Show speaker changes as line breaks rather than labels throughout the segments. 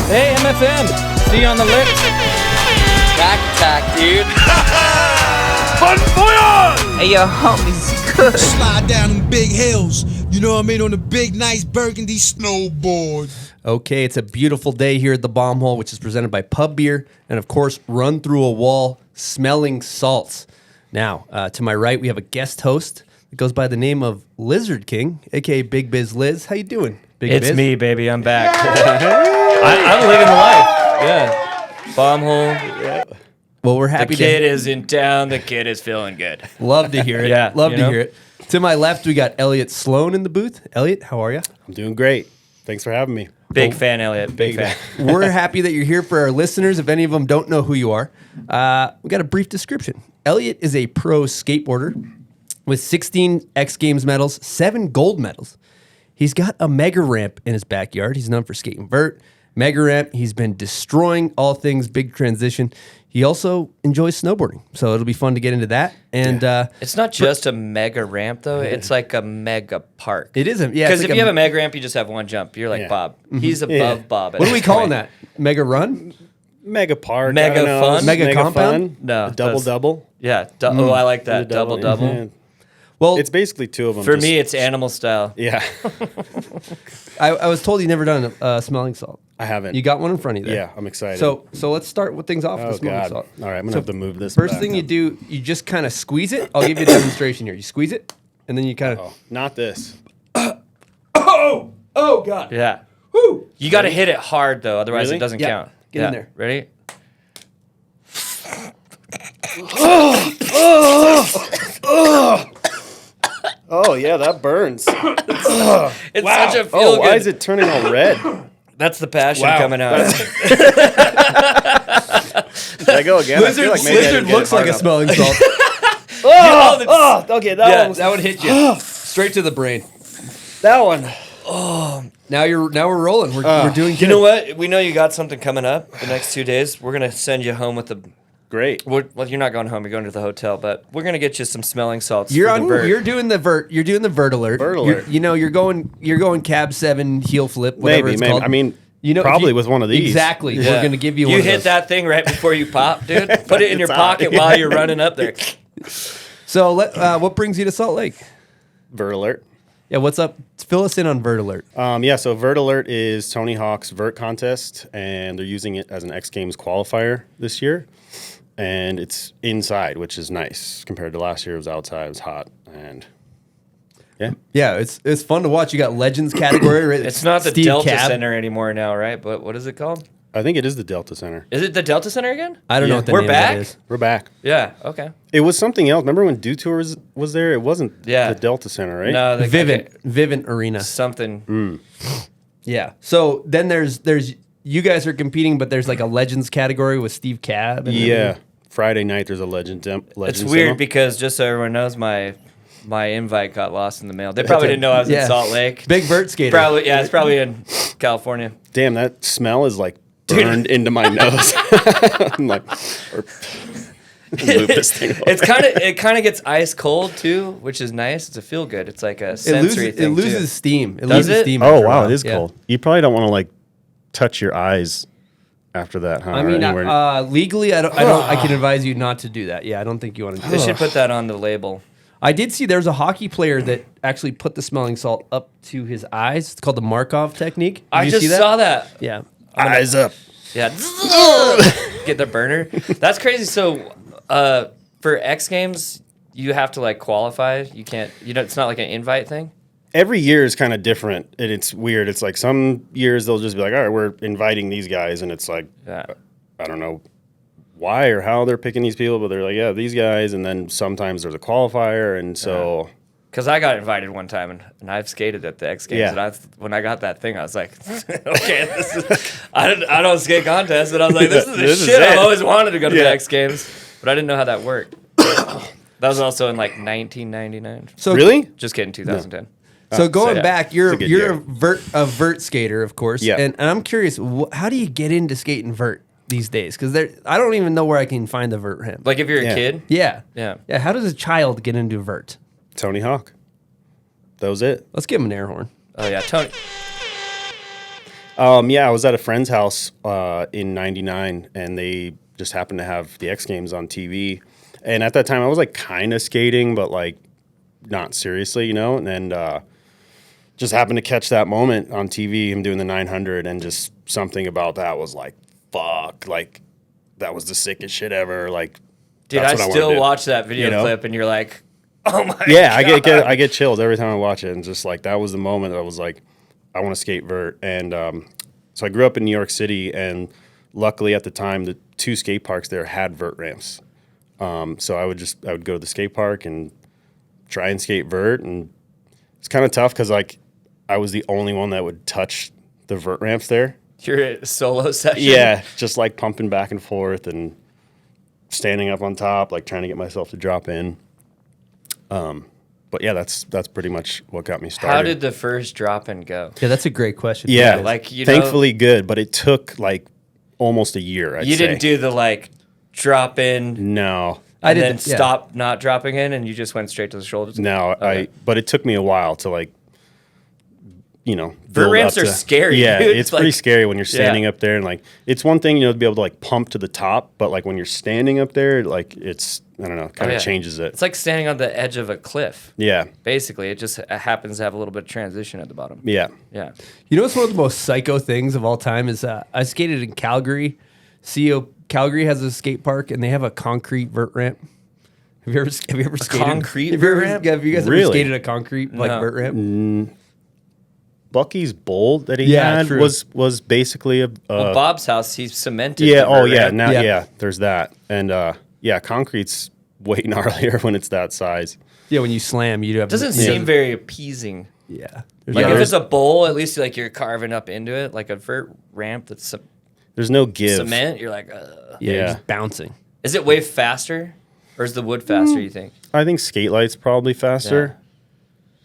Hey, MFM. See you on the lips.
Back attack, dude.
Fun voyage!
Hey, yo, homies, good.
Slide down them big hills, you know what I mean, on the big, nice burgundy snowboard.
Okay, it's a beautiful day here at the Bomb Hole, which is presented by Pub Beer, and of course, Run Through a Wall Smelling Salts. Now, to my right, we have a guest host that goes by the name of Lizard King, aka Big Biz Liz. How you doing, Big Biz?
It's me, baby. I'm back. I'm living the life. Yeah. Bomb hole. Yeah.
Well, we're
The
happy
kid
to
is in town. The kid is feeling good.
love to hear it.
Yeah,
love
you
to
know?
hear it. To my left, we got Elliot Sloan in the booth. Elliot, how are you?
I'm doing great. Thanks for having me.
Big fan, Elliot. Big fan.
We're happy that you're here for our listeners. If any of them don't know who you are, we got a brief description. Elliot is a pro skateboarder with 16 X Games medals, 7 gold medals. He's got a mega ramp in his backyard. He's known for skating vert, mega ramp. He's been destroying all things big transition. He also enjoys snowboarding, so it'll be fun to get into that. And
It's not just a mega ramp, though. It's like a mega park.
it isn't. Yeah,
Because
it's
if
like
you have a mega ramp, you just have one jump. You're like
Yeah.
Bob. He's above Bob. at
what are we
this
calling
point.
that? Mega run?
Mega park.
Mega
I don't know.
fun?
Mega compound?
Fun.
No,
A double
that's-
double.
Yeah. Oh, I like that. Double.
Yeah.
Well,
It's basically two of them.
For
just-
me, it's animal style.
Yeah.
I was told you never done a smelling salt.
I haven't.
You got one in front of you there.
Yeah, I'm excited.
So let's start with things off with
Oh,
the smelling
God.
salt.
All right, I'm going to have to move this
First
back.
thing you do, you just kind of squeeze it. I'll give you a demonstration here. You squeeze it, and then you kind of.
Oh, not this.
Oh God!
Yeah.
Woo!
You got to hit it hard, though. Otherwise,
Really?
it doesn't
Yeah.
count.
Get in there.
Ready?
Oh, yeah, that burns.
It's such a feel
Oh,
good.
why is it turning all red?
That's the passion
Wow.
coming out.
Did I go again? I feel like maybe I
Lizard
didn't get
looks
it
like
hard
a smelling salt.
Okay, that
That would hit you straight to the brain.
That one.
Now we're rolling. We're doing good.
You know what? We know you got something coming up the next 2 days. We're gonna send you home with the.
Great.
Well, you're not going home. You're going to the hotel, but we're gonna get you some smelling salts.
You're
for
on.
the Vert.
You're doing the vert. You're doing the Vert Alert.
Vert Alert.
You're going cab 7 heel flip. Whatever
Maybe,
it's
maybe.
called.
I mean,
you know,
probably
if you-
with one of these.
Exactly.
Yeah.
We're gonna give you.
You
one of
hit
those.
that thing right before you pop, dude. Put it in your
It's hot.
pocket while you're running up there.
So what brings you to Salt Lake?
Vert Alert.
Yeah, what's up? Fill us in on Vert Alert.
So Vert Alert is Tony Hawk's vert contest, and they're using it as an X Games qualifier this year. And it's inside, which is nice compared to last year. It was outside, it was hot, and yeah.
Yeah, it's fun to watch. You got Legends category. Right?
It's not the
Steve
Delta
Cab.
Center anymore now, right? But what is it called?
I think it is the Delta Center.
Is it the Delta Center again?
I don't know
Yeah.
what the
We're
name of that
back?
is.
We're back.
Yeah. Okay.
It was something else. Remember when Dew Tour was there? It wasn't
Yeah.
the Delta Center, right?
No,
Vivint Arena.
something.
Yeah. So then there's you guys are competing, but there's like a Legends category with Steve Cab. And
Yeah. Friday night there's a legend.
It's weird because just so everyone knows, my invite got lost in the mail. They probably didn't know I was in Salt Lake.
Big vert skater.
Probably, yeah, it's probably in California.
Damn, that smell is like burned into my nose. I'm like, move this thing over.
It kind of gets ice cold too, which is nice. It's a feel good. It's like a sensory
It
thing.
loses
too.
steam. It
Does
loses
it?
steam.
Oh
after a
wow,
while.
it is
Yeah.
cold. You probably don't want to like touch your eyes after that, huh?
I
Or
mean,
anywhere-
legally, I can advise you not to do that. Yeah, I don't think you want to do
They
that.
should put that on the label.
I did see there's a hockey player that actually put the smelling salt up to his eyes. It's called the Markov technique. Did
I
you
just
see that?
saw that.
Yeah.
eyes up.
Yeah. Get the burner. That's crazy. So, for X Games, you have to like qualify. You can't. It's not like an invite thing.
Every year is kind of different, and it's weird. It's like some years they'll just be like, all right, we're inviting these guys, and it's like,
Yeah.
I don't know why or how they're picking these people, but they're like, yeah, these guys, and then sometimes there's a qualifier, and so
Because I got invited one time, and I've skated at the X Games.
Yeah.
And when I got that thing, I was like, okay, this is. I don't skate contests, but I was like, this is the
This is
shit. I've
it.
always wanted to go to the
Yeah.
X Games, but I didn't know how that worked. That was also in like 1999.
So
really?
Just kidding, 2010.
So going
yeah.
back, you're
It's a good
you're
year.
a vert skater, of course.
Yeah.
And I'm curious, how do you get into skating vert these days? Because I don't even know where I can find the vert ramp.
Like if you're
Yeah.
a kid.
Yeah.
Yeah.
Yeah. How does a child get into vert?
Tony Hawk. That was it.
Let's give him an air horn.
Oh yeah, Tony.
Yeah, I was at a friend's house in '99, and they just happened to have the X Games on TV. And at that time, I was like kind of skating, but like not seriously, And just happened to catch that moment on TV, him doing the 900, and just something about that was like, fuck, like that was the sickest shit ever. Like,
Dude, I still watch that video clip, and you're like, oh my god.
Yeah, I get chills every time I watch it, and just like that was the moment I was like, I want to skate vert. And so I grew up in New York City, and luckily at the time, the 2 skate parks there had vert ramps. So I would go to the skate park and try and skate vert, and it's kind of tough because like I was the only one that would touch the vert ramps there.
Your solo session?
Yeah, just like pumping back and forth and standing up on top, like trying to get myself to drop in. But yeah, that's pretty much what got me started.
How did the first drop-in go?
Yeah, that's a great question.
Yeah,
like
thankfully good, but it took like almost a year. I'd say.
Didn't do the like drop in.
No,
And then stop not dropping in, and you just went straight to the shoulders.
No,
Okay.
But it took me a while to like,
Vert
build
ramps
up
are
to-
scary.
Yeah,
dude.
it's pretty
like,
scary when you're standing up there, and like it's one thing to be able to like pump to the top, but like when you're standing up there, like it's I don't know, kind of changes it.
It's like standing on the edge of a cliff.
Yeah,
Basically, it just happens to have a little bit of transition at the bottom.
yeah.
Yeah.
You know what's one of the most psycho things of all time is I skated in Calgary. Calgary has a skate park, and they have a concrete vert ramp. Have you ever skated?
concrete
have you ever,
vert ramp?
Have you guys ever
Really?
skated a concrete
No.
vert ramp?
Bucky's bowl that he had
true.
was basically a
Bob's house, he's cemented.
yeah.
the
Oh
vert
yeah,
ramp.
now
Yeah.
yeah. There's that, and concrete's way gnarlier when it's that size.
Yeah, when you slam, you do have.
Doesn't seem very appeasing.
Yeah.
Like
Yeah,
if it's a bowl, at least like you're carving up into it. Like a vert ramp that's
There's no give.
cement, you're like,
You're
Yeah.
just bouncing.
Is it way faster, or is the wood faster? You think?
I think skate light's probably faster.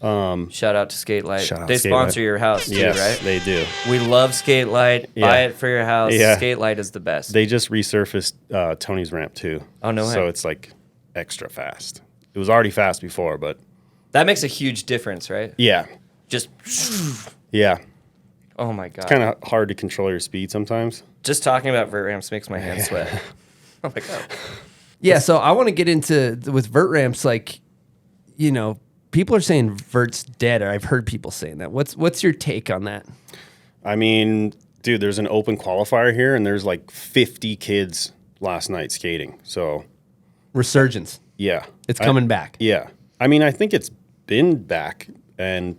Shout out to Skate Light.
Shout out
They
Skate
sponsor
Light.
your house too,
Yes,
right?
they do.
We love Skate Light.
Yeah.
Buy it for your house.
Yeah.
Skate Light is the best.
They just resurfaced Tony's ramp too.
Oh, no
So
way.
it's like extra fast. It was already fast before, but
That makes a huge difference, right?
yeah,
Just,
yeah.
oh my god.
Kind of hard to control your speed sometimes.
Just talking about vert ramps makes my hands sweat. Oh my god.
Yeah, so I want to get into with vert ramps. Like, people are saying vert's dead, or I've heard people saying that. What's your take on that?
I mean, dude, there's an open qualifier here, and there's like 50 kids last night skating. So
Resurgence.
yeah,
It's coming back.
Yeah, I mean, I think it's been back, and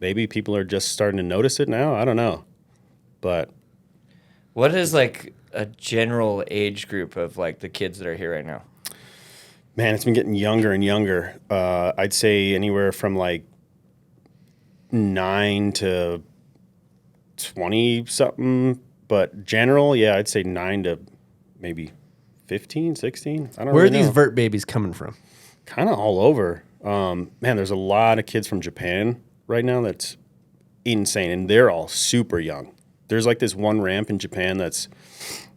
maybe people are just starting to notice it now. I don't know, but
What is like a general age group of like the kids that are here right now?
man, it's been getting younger and younger. I'd say anywhere from like 9 to 20 something, but general, yeah, I'd say 9 to maybe 15, 16. I don't
Where are
really
these
know.
vert babies coming from?
Kind of all over. Man, there's a lot of kids from Japan right now that's insane, and they're all super young. There's like this one ramp in Japan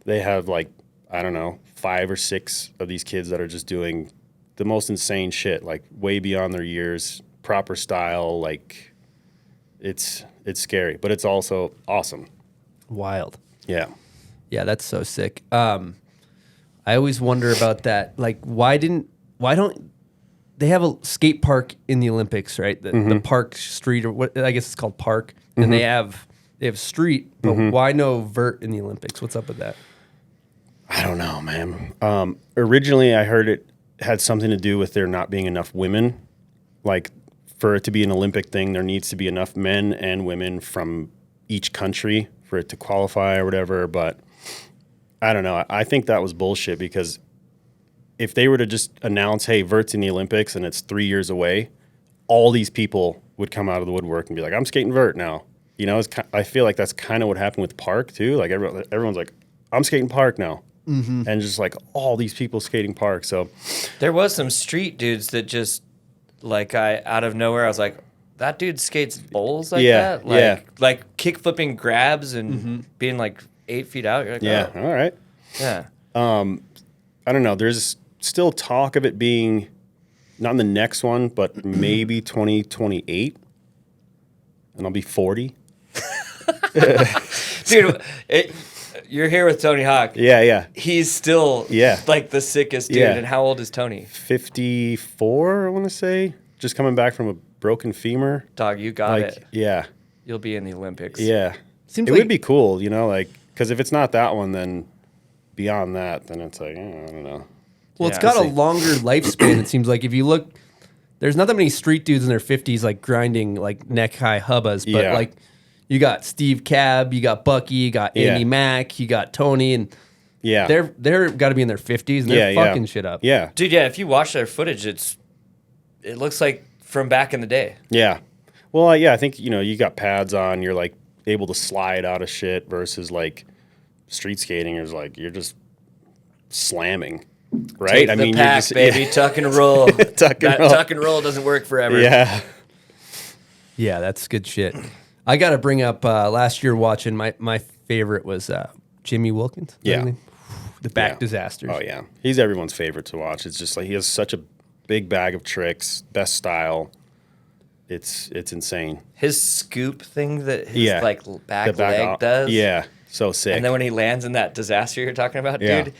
they have like, I don't know, 5 or 6 of these kids that are just doing the most insane shit, like way beyond their years, proper style, like it's scary, but it's also awesome.
Wild.
Yeah.
Yeah, that's so sick. I always wonder about that. Like, why don't they have a skate park in the Olympics, right? The park street, or what I guess it's called park, and they have street, but why no vert in the Olympics? What's up with that?
I don't know, man. Originally, I heard it had something to do with there not being enough women. Like, for it to be an Olympic thing, there needs to be enough men and women from each country for it to qualify or whatever. But I don't know. I think that was bullshit, because if they were to just announce, hey, vert's in the Olympics and it's 3 years away, all these people would come out of the woodwork and be like, I'm skating vert now. I feel like that's kind of what happened with park too. Like everyone's like, I'm skating park now. And just like all these people skating park. So
There was some street dudes that just like out of nowhere I was like, that dude skates bowls like
Yeah,
that? Like,
yeah.
like kick flipping grabs and being like 8 feet out. You're like,
yeah,
oh.
all right.
Yeah.
I don't know. There's still talk of it being not in the next one, but maybe 2028, and I'll be 40.
Dude, you're here with Tony Hawk.
Yeah.
He's still like the sickest dude.
Yeah.
And how old is Tony?
54, I want to say. Just coming back from a broken femur.
Dog, you got it.
Yeah.
You'll be in the Olympics.
Yeah. It would be cool, you know, like, because if it's not that one, then beyond that, then it's like, I don't know.
Well, it's got a longer lifespan. It seems like if you look, there's not that many street dudes in their 50s like grinding like neck high hubbas, but like you got Steve Cab, you got Bucky, you got Andy Mack, you got Tony, and they're got to be in their 50s and they're fucking shit up.
Yeah,
dude. Yeah, if you watch their footage, it looks like from back in the day.
Yeah, well, I think you got pads on, you're like able to slide out of shit versus like street skating is like you're just slamming. Right,
Take the pack, baby. Tuck and roll. Tuck and roll doesn't work forever.
Yeah,
that's good shit. I got to bring up last year watching my favorite was Jimmy Wilkins.
Yeah,
the back disasters.
Oh yeah, he's everyone's favorite to watch. It's just like he has such a big bag of tricks, best style. It's insane.
His scoop thing that his like back
back
leg does.
Yeah, so sick.
And then when he lands in that disaster you're talking about, dude.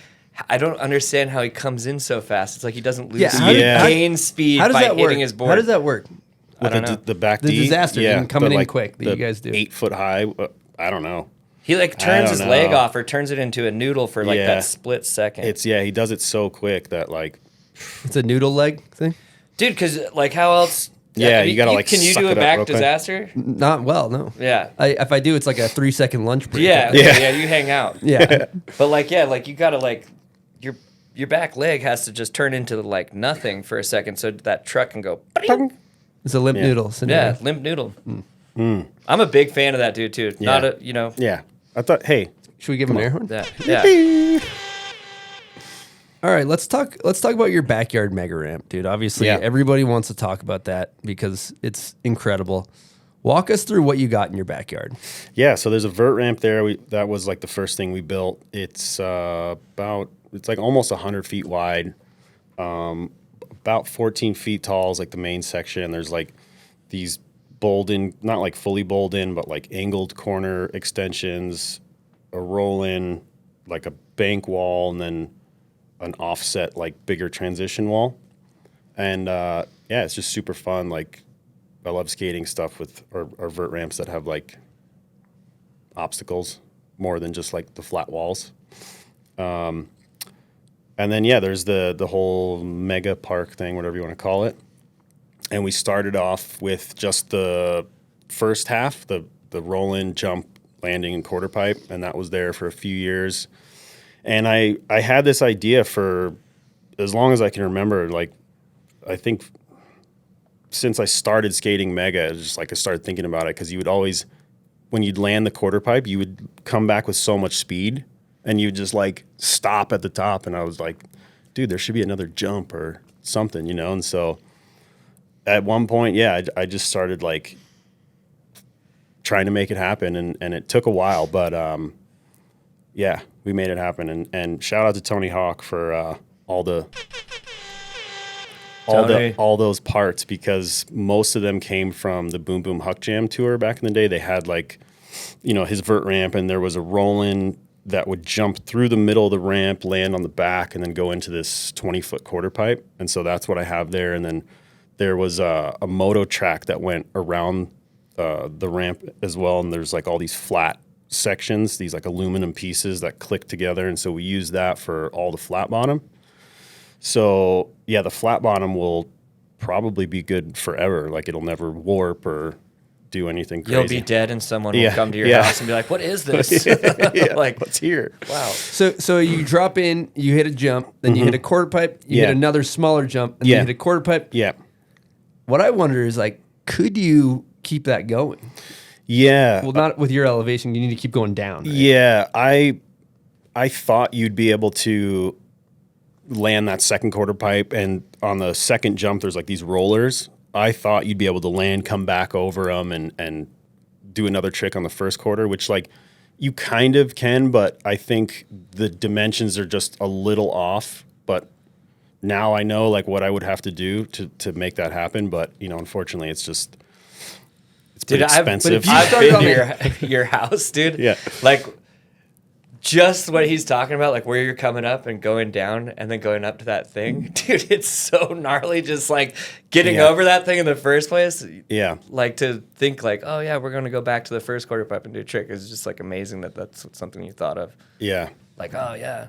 I don't understand how he comes in so fast. It's like he doesn't lose speed. Gain speed by hitting his board.
How does that work?
With the back
D? The disaster coming in quick that you guys do.
8 foot high. I don't know.
He like turns his leg off or turns it into a noodle for like that split second.
It's he does it so quick that like
it's a noodle leg thing,
dude. Because like how else?
Yeah, you gotta like.
Can you do a back disaster?
Not well, no.
Yeah.
If I do, it's like a 3-second lunch break.
Yeah. You hang out.
Yeah.
But like you gotta like your back leg has to just turn into like nothing for a second, so that truck can go.
It's a limp noodle scenario.
Yeah, limp noodle. I'm a big fan of that dude too. Not a
Yeah, I thought. Hey,
should we give him an air horn?
Yeah.
All right, let's talk about your backyard mega ramp, dude. Obviously, everybody wants to talk about that because it's incredible. Walk us through what you got in your backyard.
Yeah, so there's a vert ramp there. That was like the first thing we built. It's it's like almost 100 feet wide, about 14 feet tall is like the main section. There's like these bowled in, not like fully bowled in, but like angled corner extensions, a roll in, like a bank wall, and then an offset like bigger transition wall. And it's just super fun. Like I love skating stuff with our vert ramps that have like obstacles more than just like the flat walls. And then, there's the whole mega park thing, whatever you want to call it. And we started off with just the first half, the roll-in, jump, landing, and quarter pipe. And that was there for a few years. And I had this idea for as long as I can remember. Like, I think since I started skating mega, it's just like I started thinking about it. Because you would always, when you'd land the quarter pipe, you would come back with so much speed. And you just like stop at the top, and I was like, dude, there should be another jump or something, And so at one point, I just started like trying to make it happen, and it took a while, but we made it happen. And shout out to Tony Hawk for all those parts, because most of them came from the Boom Boom Huck Jam tour back in the day. They had like, his vert ramp, and there was a roll-in that would jump through the middle of the ramp, land on the back, and then go into this 20-foot quarter pipe. And so that's what I have there. And then there was a moto track that went around the ramp as well. And there's like all these flat sections, these like aluminum pieces that click together. And so we use that for all the flat bottom. So the flat bottom will probably be good forever. Like it'll never warp or do anything crazy.
You'll be dead and someone will come to your house and be like, what is this?
Like, what's here?
Wow.
So you drop in, you hit a jump, then you hit a quarter pipe, you hit another smaller jump, and then you hit a quarter pipe.
Yeah.
What I wonder is like, could you keep that going?
Yeah.
Well, not with your elevation. You need to keep going down. Right?
Yeah. I thought you'd be able to land that second quarter pipe, and on the second jump, there's like these rollers. I thought you'd be able to land, come back over them, and do another trick on the first quarter, which like you kind of can, but I think the dimensions are just a little off. But now I know like what I would have to do to make that happen. But unfortunately, it's
Dude,
expensive.
I've been to your house, dude.
Yeah.
Like, just what he's talking about, like where you're coming up and going down and then going up to that thing. Dude, it's so gnarly just like getting over that thing in the first place.
Yeah.
Like to think like, oh yeah, we're going to go back to the first quarter pipe and do a trick is just like amazing that that's something you thought of.
Yeah.
Like, oh yeah.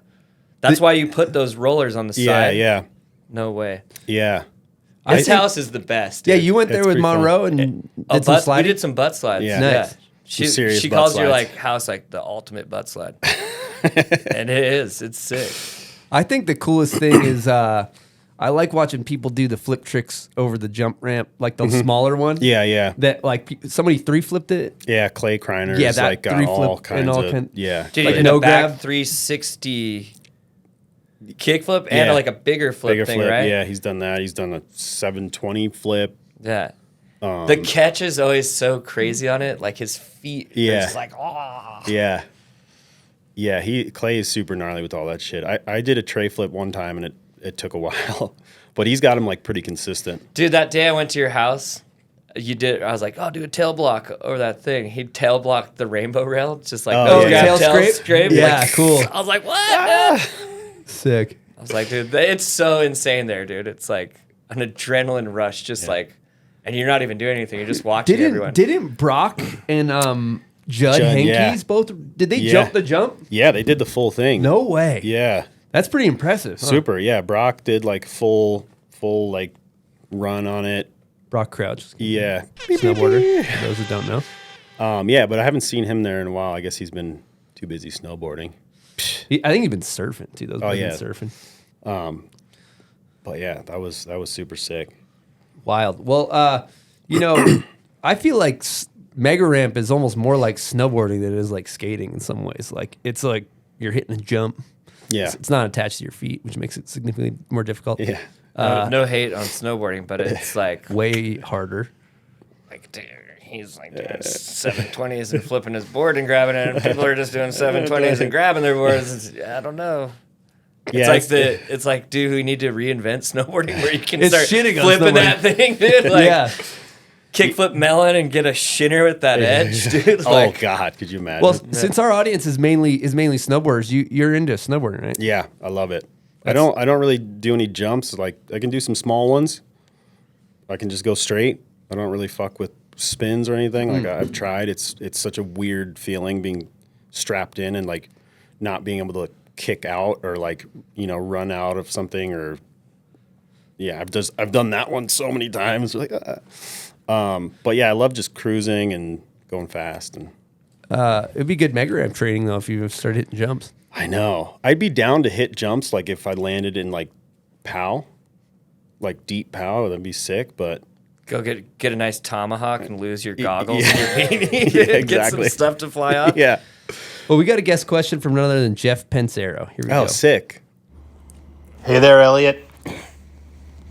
That's why you put those rollers on the side.
Yeah.
No way.
Yeah.
This house is the best. Dude.
Yeah, you went there
It's
with
pretty
Monroe
fun.
and
Oh,
did some
we
sliding.
did some butt slides.
Yeah.
Nice.
She
butt
calls your
slides.
like house like the ultimate butt slide. And it is. It's sick.
I think the coolest thing is I like watching people do the flip tricks over the jump ramp, like the smaller one.
Yeah.
That like somebody 3-flipped it.
Yeah. Clay Kreiner
Yeah,
is
that
like got
3-flip
all
and
kinds
all
of.
kind-
Yeah.
Dude,
Like
he did
no
a back
grab?
360 kickflip and
Yeah.
like a bigger flip
Bigger
thing,
flip.
right?
Yeah. He's done that. He's done a 720 flip.
Yeah. The catch is always so crazy on it. Like his feet are
Yeah.
just like, oh.
Yeah. Yeah, Clay is super gnarly with all that shit. I did a tray flip one time and it took a while, but he's got him like pretty consistent.
Dude, that day I went to your house, I was like, oh, do a tail block over that thing. He tail blocked the rainbow rail. Just like,
Oh, yeah.
Tail scrape?
scrape.
Yeah,
Like,
cool.
I was like, what?
Sick.
I was like, dude, it's so insane there, dude. It's like an adrenaline rush, just like, and you're not even doing anything. You're just watching everyone.
Didn't Brock and Judd Henke's
yeah.
both did they
Yeah.
jump the jump?
Yeah, they did the full thing.
No way.
Yeah.
That's pretty impressive. Huh?
Super. Yeah, Brock did like full like run on it.
Brock Crouch.
Yeah.
Snowboarder. For those who don't know.
Yeah, but I haven't seen him there in a while. I guess he's been too busy snowboarding.
I think he's been surfing too. Those
yeah.
surfing.
But yeah, that was super sick.
Wild. Well, I feel like Mega Ramp is almost more like snowboarding than it is like skating in some ways. Like it's like you're hitting a jump.
Yeah.
It's not attached to your feet, which makes it significantly more difficult.
Yeah.
No hate on snowboarding, but it's like,
Way harder.
like dude, he's like doing 720s and flipping his board and grabbing it, and people are just doing 720s and grabbing their boards. I don't know.
Yeah.
It's like, dude, we need to reinvent snowboarding where you can
It's
start
shitting on
flipping
snowboarding.
that thing, dude. Like,
Yeah.
kickflip melon and get a shinner with that edge, dude.
Oh
Like,
God, could you imagine?
Well, since our audience is mainly snowboarders, you're into snowboarding, right?
yeah, I love it. I don't really do any jumps. Like I can do some small ones. I can just go straight. I don't really fuck with spins or anything. Like I've tried. It's such a weird feeling being strapped in and like not being able to kick out or like, run out of something or yeah, I've done that one so many times. Like but yeah, I love just cruising and going fast and
It'd be good Mega Ramp training though if you start hitting jumps.
I know. I'd be down to hit jumps like if I landed in like POW, like deep POW, that'd be sick, but
go get a nice tomahawk and lose your goggles
yeah.
and your beanie.
Yeah,
Get
exactly.
some stuff to fly off.
yeah.
Well, we got a guest question from none other than Jeff Pensero. Here we
Oh,
go.
sick.
Hey there, Elliot.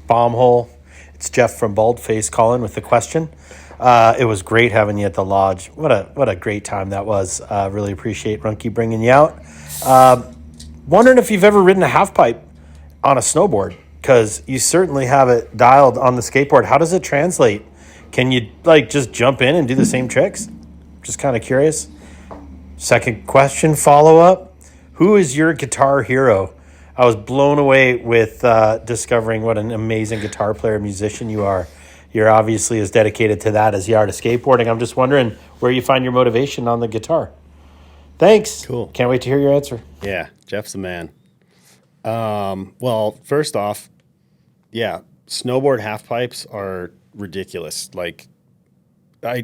Bombhole. It's Jeff from Baldface calling with the question. It was great having you at the lodge. What a great time that was. Really appreciate Runke bringing you out. Wondering if you've ever ridden a half pipe on a snowboard, because you certainly have it dialed on the skateboard. How does it translate? Can you like just jump in and do the same tricks? Just kind of curious. Second question, follow-up. Who is your guitar hero? I was blown away with discovering what an amazing guitar player, musician you are. You're obviously as dedicated to that as you are to skateboarding. I'm just wondering where you find your motivation on the guitar. Thanks.
Cool.
Can't wait to hear your answer.
Yeah, Jeff's the man. Well, first off, yeah, snowboard half pipes are ridiculous. Like, I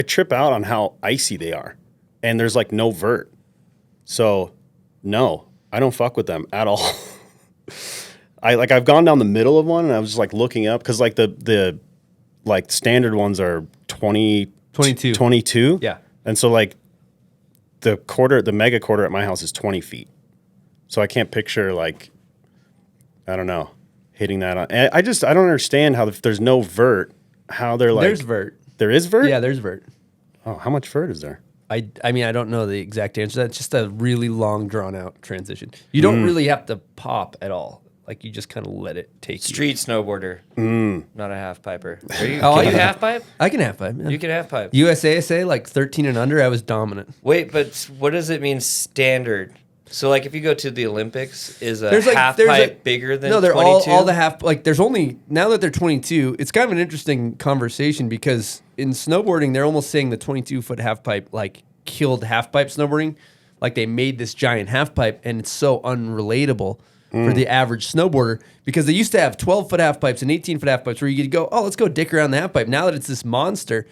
trip out on how icy they are, and there's like no vert. So, no, I don't fuck with them at all. I've gone down the middle of one, and I was just like looking up because like the like standard ones are 22.
Yeah.
And so like the mega quarter at my house is 20 feet. So I can't picture like, I don't know, hitting that on. I don't understand how if there's no vert, how they're like.
There's vert.
There is vert?
Yeah, there's vert.
Oh, how much vert is there?
I mean, I don't know the exact answer. That's just a really long, drawn out transition. You don't really have to pop at all. Like you just kind of let it take you.
Street snowboarder, not a half piper. Are you half pipe?
I can half pipe. Yeah.
You can half pipe.
USASA, like 13 and under, I was dominant.
Wait, but what does it mean standard? So like if you go to the Olympics, is a half
there's
pipe bigger than
no? They're
22?
all the half. Like there's only now that they're 22. It's kind of an interesting conversation because in snowboarding they're almost saying the 22-foot half pipe like killed half pipe snowboarding. Like they made this giant half pipe and it's so unrelatable for the average snowboarder because they used to have 12-foot half pipes and 18-foot half pipes where you could go, oh, let's go dick around the half pipe. Now that it's this monster,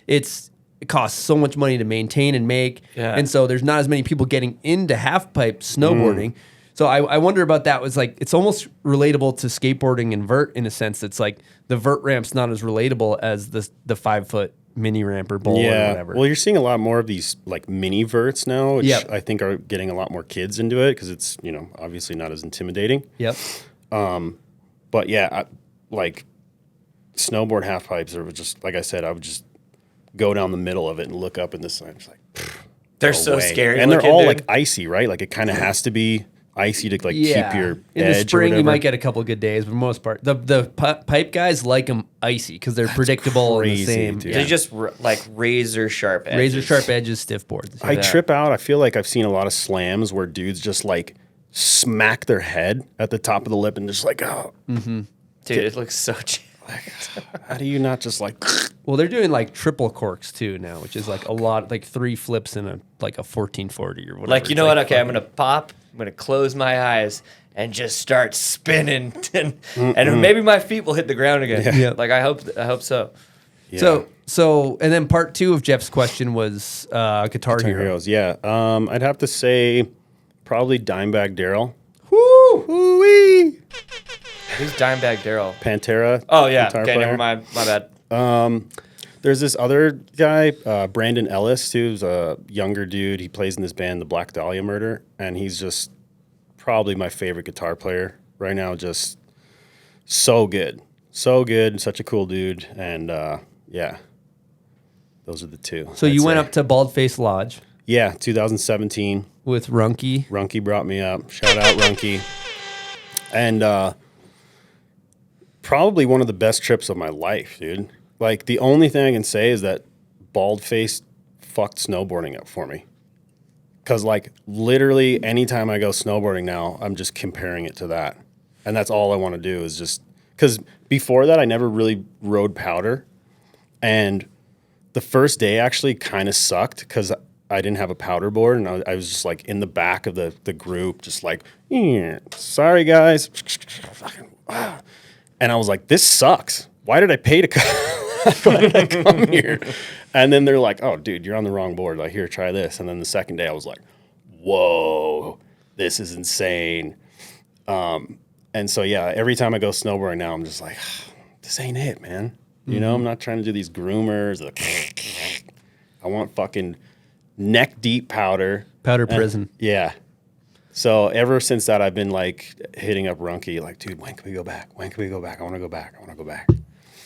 it costs so much money to maintain and make.
Yeah.
And so there's not as many people getting into half pipe snowboarding. So I wonder about that. Was like, it's almost relatable to skateboarding and vert in a sense. It's like the vert ramp's not as relatable as the 5-foot mini ramp or bowl or whatever.
Well, you're seeing a lot more of these like mini verts now, which
Yep.
I think are getting a lot more kids into it because it's, obviously not as intimidating.
Yep.
But yeah, like snowboard half pipes are just, like I said, I would just go down the middle of it and look up in the sun. It's like,
They're
no
so
way.
scary.
And they're
looking,
all
dude.
like icy, right? Like it kind of has to be icy to like keep your
in
edge
the spring
or
you
whatever.
might get a couple good days, but for the most part, the pipe guys like them icy because they're predictable and the
crazy,
same.
dude.
They just like razor sharp edges.
Razor sharp edges, stiff boards.
I trip out. I feel like I've seen a lot of slams where dudes just like smack their head at the top of the lip and just like, oh,
Dude, it looks so
how do you not just like,
Well, they're doing like triple corks too now, which is like a lot, like 3 flips in a 1440 or whatever.
Like, you
It's
know what?
like
Okay, I'm going to pop. I'm going to close my eyes and just start spinning. And maybe my feet will hit the ground again.
Yeah.
Like, I hope so.
yeah.
So, and then part 2 of Jeff's question was Guitar Hero.
Heroes? Yeah. I'd have to say probably Dimebag Daryl.
Woo-wee!
Who's Dimebag Daryl?
Pantera.
Oh, yeah.
guitar
Okay,
player.
never mind. My bad.
There's this other guy, Brandon Ellis, who's a younger dude. He plays in this band, the Black Dahlia Murder, and he's just probably my favorite guitar player right now. Just so good. Such a cool dude. And yeah, those are the two.
So you went up to Baldface Lodge
Yeah, 2017.
with Runky.
Runky brought me up. Shout out Runky. And probably one of the best trips of my life, dude. Like, the only thing I can say is that Baldface fucked snowboarding up for me. Because, like, literally anytime I go snowboarding now, I'm just comparing it to that. And that's all I want to do is just... Because before that, I never really rode powder. And the first day actually kind of sucked because I didn't have a powder board. And I was just, like, in the back of the group, just like, sorry, guys. And I was like, this sucks. Why did I pay to come? Why did I come here? And then they're like, oh, dude, you're on the wrong board. Like, here, try this. And then the second day I was like, whoa, this is insane. And so, yeah, every time I go snowboarding now, I'm just like, this ain't it, man. You know, I'm not trying to do these groomers. I want fucking neck deep powder.
Powder prison.
Yeah. So ever since that, I've been like hitting up Runky, like, dude, when can we go back? When can we go back? I want to go back. I want to go back.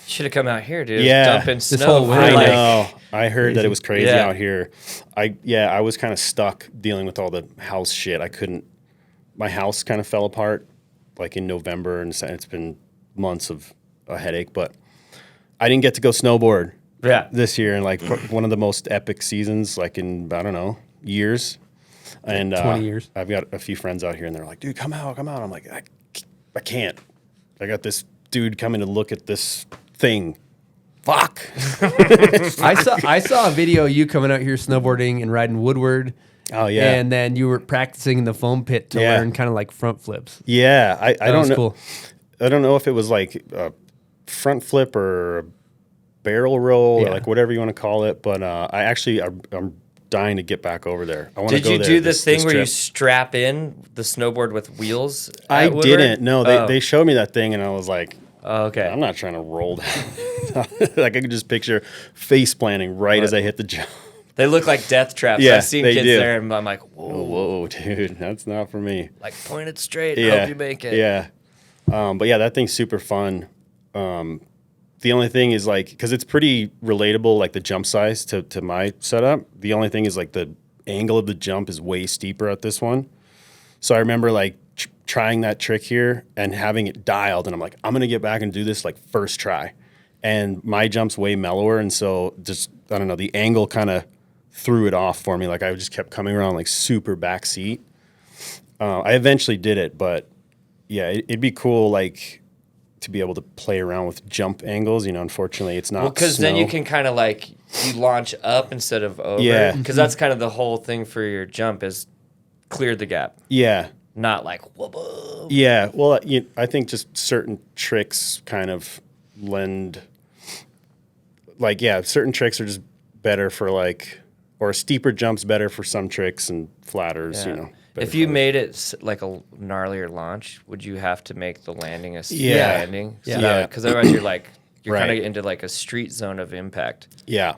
Should have come out here, dude.
Yeah.
Dumping
This
snow.
whole
for,
winter.
I
like,
know. I heard that it was crazy
Yeah.
out here. I was kind of stuck dealing with all the house shit. My house kind of fell apart like in November, and it's been months of a headache, but I didn't get to go snowboard this year in like one of the most epic seasons, like in, I don't know, years. And
20 years.
I've got a few friends out here and they're like, dude, come out. I'm like, I can't. I got this dude coming to look at this thing. Fuck.
I saw a video of you coming out here snowboarding and riding Woodward.
Oh, yeah.
And then you were practicing in the foam pit to
Yeah.
learn kind of like front flips.
Yeah. I
That
don't
was
know.
cool.
I don't know if it was like a front flip or a barrel roll
Yeah.
or like whatever you want to call it. But I'm dying to get back over there. I want to
Did
go
you
there
do
this
thing where you
trip.
strap in the snowboard with wheels?
I
at Woodward?
didn't. No,
Oh.
they showed me that thing and I was like,
Oh, okay.
I'm not trying to roll down. Like I could just picture face planting right as I hit the jump.
They look like death traps.
Yeah,
I've seen
they
kids
do.
there, and I'm like, whoa,
Whoa, dude, that's not for me.
like point it straight.
Yeah,
Hope you make it.
Yeah, but yeah, that thing's super fun. The only thing is like, because it's pretty relatable, like the jump size to my setup. The only thing is like the angle of the jump is way steeper at this one. So I remember like trying that trick here and having it dialed, and I'm like, I'm gonna get back and do this like first try. And my jump's way mellower, and so just I don't know, the angle kind of threw it off for me. Like I just kept coming around like super back seat. I eventually did it, but yeah, it'd be cool like to be able to play around with jump angles. You know, unfortunately, it's not.
Well, because then you can kind of like you launch up instead of over.
Yeah.
Because that's kind of the whole thing for your jump is clear the gap.
Yeah.
Not like whoa.
Yeah. Well, I think just certain tricks kind of lend. Like, yeah, certain tricks are just better for like, or steeper jumps better for some tricks and flatters,
Yeah.
you know.
If you made it like a gnarlier launch, would you have to make the landing a steep
Yeah.
landing?
Yeah.
Because otherwise you're like, you're
Right.
kind of into like a street zone of impact.
Yeah.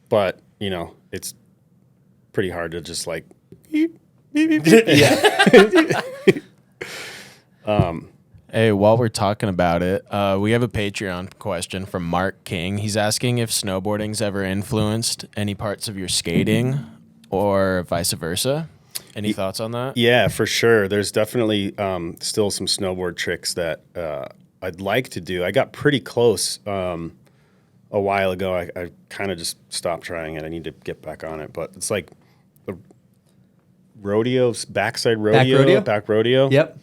But, you know, it's pretty hard to just like, beep, beep, beep, beep.
Yeah.
Hey, while we're talking about it, we have a Patreon question from Mark King. He's asking if snowboarding's ever influenced any parts of your skating or vice versa. Any thoughts on that?
Yeah, for sure. There's definitely still some snowboard tricks that I'd like to do. I got pretty close a while ago. I kind of just stopped trying it. I need to get back on it. But it's like the backside rodeo, back rodeo.
Yep.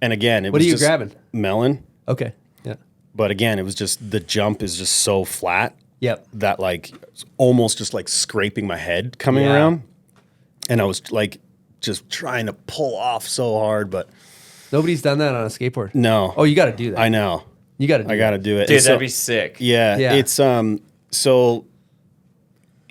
And again,
What are you grabbing?
Melon.
Okay. Yeah.
But again, it was just the jump is just so flat
Yep.
that like it's almost just like scraping my head coming
Yeah.
around. And I was like just trying to pull off so hard, but
Nobody's done that on a skateboard.
no.
Oh, you got to do that.
I know.
You got to.
I got to do it.
Dude,
And
that'd be sick.
yeah,
Yeah.
it's so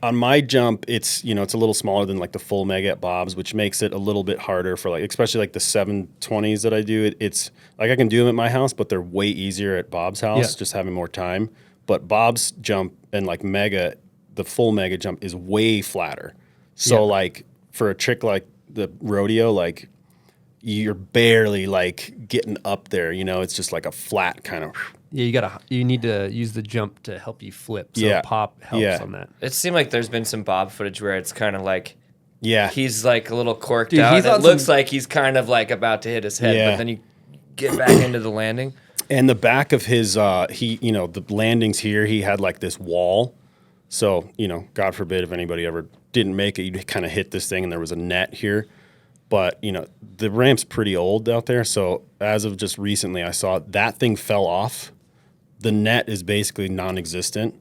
on my jump, it's it's a little smaller than like the full mega at Bob's, which makes it a little bit harder for like especially like the 720s that I do. It's like I can do them at my house, but they're way easier at Bob's house,
Yeah.
just having more time. But Bob's jump and like mega, the full mega jump is way flatter. So
Yeah.
like for a trick like the rodeo, like you're barely like getting up there, it's just like a flat kind of.
Yeah, you need to use the jump to help you flip. So
Yeah.
pop helps
Yeah.
on that.
It seemed like there's been some Bob footage where it's kind of like
Yeah.
he's like a little corked
Dude,
out.
he's
It
on
looks
some-
like he's kind of like about to hit his head,
Yeah.
but then you get back into the landing.
And the back of his, the landings here, he had like this wall. So, God forbid if anybody ever didn't make it, you'd kind of hit this thing and there was a net here. But, the ramp's pretty old out there. So as of just recently, I saw that thing fell off. The net is basically non-existent.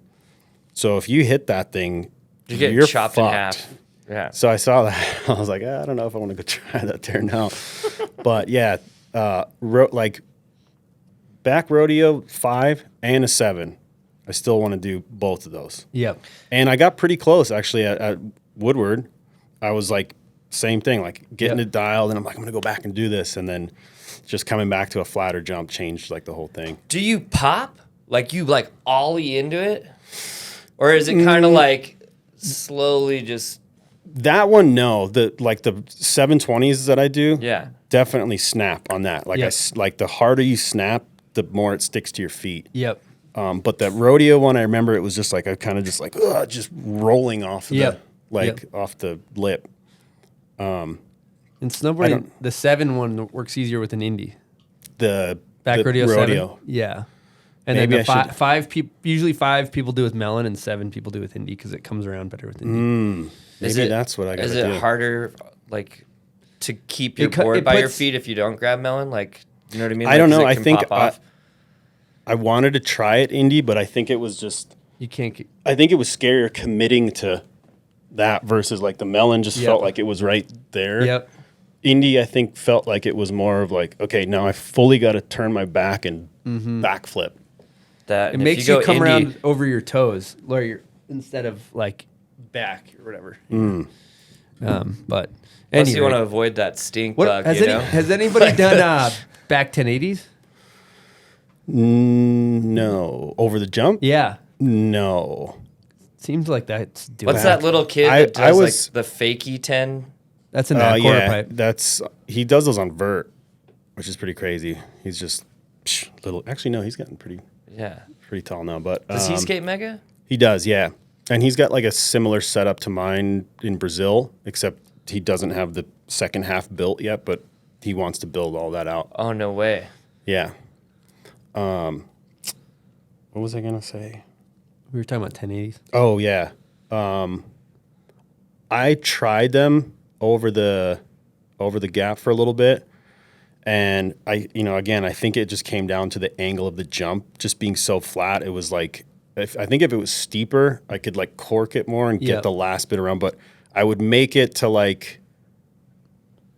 So if you hit that thing,
You get
you're
chopped
fucked.
in half. Yeah.
So I saw that. I was like, I don't know if I want to go try that there now. But yeah, like back rodeo 5 and a 7. I still want to do both of those.
Yep.
And I got pretty close actually at Woodward. I was like, same thing, like getting
Yep.
it dialed, and I'm like, I'm gonna go back and do this, and then just coming back to a flatter jump changed like the whole thing.
Do you pop? Like you like ollie into it? Or is it kind of like slowly just
That one, no. The 720s that I do,
yeah.
definitely snap on that. Like
Yep.
like the harder you snap, the more it sticks to your feet.
Yep.
But that rodeo one, I remember it was just like I kind of just like just rolling off
Yep.
off the lip.
In snowboarding, the 7 one works easier with an Indy.
The
Back
the
rodeo 7. Yeah. And
Maybe
then the
I should-
five people, usually 5 people do with melon and 7 people do with Indy because it comes around better with Indy.
Maybe that's what I got to
Is
do.
it harder like to keep your
It cu-
board
it
by your
puts-
feet if you don't grab melon? Like, you know what I mean?
I don't
Like, 'cause
know.
it
I
can
think
pop off.
I wanted to try it indie, but I think it was just
You can't keep.
I think it was scarier committing to that versus like the melon just
Yep.
felt like it was right there.
Yep.
Indie, I think, felt like it was more of like, okay, now I fully got to turn my back and backflip.
That
It
and if
makes you
go
come
indie-
around over your toes, or instead of like back or whatever. But
Plus, you
anyway.
want to avoid that stink
What,
bug,
has,
you know?
has anybody done back 1080s?
No. Over the jump?
Yeah.
No.
Seems like that's doing
What's that little kid
I-
that
I
does
was-
like the fakey 10?
That's in that quarter
yeah.
pipe.
He does those on vert, which is pretty crazy. He's just little. Actually, no, he's gotten pretty
Yeah.
tall now. But
Does he skate mega?
He does, yeah. And he's got like a similar setup to mine in Brazil, except he doesn't have the second half built yet. But he wants to build all that out.
Oh, no way.
Yeah. What was I gonna say?
We were talking about 1080s.
Oh yeah. I tried them over the gap for a little bit, and I think it just came down to the angle of the jump just being so flat. It was like, I think if it was steeper, I could like cork it more and get the last bit around, but I would make it to like,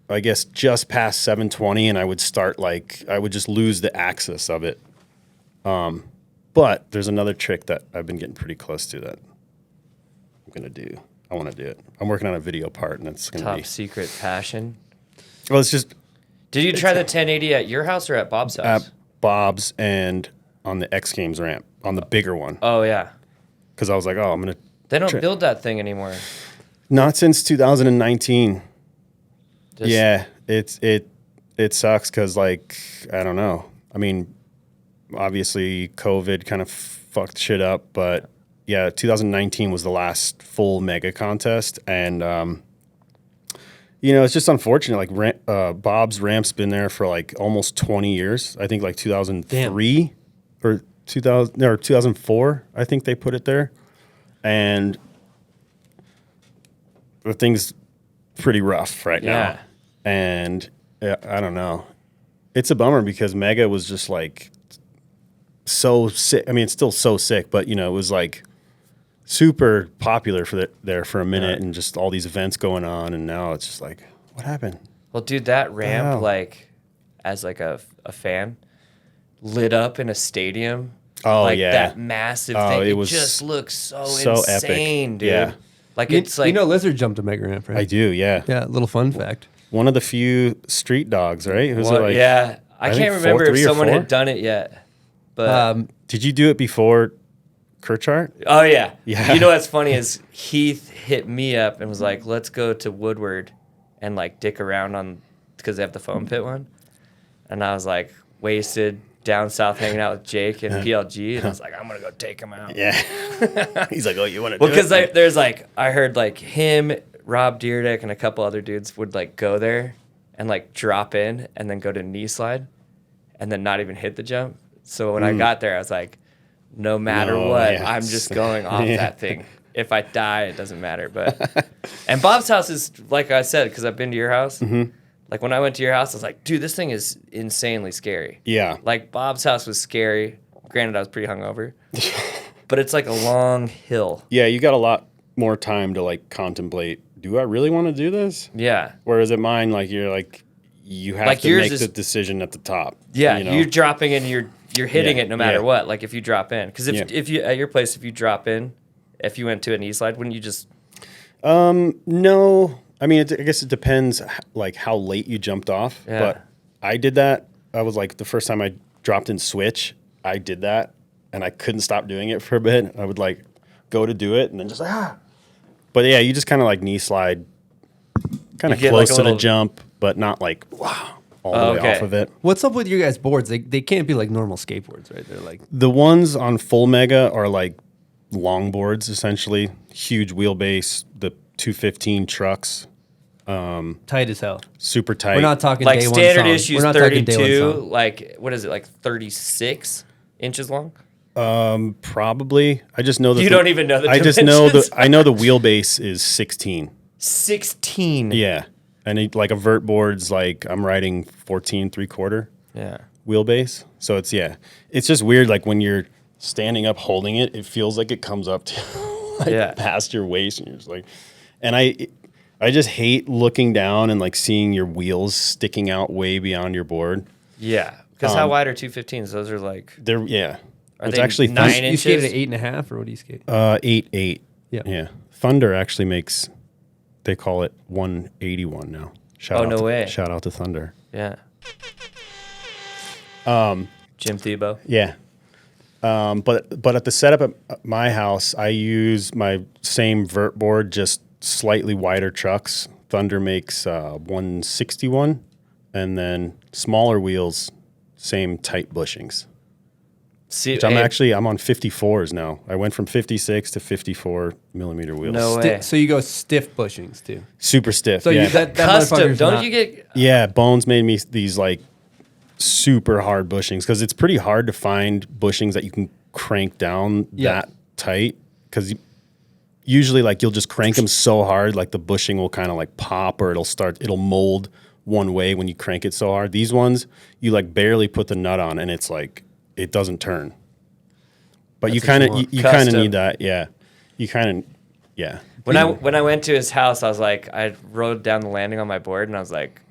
I guess just past 720, and I would start I would just lose the axis of it. But there's another trick that I've been getting pretty close to that I'm gonna do. I want to do it. I'm working on a video part, and it's gonna be
Top secret passion.
Well, it's just
Did you try the 1080 at your house or at Bob's house?
at Bob's and on the X Games ramp on the bigger one,
Oh, yeah.
because I was like, oh, I'm gonna.
They don't build that thing anymore.
Not since 2019.
Just-
Yeah, it sucks because like I don't know. I mean, obviously COVID kind of fucked shit up, but yeah, 2019 was the last full mega contest, and it's just unfortunate. Like Bob's ramp's been there for like almost 20 years. I think like 2003 or 2004. I think they put it there, and the thing's pretty rough right now. And I don't know. It's a bummer because Mega was just like so sick. I mean, it's still so sick, but it was like super popular there for a minute, and just all these events going on, and now it's just like, what happened?
Well, dude, that ramp,
Wow.
like, as like a fan, lit up in a stadium.
Oh,
like
yeah.
that massive
Oh,
thing.
it
It
was
just looks so
epic.
insane, dude.
Yeah.
Like it's like
Lizard jumped a mega ramp, right?
I do, yeah.
Yeah, little fun fact.
One of the few street dogs, right? Was
what-
it like,
yeah. I
think
can't remember if
4-3 or
someone
4?
had done it yet, but
Did you do it before Kirchart?
oh yeah.
Yeah.
You know what's funny is Heath hit me up and was like, "Let's go to Woodward and like dick around on because they have the foam pit one," and I was like wasted down south hanging out with Jake and PLG, and I was like, "I'm gonna go take him out."
Yeah. He's like, oh, you want to
Well,
do it?
because there's like I heard like him, Rob Deerdick, and a couple other dudes would like go there and like drop in and then go to knee slide, and then not even hit the jump. So when I got there, I was like, no matter
No,
what,
yeah.
I'm just going off
Yeah.
that thing. If I die, it doesn't matter. But and Bob's house is like I said because I've been to your house. Like when I went to your house, I was like, dude, this thing is insanely scary.
Yeah.
Like Bob's house was scary. Granted, I was pretty hungover, but it's like a long hill.
Yeah, you got a lot more time to like contemplate, do I really want to do this?
Yeah.
Whereas at mine, like you have
Like
to
yours
make
is-
the decision at the top.
Yeah,
you know?
you're dropping in, you're hitting
Yeah,
it no matter
yeah.
what. Like if you drop in, because
Yeah.
if you at your place, if you drop in, if you went to an E slide, wouldn't you just?
No, I mean, I guess it depends like how late you jumped off.
Yeah.
But I did that. I was like the first time I dropped in switch, I did that, and I couldn't stop doing it for a bit. I would like go to do it, and then just But yeah, you just kind of like knee slide, kind of
You get,
close
like, a
to the
little-
jump, but not like all the way
Okay.
off of it.
What's up with your guys' boards? They can't be like normal skateboards, right? They're like
The ones on full mega are like longboards, essentially, huge wheelbase, the 215 trucks,
tight as hell.
super tight.
We're not talking
Like
day one
standard
song.
issue
We're
is
not talking day one
32.
song.
Like what is it? Like 36 inches long.
Probably. I just know that
You don't even know the
I just know
dimensions?
I know the wheelbase is 16.
16.
Yeah, and like a vert board's like I'm riding 14 3/4
Yeah.
wheelbase. So it's just weird. Like when you're standing up holding it, it feels like it comes up to like
Yeah.
past your waist, and you're just like, and I just hate looking down and like seeing your wheels sticking out way beyond your board.
Yeah. Because how wide are 215s? Those are like
They're
Are
it's
they
actually
9
You skated
inches?
at 8.5, or what do you skate?
8.8.
Yeah.
Yeah. Thunder actually makes, they call it 181 now.
Oh, no way.
Shout out to Thunder.
Yeah. Jim Thiebaud.
Yeah. But at the setup at my house, I use my same vert board, just slightly wider trucks. Thunder makes 161, and then smaller wheels, same tight bushings.
See,
Which I'm on 54s now. I went from 56 to 54 millimeter wheels.
No way.
So you go stiff bushings too.
Super stiff.
So
yeah.
that
Custom.
motherfucker's
Don't
not-
you get?
Yeah, Bones made me these like super hard bushings because it's pretty hard to find bushings that you can crank down that tight. Because usually, like, you'll just crank them so hard, like the bushing will kind of like pop or it'll mold one way when you crank it so hard. These ones, you like barely put the nut on, and it's like it doesn't turn. But you kind of need that, yeah. You kind of, yeah.
When I went to his house, I was like, I rode down the landing on my board, and I was like,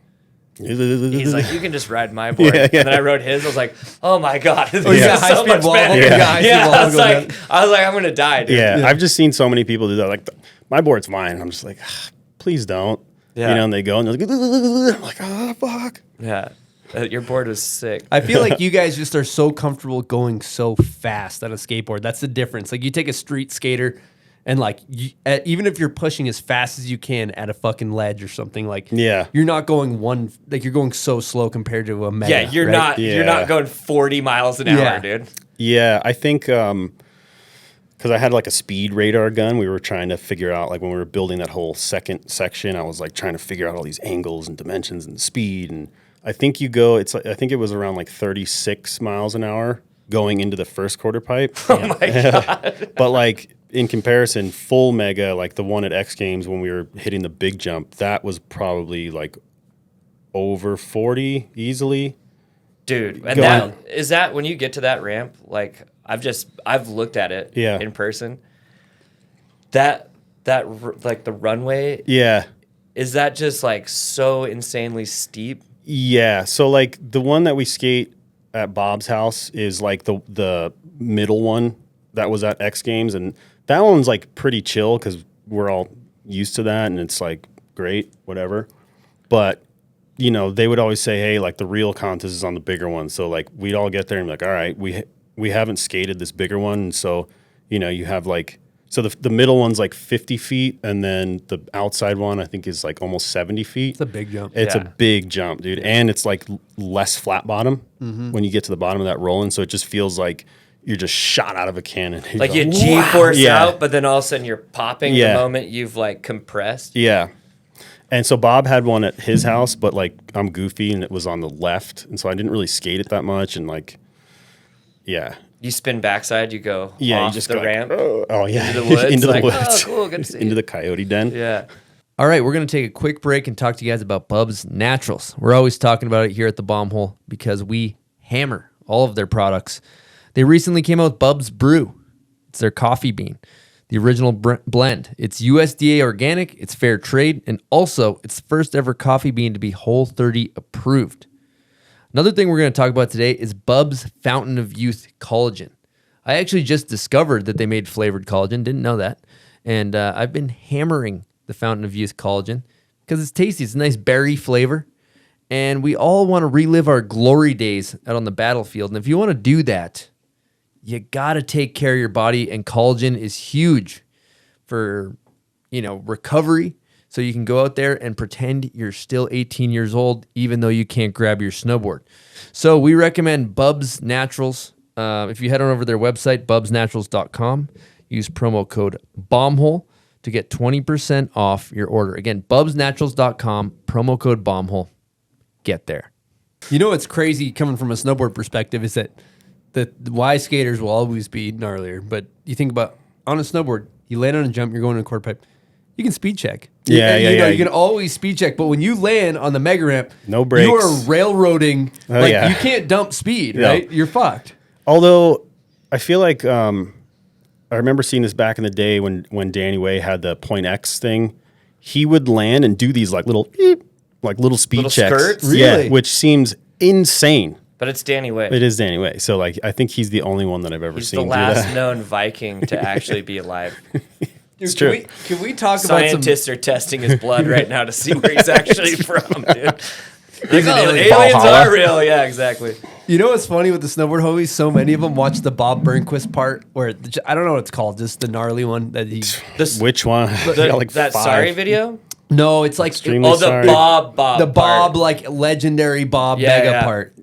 he's like, you can just ride my board.
Yeah.
And then I rode his. I was like, oh my god, this
you
is
got
so
high-speed
much
wall.
better.
You got
Yeah,
high-speed
I
wall
was
going
like, I'm gonna die, dude.
Yeah, I've just seen so many people do that. Like, my board's fine. I'm just like, please don't.
Yeah.
You know, and they go, and they're like, I'm like, oh, fuck.
Yeah. Your board was sick.
I feel like you guys just are so comfortable going so fast on a skateboard. That's the difference. Like you take a street skater and like even if you're pushing as fast as you can at a fucking ledge or something, like
Yeah.
you're not going you're going so slow compared to a mega.
Yeah, you're
right?
not you're not going 40 miles an hour,
Yeah.
dude.
Yeah, I think because I had like a speed radar gun, we were trying to figure out, like when we were building that whole second section, I was like trying to figure out all these angles and dimensions and speed. And I think I think it was around like 36 miles an hour going into the first quarter pipe.
Oh my god.
But like in comparison, full mega, like the one at X Games when we were hitting the big jump, that was probably like over 40 easily.
Dude, and
Going-
is that when you get to that ramp, like I've looked at it in person. That like the runway,
Yeah.
is that just like so insanely steep?
Yeah. So like the one that we skate at Bob's house is like the middle one that was at X Games, and that one's like pretty chill because we're all used to that and it's like great, whatever. But you know, they would always say, hey, like the real contest is on the bigger one. So like we'd all get there and be like, all right, we haven't skated this bigger one, and so you know you have like. So the middle one's like 50 feet, and then the outside one I think is like almost 70 feet.
It's a big jump.
It's
Yeah.
a big jump, dude. And it's like less flat bottom when you get to the bottom of that rolling. So it just feels like you're just shot out of a cannon. You're
Like you
like,
G-force
Yeah.
out, but then all of a sudden you're popping
Yeah.
the moment you've like compressed.
Yeah. And so Bob had one at his house, but like I'm goofy and it was on the left. And so I didn't really skate it that much. And like, yeah.
You spin backside, you go
Yeah.
off
You just
the
go
ramp.
Like, oh, yeah.
Into the woods.
Into the
Like,
woods.
oh, cool, good to see
Into
you.
the coyote den.
Yeah.
All right, we're going to take a quick break and talk to you guys about Bubs Naturals. We're always talking about it here at the Bomb Hole because we hammer all of their products. They recently came out with Bubs Brew. It's their coffee bean, the original blend. It's USDA organic, it's fair trade, and also it's the first ever coffee bean to be Whole30 approved. Another thing we're going to talk about today is Bubs Fountain of Youth Collagen. I actually just discovered that they made flavored collagen. Didn't know that. And I've been hammering the Fountain of Youth collagen because it's tasty. It's a nice berry flavor. And we all want to relive our glory days out on the battlefield. And if you want to do that, you got to take care of your body. And collagen is huge for, recovery. So you can go out there and pretend you're still 18 years old, even though you can't grab your snowboard. So we recommend Bubs Naturals. If you head on over to their website, bubsnaturals.com, use promo code BOMBHOLE to get 20% off your order. Again, bubsnaturals.com, promo code BOMBHOLE. Get there. You know what's crazy coming from a snowboard perspective is that the Y skaters will always be gnarlier. But you think about on a snowboard, you land on a jump, you're going in a quarter pipe, you can speed check.
Yeah, yeah.
You can always speed check. But when you land on the mega ramp,
No brakes.
you are railroading.
Oh, yeah.
You can't dump speed,
No.
right? You're fucked.
Although I feel like I remember seeing this back in the day when Danny Way had the Point X thing. He would land and do these like little speed
Little
checks.
skirts?
Really?
Yeah, which seems insane.
But it's Danny Way.
It is Danny Way. So like I think he's the only one that I've ever
He's
seen
the
do
last
that.
known Viking to actually be alive.
It's true.
Can we talk about some...
Scientists are testing his blood right now to see where he's actually from, dude. Like,
an
oh,
alien.
aliens
Valhalla.
are real. Yeah, exactly.
You know what's funny with the snowboard homies? So many of them watch the Bob Burnquist part where I don't know what it's called, just the gnarly one that he.
Which one? I got like
that
5.
sorry video?
No, it's like
Extremely
Oh, the
sorry.
Bob
the Bob
part.
like legendary Bob
Yeah,
mega
yeah.
part.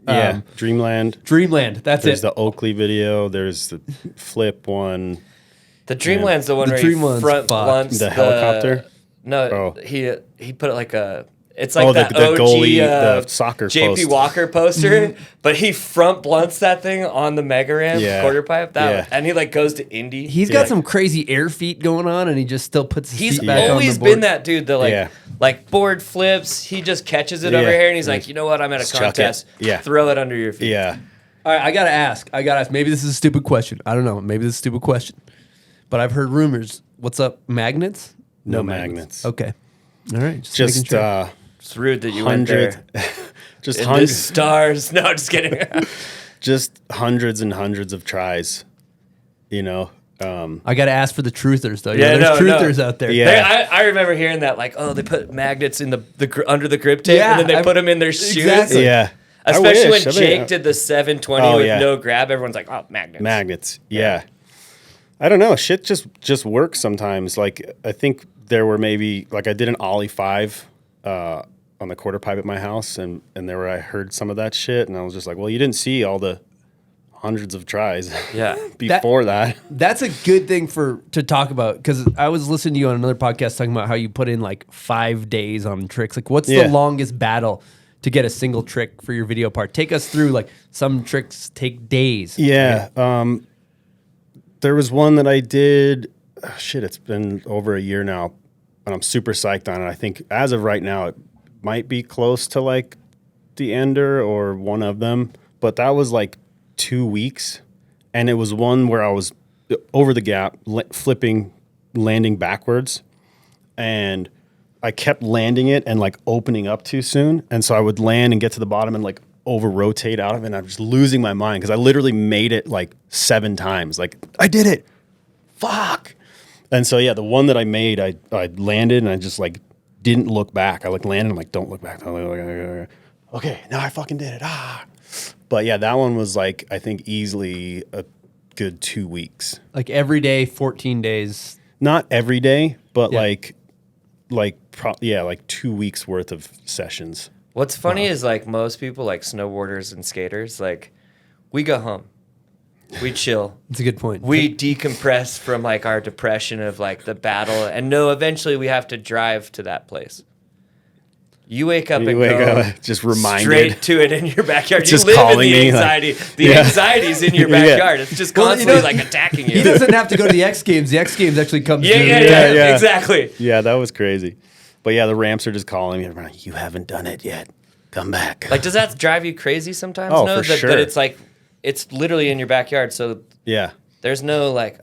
Dreamland.
Dreamland. That's
There's
it.
the Oakley video. There's the flip one.
The Dreamland's the one
The
where
Dreamland's
he front
fucked.
blunts
The helicopter?
No,
Oh.
he put it like a. It's like
Oh, the
that OG
goalie, the soccer
JP
post.
Walker poster, but he front blunts that thing on the Mega Ramp quarter pipe. And he like goes to Indy.
He's got some crazy air feet going on, and he just still puts his
He's
feet back on
always
the board.
been that dude. Like board flips. He just catches it over here, and he's like, you know what? I'm at a
chuck it.
contest.
Yeah.
Throw it under your feet.
Yeah.
All right, I gotta ask. Maybe this is a stupid question. I don't know. Maybe this is a stupid question. But I've heard rumors. What's up? Magnets?
No magnets.
Okay. All right. Just making sure.
It's rude that you went there.
Just
In the
hundreds.
stars. No, just kidding.
Just hundreds and hundreds of tries. You know.
I got to ask for the truthers, though.
Yeah,
there's
no.
truthers out there.
Yeah.
I remember hearing that, like, oh, they put magnets in the under the grip tape,
Yeah,
and then they put them in their shoes.
exactly.
Yeah. I
Especially
wish.
when
I mean,
Jake did the 720
Oh,
with
yeah.
no grab, everyone's like, oh, magnets.
Magnets. Yeah. I don't know. Shit just works sometimes. Like, I think there were maybe, like, I did an Ollie 5 on the quarter pipe at my house, and I heard some of that shit, and I was just like, well, you didn't see all the hundreds of tries
Yeah.
before that.
That's a good thing to talk about, because I was listening to you on another podcast talking about how you put in like 5 days on tricks. Like, what's the longest battle to get a single trick for your video part? Take us through, like, some tricks take days.
Yeah. There was one that I did, it's been over a year now, and I'm super psyched on it. I think as of right now, it might be close to like the Ender or one of them, but that was like 2 weeks. And it was one where I was over the gap, flipping, landing backwards. And I kept landing it and like opening up too soon. And so I would land and get to the bottom and like over rotate out of it. And I'm just losing my mind because I literally made it like 7 times. Like, I did it. Fuck. And so, yeah, the one that I made, I landed and I just like didn't look back. I like landed and like, don't look back. Okay, now I fucking did it. But yeah, that one was like, I think easily a good 2 weeks.
Like every day, 14 days.
Not every day, but
Yeah.
like 2 weeks worth of sessions.
What's funny is, like, most people, like snowboarders and skaters, like, we go home. We chill.
That's a good point.
We decompress from, like, our depression of, like, the battle. And no, eventually we have to drive to that place. You wake up and go
just reminded.
straight to it in your backyard.
It's
You
just
live in
calling
the
me,
anxiety.
like-
The
Yeah.
anxiety's in your
Yeah.
backyard. It's just
Well, you
constantly,
know,
like, attacking you.
He doesn't have to go to the X Games. The X Games actually comes to
Yeah.
Exactly.
Yeah, that was crazy. But yeah, the ramps are just calling me. They're like, you haven't done it yet. Come back.
Like, does that drive you crazy sometimes?
Oh,
no?
for sure.
That it's like, it's literally in your backyard. So
Yeah.
there's no, like,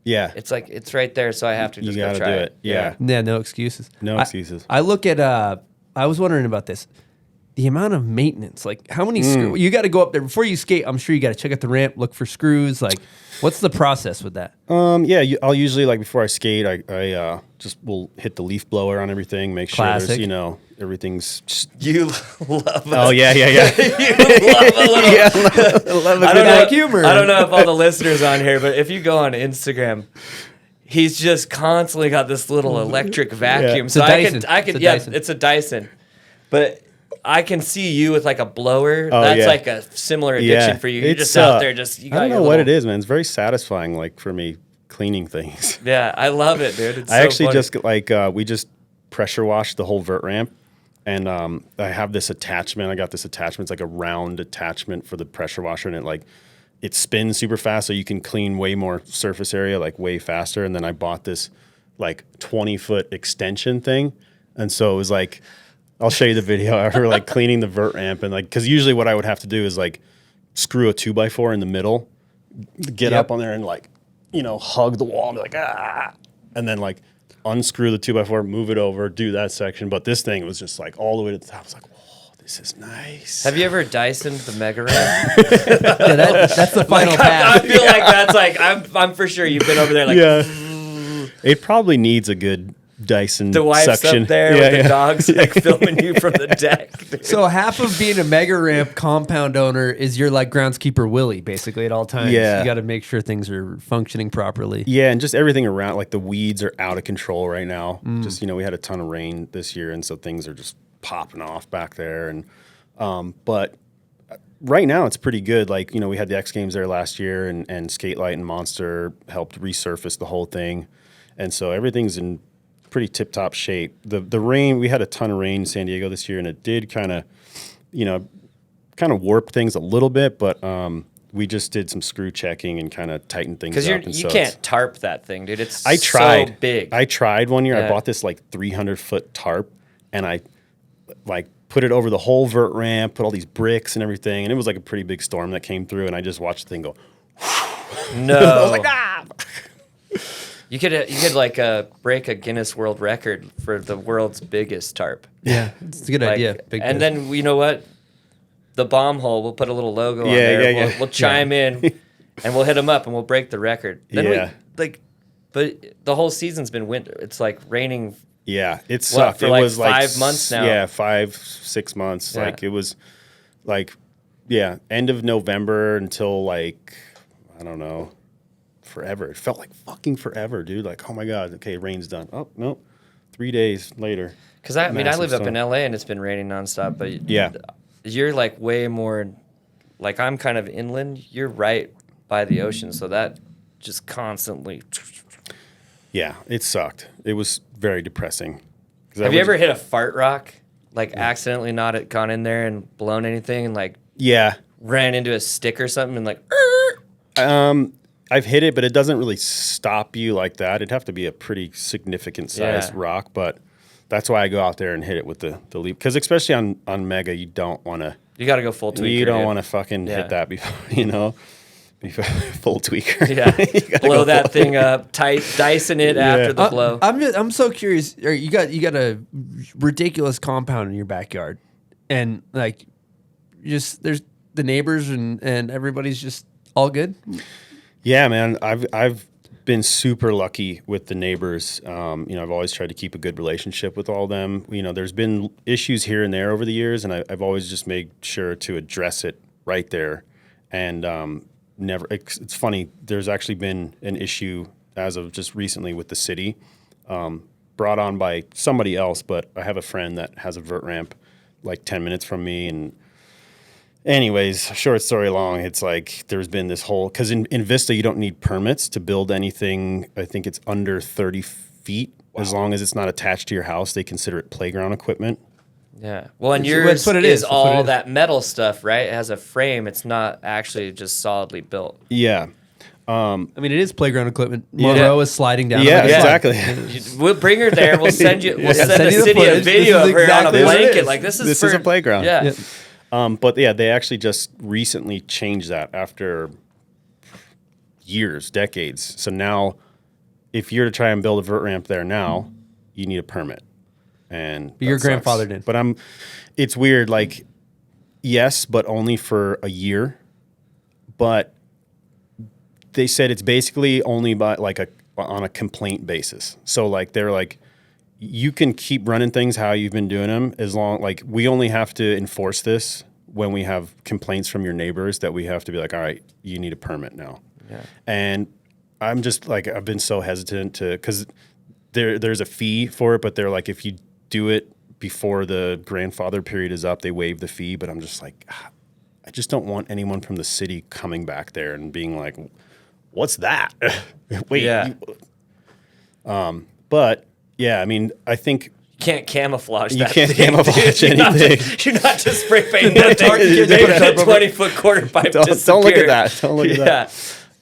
Yeah.
it's like, it's right there. So I have to
You
just go
gotta
try
do
it.
it. Yeah.
Yeah, no excuses.
No excuses.
I look at, I was wondering about this. The amount of maintenance, like how many screws, you got to go up there before you skate. I'm sure you got to check out the ramp, look for screws. Like, what's the process with that?
Yeah, I'll usually, like, before I skate, I just will hit the leaf blower on everything, make sure
Classic.
there's, everything's just,
You love
oh, yeah.
you love a little.
Yeah,
I don't know.
humor.
I don't know if all the listeners on here, but if you go on Instagram, he's just constantly got this little electric vacuum.
It's
So
a Dyson.
I could,
It's a
yeah,
Dyson.
it's a Dyson, but I can see you with like a blower.
Oh,
That's
yeah.
like a similar addiction for you. You're
It's,
just out there, just you got
I don't
your
know what
little-
it is, man. It's very satisfying, like, for me, cleaning things.
Yeah, I love it, dude. It's
I
so
actually
funny.
just, like, we just pressure washed the whole vert ramp. And I have this attachment. I got this attachment. It's like a round attachment for the pressure washer. And it spins super fast, so you can clean way more surface area, like, way faster. And then I bought this, like, 20-foot extension thing. And so it was like, I'll show you the video after, like, cleaning the vert ramp. And, like, because usually what I would have to do is, like, screw a 2x4 in the middle, get up on there and, like, hug the wall and be like, ah. And then, like, unscrew the 2x4, move it over, do that section. But this thing was just, like, all the way to the top. I was like, whoa, this is nice.
Have you ever Dysoned the Mega Ramp?
Yeah, that's the final
I
pass.
feel like that's like I'm for sure you've been over there like
Yeah. It probably needs a good Dyson
the wife's
suction.
up there with the dogs like filming you from the deck. dude.
So half of being a Mega Ramp compound owner is you're like groundskeeper Willie, basically at all times.
Yeah.
You got to make sure things are functioning properly.
Yeah, and just everything around, like the weeds are out of control right now. Just, we had a ton of rain this year, and so things are just popping off back there. And but right now it's pretty good. Like, you know, we had the X Games there last year, and Skatelight and Monster helped resurface the whole thing. And so everything's in pretty tip-top shape. The rain, we had a ton of rain in San Diego this year, and it did kind of, you know, warp things a little bit, but we just did some screw checking and kind of tightened things up.
Because you can't tarp that thing, dude. It's
I tried.
so big.
I tried one year.
Yeah.
I bought this like 300-foot tarp, and I like put it over the whole vert ramp, put all these bricks and everything, and it was like a pretty big storm that came through, and I just watched the thing go.
No.
I was like, ah!
You could like break a Guinness World Record for the world's biggest tarp.
Yeah, it's a good
Like,
idea. Big
and
fish.
then you know what? The bomb hole. We'll put a little logo on
Yeah,
there.
yeah, yeah.
We'll chime in, and we'll hit them up, and we'll break the record. Then
Yeah.
but the whole season's been winter. It's like raining.
Yeah, it sucked.
for
it
like
was like
5 months now?
Yeah, 5-6 months.
Yeah.
Like it was like, yeah, end of November until like, I don't know, forever. It felt like fucking forever, dude. Like, oh my God, okay, rain's done. Oh, no, 3 days later.
Because I
Massive
live up in
storm.
LA and it's been raining nonstop. But
Yeah.
you're like way more, like I'm kind of inland. You're right by the ocean, so that just constantly.
Yeah, it sucked. It was very depressing. 'Cause I
Have you
was-
ever hit a fart rock? Like accidentally not gone in there and blown anything and like
Yeah.
ran into a stick or something and like.
I've hit it, but it doesn't really stop you like that. It'd have to be a pretty significant sized
Yeah.
rock, but that's why I go out there and hit it with the leap. Because especially on Mega, you don't want to.
You got to go full tweaker.
You don't
dude.
want to fucking
Yeah.
hit that before, you know, before full tweaker.
Yeah,
You gotta
blow
go
that
full-
thing up, dicing it after the blow.
I'm so curious. You got a ridiculous compound in your backyard, and like, just there's the neighbors and everybody's just all good.
Yeah, man. I've been super lucky with the neighbors. You know, I've always tried to keep a good relationship with all of them. You know, there's been issues here and there over the years, and I've always just made sure to address it right there. And never. It's funny. There's actually been an issue as of just recently with the city, brought on by somebody else. But I have a friend that has a vert ramp, like 10 minutes from me, and. Anyways, short story long, it's like there's been this whole, because in Vista, you don't need permits to build anything. I think it's under 30 feet. Wow. As long as it's not attached to your house, they consider it playground equipment.
Yeah. Well, and
That's
yours
what it
is
is. That's what it
all
is.
that metal stuff, right? It has a frame. It's not actually just solidly built.
Yeah.
I mean, it is playground equipment.
Yeah.
Monroe is sliding down.
Yeah,
like a slide.
exactly.
We'll bring her there. We'll send you. We'll send
Send
the
you the
city a
footage.
video
This
of
is
her on a
exactly what it
blanket.
is.
Like this is
This
for
is a playground.
Yeah.
Yep.
But yeah, they actually just recently changed that after years, decades. So now, if you're to try and build a vert ramp there now, you need a permit. And
Your
that sucks.
grandfather did.
But it's weird. Like, yes, but only for a year. But they said it's basically only by on a complaint basis. So like they're like, you can keep running things how you've been doing them as long, like we only have to enforce this when we have complaints from your neighbors that we have to be like, all right, you need a permit now.
Yeah.
And I'm just like, I've been so hesitant to, because there's a fee for it, but they're like, if you do it before the grandfather period is up, they waive the fee. But I'm just like, I just don't want anyone from the city coming back there and being like, what's that? Wait.
Yeah.
But yeah, I mean, I think
You can't camouflage
you
that
can't
thing,
camouflage
dude.
anything.
You're not just spray painting that thing. Making a 20-foot quarter pipe
Don't look
disappear.
at that. Don't look at
Yeah.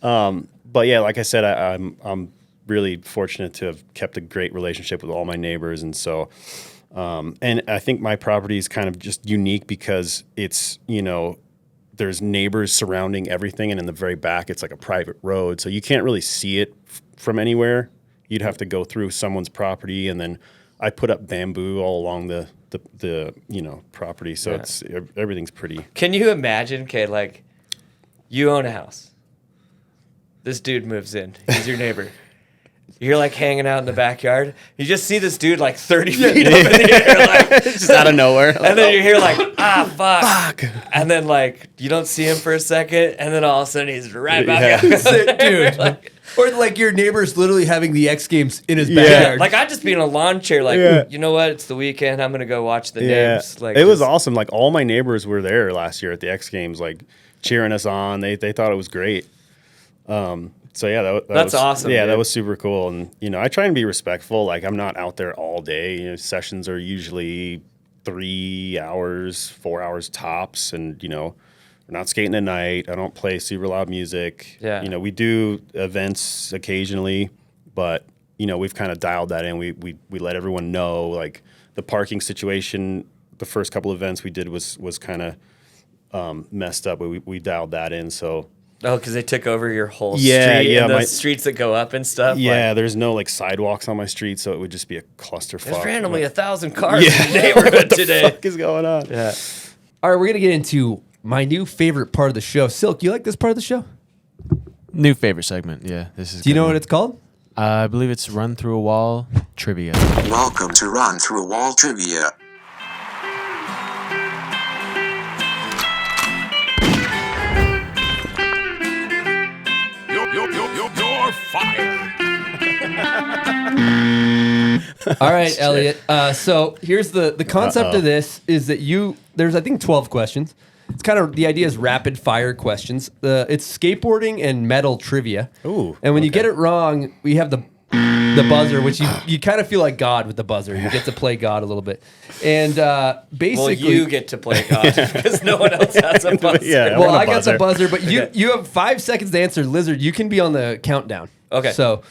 that. But yeah, like I said, I'm really fortunate to have kept a great relationship with all my neighbors, and so, and I think my property is kind of just unique because it's, you know, there's neighbors surrounding everything, and in the very back, it's like a private road, so you can't really see it from anywhere. You'd have to go through someone's property, and then I put up bamboo all along the you know, property, so it's everything's pretty.
Can you imagine, okay, like you own a house. This dude moves in. He's your neighbor. You're like hanging out in the backyard. You just see this dude like 30 feet up in the air, like,
Just out of nowhere.
and then you hear like, fuck. And then like you don't see him for a second, and then all of a sudden he's right back
Yeah.
out. Dude. Like,
Or like your neighbor's literally having the X Games in his backyard.
Like I'd just be in a lawn chair, like, you know what? It's the weekend. I'm gonna go watch the names. Like
it was awesome. Like all my neighbors were there last year at the X Games, like cheering us on. They thought it was great. So yeah, that
that's
was
awesome.
Yeah,
dude.
that was super cool. And I try and be respectful. Like I'm not out there all day. Sessions are usually 3 hours, 4 hours tops, and we're not skating at night. I don't play super loud music.
Yeah.
We do events occasionally, but we've kind of dialed that in. We let everyone know, like the parking situation. The first couple events we did was kind of messed up, but we dialed that in. So.
Oh, because they took over your whole street
Yeah,
and the streets that go up and stuff.
Yeah,
like,
there's no like sidewalks on my street, so it would just be a clusterfuck.
there's randomly 1,000 cars in the neighborhood today.
What the fuck is going on?
Yeah.
All right, we're gonna get into my new favorite part of the show. Silk, you like this part of the show?
New favorite segment. Yeah, this is.
Do you know what it's called?
I believe it's Run Through a Wall Trivia.
Welcome to Run Through a Wall Trivia.
You're fired.
All right, Elliot. So here's the concept of this is that there's I think 12 questions. It's kind of the idea is rapid fire questions. It's skateboarding and metal trivia.
Ooh,
and when you get it wrong, we have the buzzer, which you kind of feel like God with the buzzer. You get to play God a little bit, and basically
Well, you get to play God because no one else has a buzzer.
Yeah.
Well,
want a
I got the
buzzer.
buzzer, but you have 5 seconds to answer. Lizard, you can be on the countdown.
Okay.
So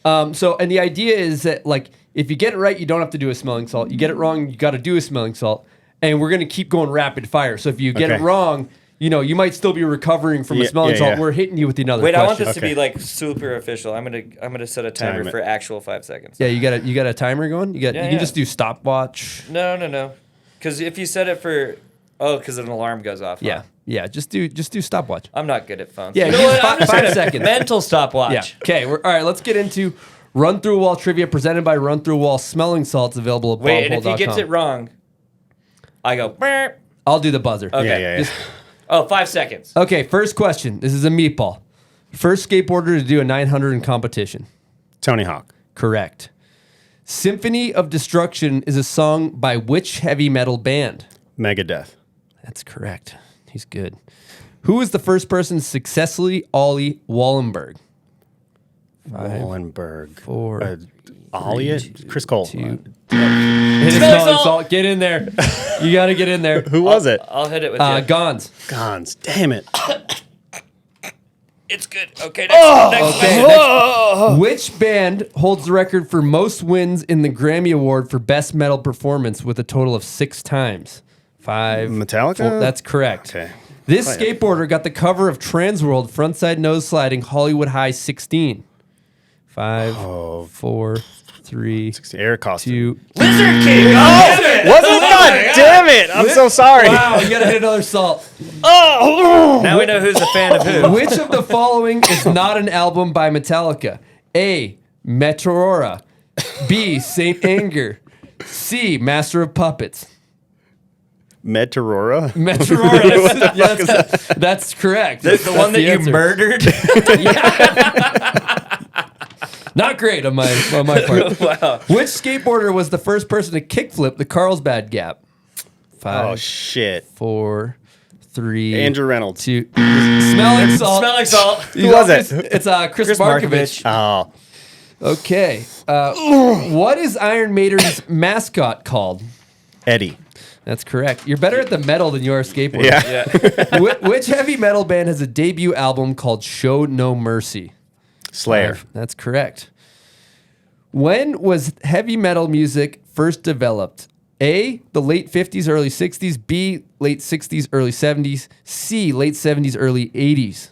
and the idea is that like if you get it right, you don't have to do a smelling salt. You get it wrong, you got to do a smelling salt, and we're gonna keep going rapid fire. So if you get it
Okay.
wrong, you might still be recovering from a smelling salt.
yeah.
We're hitting you with another
Wait,
question.
I want this to
Okay.
be like super official. I'm gonna set a timer
Time it.
for actual 5 seconds.
Yeah, you got a timer going. You
Yeah,
can
yeah.
just do stopwatch.
No. Because if you set it for, because an alarm goes off. huh?
Yeah. Just do stopwatch.
I'm not good at phones.
Yeah,
You know
use
what? I'm just
5
gonna-
seconds.
Mental stopwatch.
Yeah. Okay. All right. Let's get into Run Through a Wall trivia presented by Run Through a Wall smelling salts available at
Wait, and if he
bombhole.com.
gets it wrong, I go. "Burp."
I'll do the buzzer.
Okay.
Yeah.
Just-
Oh, 5 seconds.
Okay, first question. This is a meatball. First skateboarder to do a 900 in competition.
Tony Hawk.
Correct. Symphony of Destruction is a song by which heavy metal band?
Megadeth.
That's correct. He's good. Who was the first person to successfully ollie Wallenberg? 5,
Wallenberg.
4,
Elliot. Chris Cole.
2. Hit a smelling salt. Get in there. You got to get in there.
Who was it?
I'll hit it with you.
Gons.
Gons. Damn it.
It's good. Okay. Next
Okay. Which band holds the record for most wins in the Grammy Award for Best Metal Performance with a total of 6 times? 5.
Metallica?
4. That's correct.
Okay.
This skateboarder got the cover of Transworld Frontside Nose Sliding Hollywood High 16. 5, 4, 3,
Air costume.
2.
Lizard King. Oh,
Wasn't God damn it. I'm so sorry.
Wow, you gotta hit another salt.
Now we know who's a fan of who.
Which of the following is not an album by Metallica? A. Meteora. B. Saint Anger. C. Master of Puppets.
Meteora.
Meteora. Yes, that's correct.
The one that you
answer.
murdered.
Not great on my part.
Wow.
Which skateboarder was the first person to kickflip the Carlsbad Gap? 5,
Oh, shit.
4, 3,
Andrew Reynolds.
2. Smelling salt.
Smelling salt.
Who was it?
It's Chris Markovich.
Oh.
Okay. What is Iron Maiden's mascot called?
Eddie.
That's correct. You're better at the metal than you are skateboarding.
Yeah.
Which heavy metal band has a debut album called Show No Mercy?
Slayer.
That's correct. When was heavy metal music first developed? A, the late 50s, early 60s. B, late 60s, early 70s. C, late 70s, early 80s.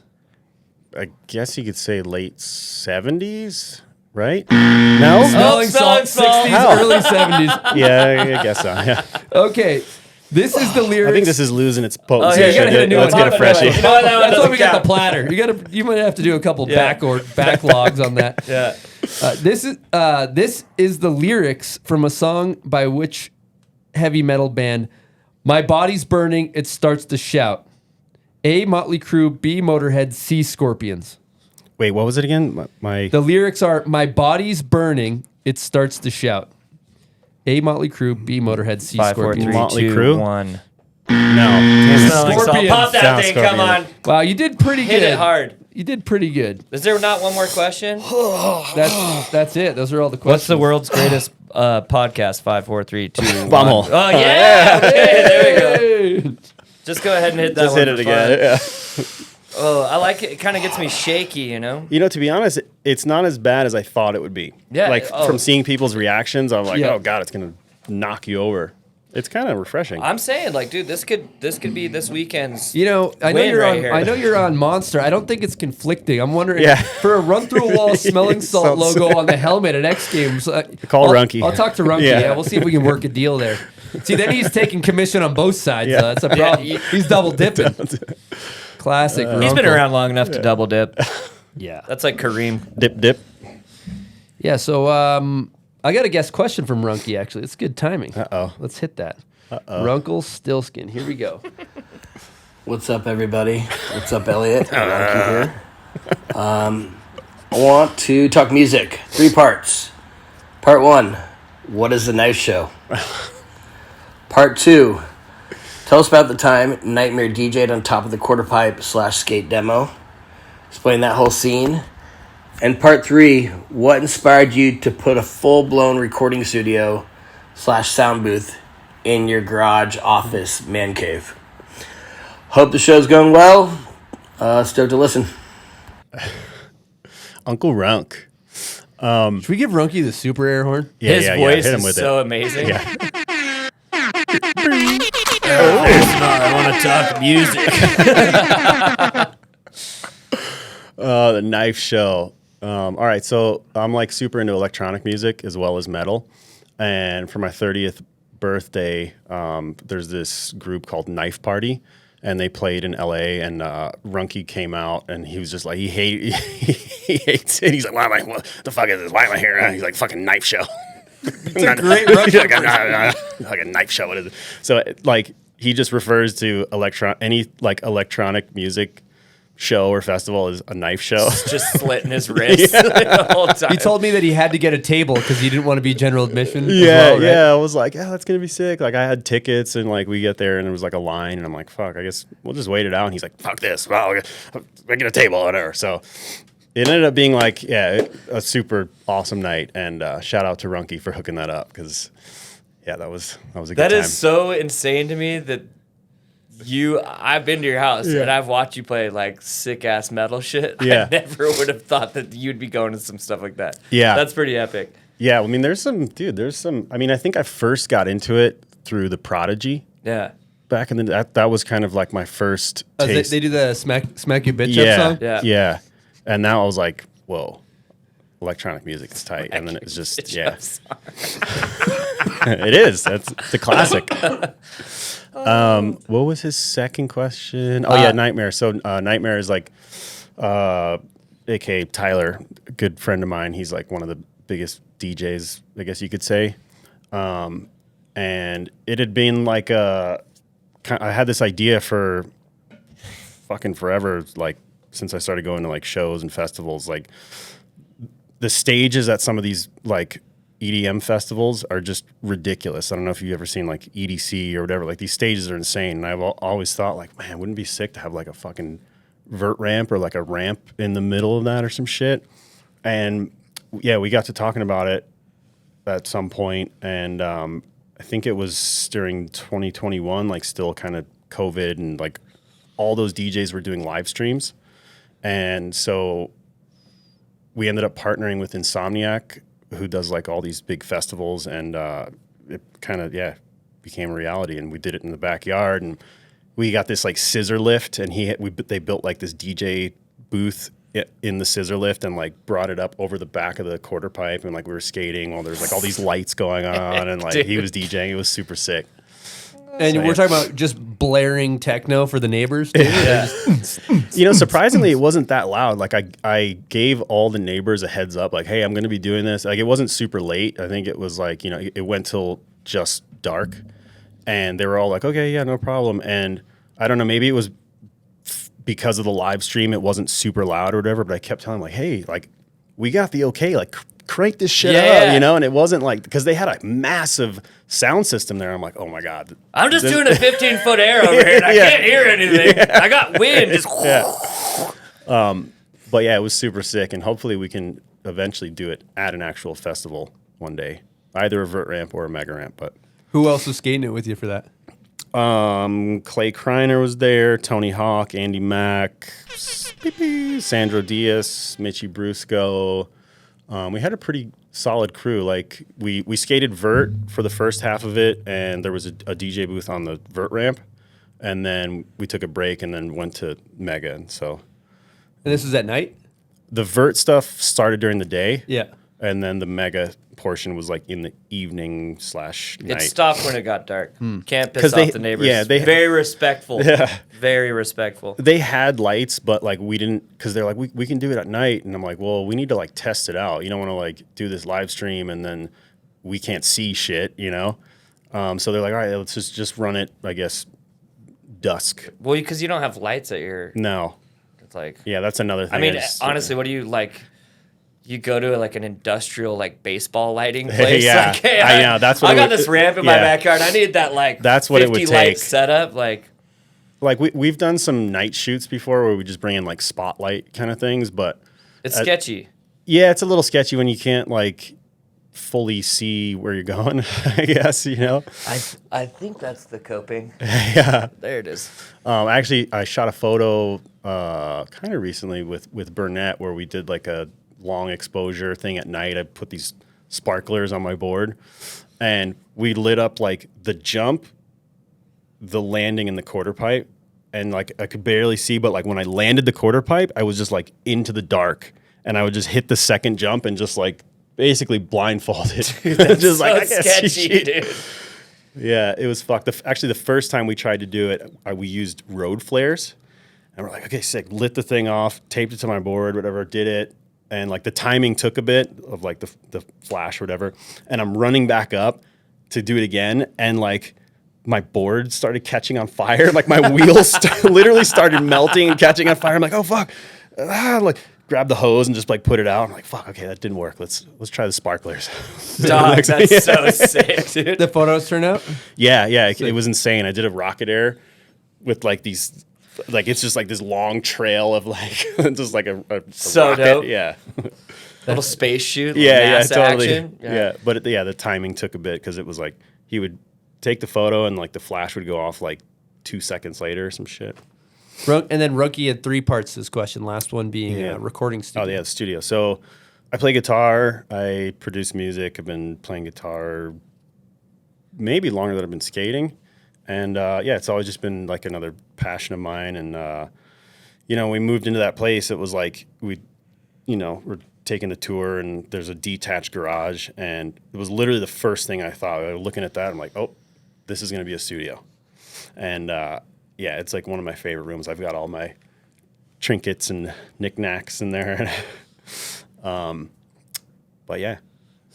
I guess you could say late 70s, right? No?
Smelling
smelling
salt,
salt.
60s,
How?
early 70s.
Yeah, I guess so. Yeah.
Okay. This is the lyrics.
I think this is losing its potency.
yeah,
you gotta hit a new
Let's
one.
get a freshie.
You know what? That one
That's why
doesn't
we got
count.
the platter. You might have to do a couple
Yeah.
backlogs on that.
Yeah.
This is the lyrics from a song by which heavy metal band? My body's burning. It starts to shout. A. Motley Crue. B. Motorhead. C. Scorpions.
Wait, what was it again?
The lyrics are, "My body's burning, it starts to shout." A, Motley Crue. B, Motorhead. C,
5, 4,
Scorpions.
3,
Motley
2,
Crue?
1.
No.
Smelling salt.
Scorpions.
Pop that
Sounds
thing.
Scorpions.
Come on.
Wow, you did pretty
Hit
good.
it hard.
You did pretty good.
Is there not one more question?
That's it. Those are all the questions.
What's the world's greatest podcast? 5, 4, 3, 2, 1.
Bumhole.
Oh, yeah. Okay, there we go. Just go ahead and hit that
Just
one
hit it
for fun.
again. Yeah.
Oh, I like it. It kind of gets me shaky, you know?
You know, to be honest, it's not as bad as I thought it would be.
Yeah,
Like
oh.
from seeing people's reactions, I'm like,
Yeah.
oh God, it's gonna knock you over. It's kind of refreshing.
I'm saying, like, dude, this could be this weekend's.
You know, I know
win
you're
right
on.
here.
I know you're on Monster. I don't think it's conflicting. I'm wondering
Yeah.
for a run through a wall smelling salt
Sounds-
logo on the helmet at X Games.
Call
I'll-
Runke.
I'll talk to Runke.
Yeah.
Yeah. We'll see if we can work a deal there. See, then he's taking commission on both sides.
Yeah.
That's a problem.
he-
He's double dipping. Classic.
He's been
Runkle.
around long enough to double dip.
Yeah.
That's like Kareem.
Dip.
Yeah. So I got a guest question from Runke. Actually, it's good timing. Let's hit that. Runkle Stillskin. Here we go.
What's up, everybody? What's up, Elliot? Runke here. I want to talk music. 3 parts. Part 1, what is the knife show? Part 2, tell us about the time Nightmare DJ'd on top of the quarter pipe / skate demo. Explain that whole scene. And part 3, what inspired you to put a full-blown recording studio / sound booth in your garage, office, man cave? Hope the show's going well. Stoked to listen.
Uncle Runk.
Should we give Runke the super air horn?
Yeah,
His
yeah,
voice
Hit him
is
with
so
it.
amazing.
Yeah.
I want to talk music.
The knife show. All right, so I'm like super into electronic music as well as metal. And for my 30th birthday, there's this group called Knife Party, and they played in LA. And Runke came out, and he was just like, he hates it. He's like, what the fuck is this? Why am I here? He's like, fucking knife show.
It's a great Runke.
Like a knife show. What is it? So like he just refers to any electronic music show or festival as a knife show.
Just slitting his wrist the whole time.
He told me that he had to get a table because he didn't want to be general admission.
Yeah,
as well, right?
yeah. I was like, yeah, that's gonna be sick. Like I had tickets, and like we get there, and there was like a line, and I'm like, fuck, I guess we'll just wait it out. And he's like, fuck this, well, I get a table or whatever. So it ended up being like, yeah, a super awesome night. And shout out to Runke for hooking that up because, yeah, that was a good
That
time.
is so insane to me that I've been to your house and I've watched you play like sick ass metal shit.
Yeah.
I never would have thought that you'd be going to some stuff like that.
Yeah.
That's pretty epic.
Yeah, I mean, there's some. I mean, I think I first got into it through the Prodigy.
Yeah.
Back in the that was kind of like my first taste.
They do the smack you bitch
yeah,
up song.
Yeah.
And now I was like, whoa, electronic music is tight. And then it was just, yeah. It is. That's the classic. What was his second question? Oh, yeah, Nightmare. So Nightmare is like, a.k.a. Tyler, a good friend of mine. He's like one of the biggest DJs, I guess you could say. And it had been like I had this idea for fucking forever, like since I started going to like shows and festivals. Like the stages at some of these like EDM festivals are just ridiculous. I don't know if you've ever seen like EDC or whatever. Like these stages are insane. And I've always thought like, man, wouldn't it be sick to have like a fucking vert ramp or like a ramp in the middle of that or some shit. And yeah, we got to talking about it at some point, and I think it was during 2021, like still kind of COVID, and like all those DJs were doing live streams. And so we ended up partnering with Insomniac, who does like all these big festivals, and it kind of, became a reality. And we did it in the backyard, and we got this like scissor lift, and they built like this DJ booth in the scissor lift and like brought it up over the back of the quarter pipe, and like we were skating while there's like all these lights going on, and like he was DJing. It was super sick.
And we're talking about just blaring techno for the neighbors, too.
You know, surprisingly, it wasn't that loud. Like I gave all the neighbors a heads up, like, hey, I'm going to be doing this. Like it wasn't super late. I think it was like, you know, it went till just dark, and they were all like, okay, yeah, no problem. And I don't know, maybe it was because of the live stream, it wasn't super loud or whatever. But I kept telling him like, hey, like we got the okay, like crank this shit up, you know. And it wasn't like because they had a massive sound system there. I'm like, oh my god,
I'm just doing a 15-foot air over here, and I can't hear anything. I got wind. Just
But yeah, it was super sick, and hopefully we can eventually do it at an actual festival one day, either a vert ramp or a mega ramp. But
Who else was skating it with you for that?
Clay Kreiner was there, Tony Hawk, Andy Mack, Sandro Diaz, Mitchy Brusco. We had a pretty solid crew. Like we skated vert for the first half of it, and there was a DJ booth on the vert ramp, and then we took a break and then went to mega. And so,
And this was at night?
the vert stuff started during the day.
Yeah.
And then the mega portion was like in the evening /
it
night.
stopped when it got dark. Can't piss
'Cause
off
they-
the neighbors.
yeah, they-
very respectful.
Yeah.
Very respectful.
They had lights, but like we didn't, because they're like, we can do it at night. And I'm like, well, we need to like test it out. You don't want to like do this live stream and then we can't see shit, you know? So they're like, all right, let's just run it, I guess, dusk.
Well, because you don't have lights at your.
No.
It's like.
Yeah, that's another thing.
I mean, honestly, what do you like? You go to like an industrial like baseball lighting place.
Yeah,
like, hey,
I know, that's what
I
it
got
would-
this ramp in my
yeah.
backyard. I need that like.
That's what it would
50 light
take.
setup. Like
we've done some night shoots before where we just bring in like spotlight kind of things, but
it's sketchy.
yeah, it's a little sketchy when you can't like fully see where you're going, I guess, you know?
I think that's the coping.
Yeah.
There it is.
Actually, I shot a photo kind of recently with Burnett where we did like a long exposure thing at night. I put these sparklers on my board and we lit up like the jump, the landing, and the quarter pipe. And like I could barely see, but like when I landed the quarter pipe, I was just like into the dark and I would just hit the second jump and just like basically blindfolded.
Dude,
just
so
like I can't see
sketchy,
shit.
dude.
Yeah, it was fucked. Actually, the first time we tried to do it, we used road flares. And we're like, okay, sick. Lit the thing off, taped it to my board, whatever, did it. And like the timing took a bit of like the flash or whatever. And I'm running back up to do it again. And like my board started catching on fire. Like my wheels literally started melting and catching on fire. I'm like, oh, fuck. Like grab the hose and just like put it out. I'm like, fuck, okay, that didn't work. Let's try the sparklers.
Dog, that's so sick, dude.
The photos turned out?
Yeah, it was insane. I did a rocket air with like these, like it's just like this long trail of like just like a
So
rocket.
dope.
Yeah,
Little space shoot.
yeah,
NASA
totally.
Action.
Yeah, but the timing took a bit because it was like he would take the photo and like the flash would go off like 2 seconds later or some shit.
And then Rookie had 3 parts to this question. Last one being recording studio.
Oh yeah, the studio. So I play guitar. I produce music. I've been playing guitar maybe longer than I've been skating. And it's always just been like another passion of mine. And, we moved into that place. It was like we're taking a tour and there's a detached garage. And it was literally the first thing I thought. I was looking at that. I'm like, oh, this is going to be a studio. And, it's like one of my favorite rooms. I've got all my trinkets and knickknacks in there. But yeah.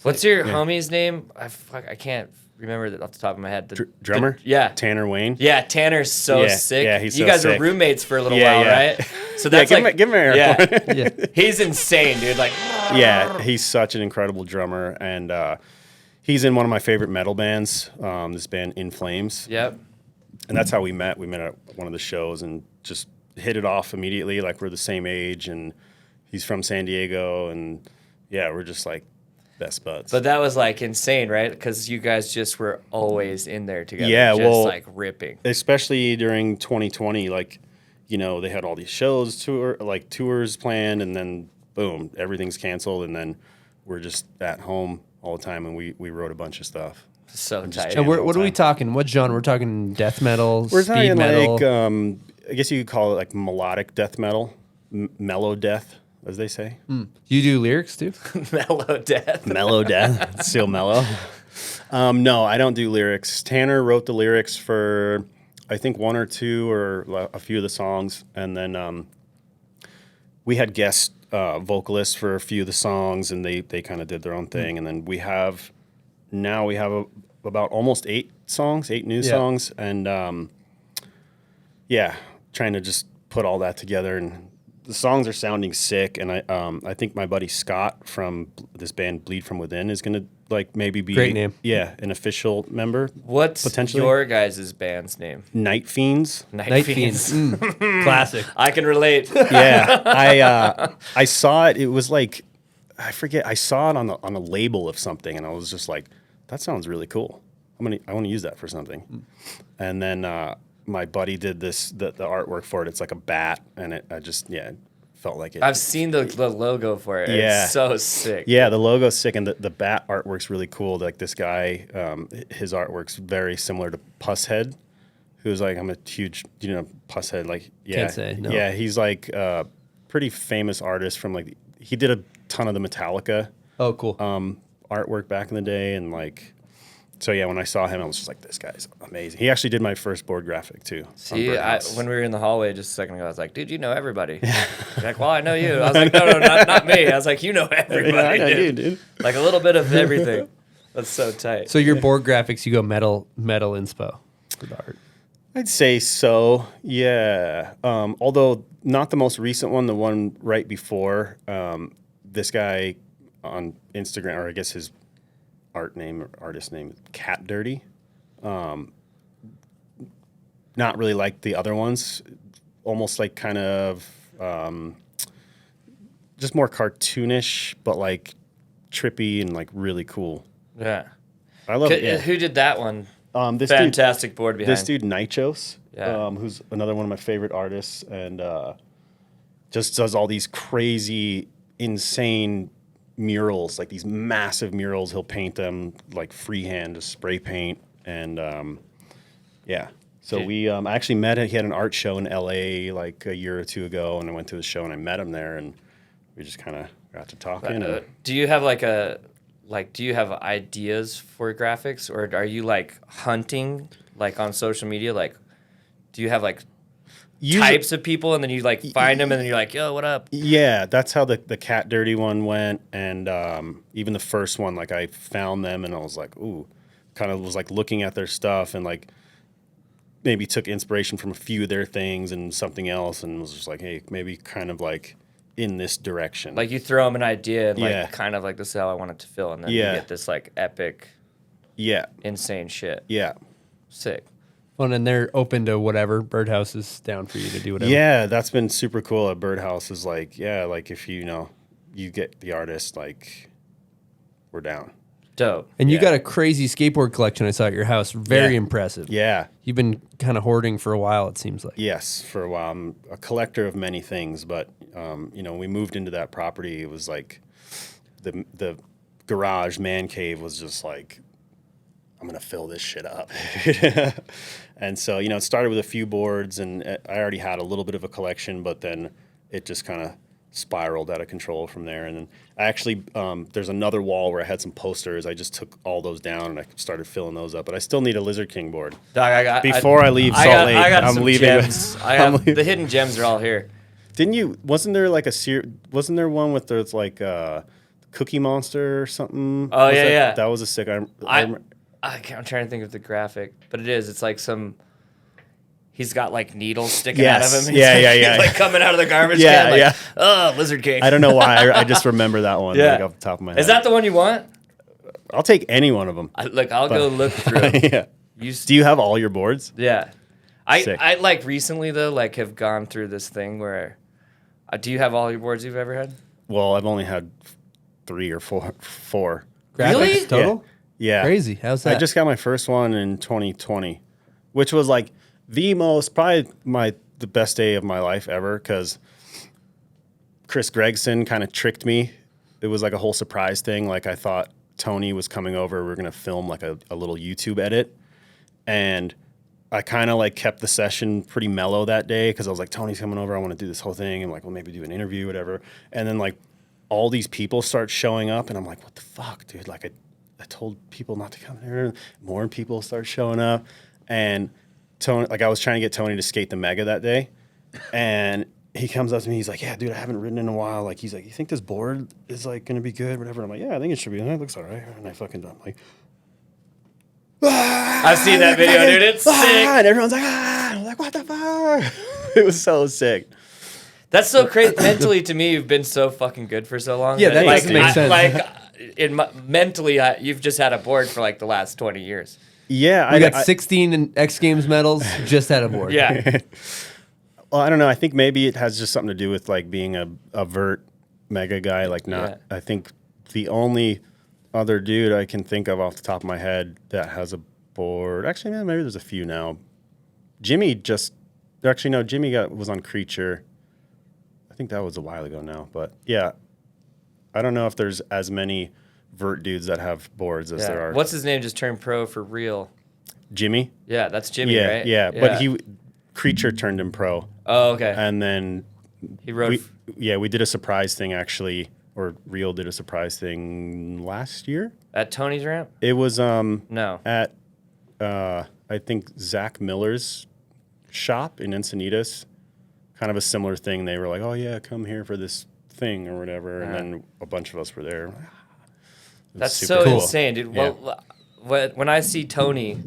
What's your homie's name? I can't remember that off the top of my head.
Drummer?
Yeah.
Tanner Wayne.
Yeah, Tanner's so
Yeah,
sick.
yeah, he's
you
so
guys
sick.
were roommates for a little
Yeah,
while,
yeah.
right? So that's
give
like
him a air horn.
Yeah.
He's insane, dude. Like
Yeah, he's such an incredible drummer, and he's in one of my favorite metal bands, this band In Flames.
Yep.
And that's how we met. We met at one of the shows and just hit it off immediately. Like we're the same age, and he's from San Diego, and yeah, we're just like best buds.
But that was like insane, right? Because you guys just were always in there together.
Yeah,
just
well,
like ripping.
Especially during 2020, like, they had all these tours planned, and then boom, everything's canceled, and then we're just at home all the time, and we wrote a bunch of stuff.
So tight.
And what are we talking? What genre? We're talking death metal,
We're
speed
talking
metal.
like, I guess you could call it like melodic death metal, mellow death, as they say.
You do lyrics too?
Mellow death.
Mellow death, still mellow. No, I don't do lyrics. Tanner wrote the lyrics for, I think, 1 or 2 or a few of the songs, and then we had guest vocalists for a few of the songs, and they kind of did their own thing. And then we have about almost 8 new songs, and trying to just put all that together, and the songs are sounding sick. And I think my buddy Scott from this band Bleed From Within is gonna like maybe be
Great name.
Yeah, an official member.
What's
potentially
your guys' band's name?
Night Fiends.
Night Fiends. Classic.
I can relate.
Yeah, I saw it. It was like I forget. I saw it on a label of something, and I was just like, that sounds really cool. I want to use that for something. And then my buddy did the artwork for it. It's like a bat, and it felt like it.
I've seen the logo for it.
Yeah.
It's so sick.
Yeah, the logo's sick, and the bat artwork's really cool. Like this guy, his artwork's very similar to Pusshead, who's like, I'm a huge, Pusshead. Like, yeah,
Can't say, no.
Yeah, he's like a pretty famous artist from like, he did a ton of the Metallica
Oh, cool.
artwork back in the day, and like, so yeah, when I saw him, I was just like, this guy's amazing. He actually did my first board graphic too.
See, when we were in the hallway just a second ago, I was like, dude, you know everybody. You're like, well, I know you. I was like, no, not me. I was like, you know everybody,
Yeah, I know you, dude.
Like a little bit of everything. That's so tight.
So your board graphics, you go metal inspo for the art.
I'd say so, yeah. Although not the most recent one, the one right before. This guy on Instagram, or I guess his artist name, Cat Dirty. Not really like the other ones. Almost like kind of just more cartoonish, but like trippy and like really cool.
Yeah.
I love it. Yeah.
Who did that one?
This
Fantastic board behind.
This dude Nichos,
Yeah.
who's another one of my favorite artists, and just does all these crazy, insane murals, like these massive murals. He'll paint them like freehand, just spray paint, and yeah. So I actually met him. He had an art show in LA like a year or two ago, and I went to his show and I met him there, and we just kind of got to talking.
Do you have do you have ideas for graphics, or are you like hunting like on social media? Like, do you have like types of people, and then you like find them, and then you're like, yo, what up?
Yeah, that's how the Cat Dirty one went, and even the first one, like I found them, and I was like, ooh, kind of was like looking at their stuff, and like maybe took inspiration from a few of their things and something else, and was just like, hey, maybe kind of like in this direction.
Like you throw them an idea, and
Yeah.
like kind of like this is how I want it to feel, and then you get this like epic, insane shit.
Yeah.
Sick.
Well, and they're open to whatever. Birdhouse is down for you to do whatever.
Yeah, that's been super cool at Birdhouse. Is like, yeah, like if you get the artist, like we're down.
Dope.
And you got a crazy skateboard collection I saw at your house. Very impressive.
Yeah.
You've been kind of hoarding for a while, it seems like.
Yes, for a while. I'm a collector of many things, but when we moved into that property, it was like the garage man cave was just like, I'm gonna fill this shit up. And so, it started with a few boards, and I already had a little bit of a collection, but then it just kind of spiraled out of control from there. And then I actually, there's another wall where I had some posters. I just took all those down and I started filling those up. But I still need a Lizard King board.
Dog,
Before I leave Salt Lake, I'm
some
leaving.
Gems. The hidden gems are all here.
Didn't you? Wasn't there like wasn't there one with there's like Cookie Monster or something?
Oh, yeah.
That was a sick.
I'm trying to think of the graphic, but it is. It's like he's got like needles sticking out of him.
Yeah.
He's like coming out of the garbage can. Like, oh, Lizard King.
I don't know why. I just remember that one. Like off the top of my head.
Is that the one you want?
I'll take any one of them.
I'll go look through.
Yeah. Do you have all your boards?
Yeah. I like recently though, like have gone through this thing where, do you have all your boards you've ever had?
Well, I've only had 3 or 4.
Graphics
Really?
total?
Yeah.
Crazy. How's that?
I just got my first one in 2020, which was like probably the best day of my life ever, because Chris Gregson kind of tricked me. It was like a whole surprise thing. Like I thought Tony was coming over. We were going to film like a little YouTube edit. And I kind of like kept the session pretty mellow that day, because I was like, Tony's coming over. I want to do this whole thing. And like, well, maybe do an interview, whatever. And then like all these people start showing up, and I'm like, what the fuck, dude? Like I told people not to come here. More people start showing up, and Tony, like I was trying to get Tony to skate the Mega that day, and he comes up to me. He's like, "Yeah, dude, I haven't ridden in a while." Like he's like, "You think this board is like gonna be good, whatever?" I'm like, "Yeah, I think it should be. It looks all right." And I'm like,
I've seen that video, dude. It's sick.
And everyone's like, I'm like, what the fuck? It was so sick.
That's so crazy. Mentally, to me, you've been so fucking good for so long.
Yeah, that
like,
makes sense.
Mentally, you've just had a board for like the last 20 years.
Yeah,
We got 16 in X Games medals. Just had a board.
Yeah.
Well, I don't know. I think maybe it has just something to do with like being a vert mega guy. Like not. I think the only other dude I can think of off the top of my head that has a board. Actually, man, maybe there's a few now. Jimmy was on Creature. I think that was a while ago now, but yeah, I don't know if there's as many vert dudes that have boards as there are.
What's his name? Just turned pro for real.
Jimmy?
Yeah, that's Jimmy,
Yeah,
right?
yeah. But Creature turned him pro.
Oh, okay.
And then
He wrote.
we did a surprise thing actually, or Real did a surprise thing last year.
At Tony's ramp?
It was
No.
at I think Zach Miller's shop in Encinitas. Kind of a similar thing. They were like, "Oh yeah, come here for this thing or whatever," and then a bunch of us were there.
That's
super
so
cool.
insane, dude.
Yeah.
Well, when I see Tony,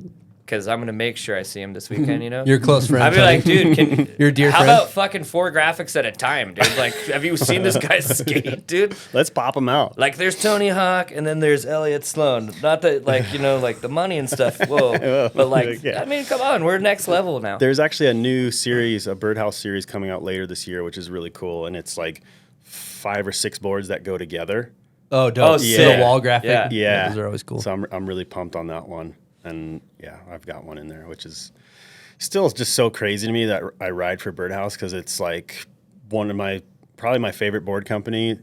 because I'm gonna make sure I see him this weekend, you know.
You're a close friend.
I'd be
Tony.
like, dude,
You're a dear
how
friend.
about fucking 4 graphics at a time, dude? Like, have you seen this guy skate, dude?
Let's pop them out.
Like, there's Tony Hawk, and then there's Elliot Sloan. Not that, like, you know, like the money and stuff. Whoa, but like,
Yeah.
I mean, come on, we're next level now.
There's actually a new series, a Birdhouse series coming out later this year, which is really cool, and it's like 5 or 6 boards that go together.
Oh, dope.
Oh,
The
sick.
wall graphic.
Yeah.
Yeah,
Those are always cool.
So I'm really pumped on that one, and yeah, I've got one in there, which is still just so crazy to me that I ride for Birdhouse because it's like one of probably my favorite board company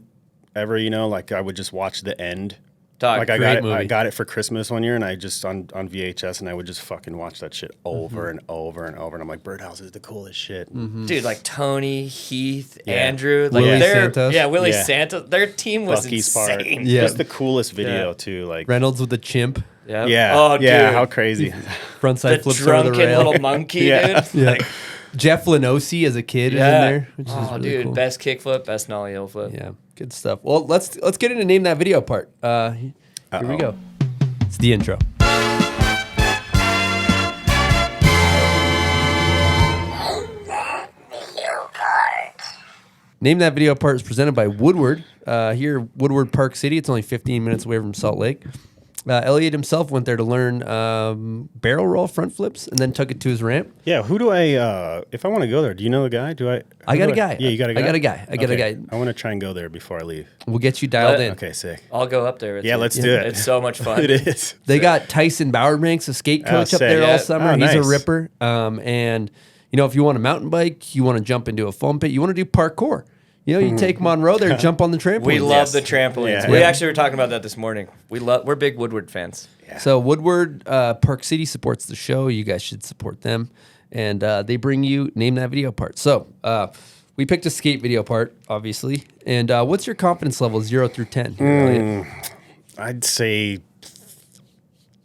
ever. You know, like I would just watch the end.
Dog,
Like I
great
got it for Christmas one year, and I just on VHS, and I would just fucking watch that shit over and over and over. And I'm like, Birdhouse is the coolest shit.
Dude, like Tony, Heath,
Yeah.
Andrew, like
Willie
their
Santos.
Willie
Yeah.
Santos. Their team was
Bucky's part.
insane.
Yeah.
Just the coolest video
Yeah.
too. Like
Reynolds with the chimp.
Yep.
yeah,
Oh,
yeah,
dude.
how crazy.
Front
The
side flips over the
drunken
rail.
little monkey,
Yeah.
dude.
Yeah.
Like,
Jeff Lenosi as a kid is in there, which is
oh,
really
dude,
cool.
best kickflip, best nollie heel flip.
Yeah, good stuff. Well, let's get into name that video part. Here we go. It's the intro. Name that video part is presented by Woodward. Here, Woodward Park City. It's only 15 minutes away from Salt Lake. Elliot himself went there to learn barrel roll front flips and then took it to his ramp.
Yeah, who do I? If I want to go there, do you know the guy?
I got a guy.
Yeah, you got a guy.
I got a guy. I got a
Okay.
guy.
I want to try and go there before I leave.
We'll get you dialed
But-
in.
Okay, sick.
I'll go up there with
Yeah,
you.
let's do it.
It's so much fun.
It is.
They got Tyson Bowerbanks, a skate coach, up
sick.
there
Yeah.
all summer.
Oh,
He's a
nice.
ripper. And, you know, if you want to mountain bike, you want to jump into a foam pit, you want to do parkour. You know, you take Monroe there, jump on the trampoline.
We love the trampolines.
Yeah.
We
Yeah.
actually were talking about that this morning. We're big Woodward fans.
So Woodward Park City supports the show. You guys should support them. And they bring you Name That Video part. So we picked a skate video part, obviously. And what's your confidence level, 0 through 10? Elliot?
I'd say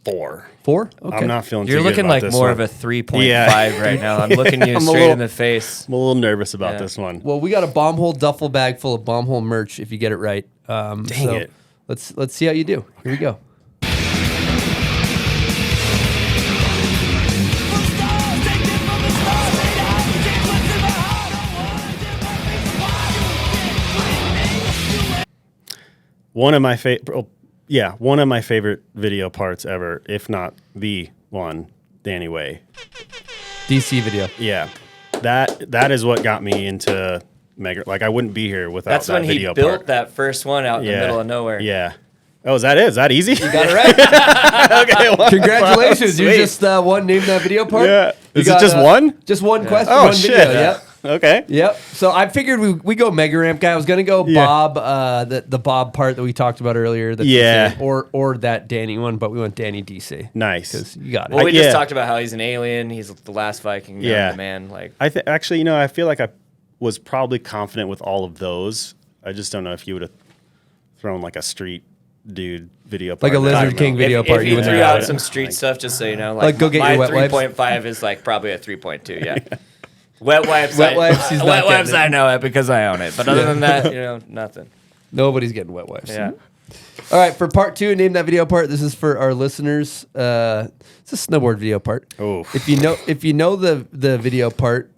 4.
4? Okay.
I'm not feeling
You're
too good
looking
about
like
this
more
one.
of a 3.5
Yeah.
right now. I'm looking you
I'm a
straight
little-
in the face.
I'm a little nervous about
Yeah.
this one.
Well, we got a bomb hole duffel bag full of bomb hole merch if you get it right. Dang
it.
Let's see how you do. Here we go.
One of my favorite video parts ever, if not the one, Danny Way.
DC video.
Yeah, that is what got me into Mega. Like I wouldn't be here without
That's
that
when he
video
built
part.
that first one out in the middle of nowhere.
Yeah. Oh, is that it? Is that easy? You
Got it right.
okay. Well,
Congratulations. You
sweet.
just won Name That Video part.
Yeah.
You
Is it just one?
Just one question,
Oh
one
shit.
video. Yep.
Okay.
Yep. So I figured we go Mega Ramp guy. I was gonna go
Yeah.
Bob, the Bob part that we talked about earlier. That's
Yeah.
the same, or that Danny one, but we went Danny DC.
Nice.
Because you got it.
Well, we
yeah.
just talked about how he's an alien. He's the last Viking.
Yeah.
The man. Like,
Actually, I feel like I was probably confident with all of those. I just don't know if you would have thrown like a street dude video part.
Like a
I don't
Lizard
know.
King video
if
part.
you
You wouldn't
threw
have
out
it.
some street stuff, just so you know,
Like, go get
my
your wet wipes.
3.5 is like probably a 3.2. Yeah. Wet wipes.
Wet wipes, he's not
Wet wipes.
getting it.
I know it because I own it. But other than that, nothing.
Nobody's getting wet wipes.
Yeah.
All right, for part 2, name that video part. This is for our listeners. It's a snowboard video part.
Oh.
If you know the video part,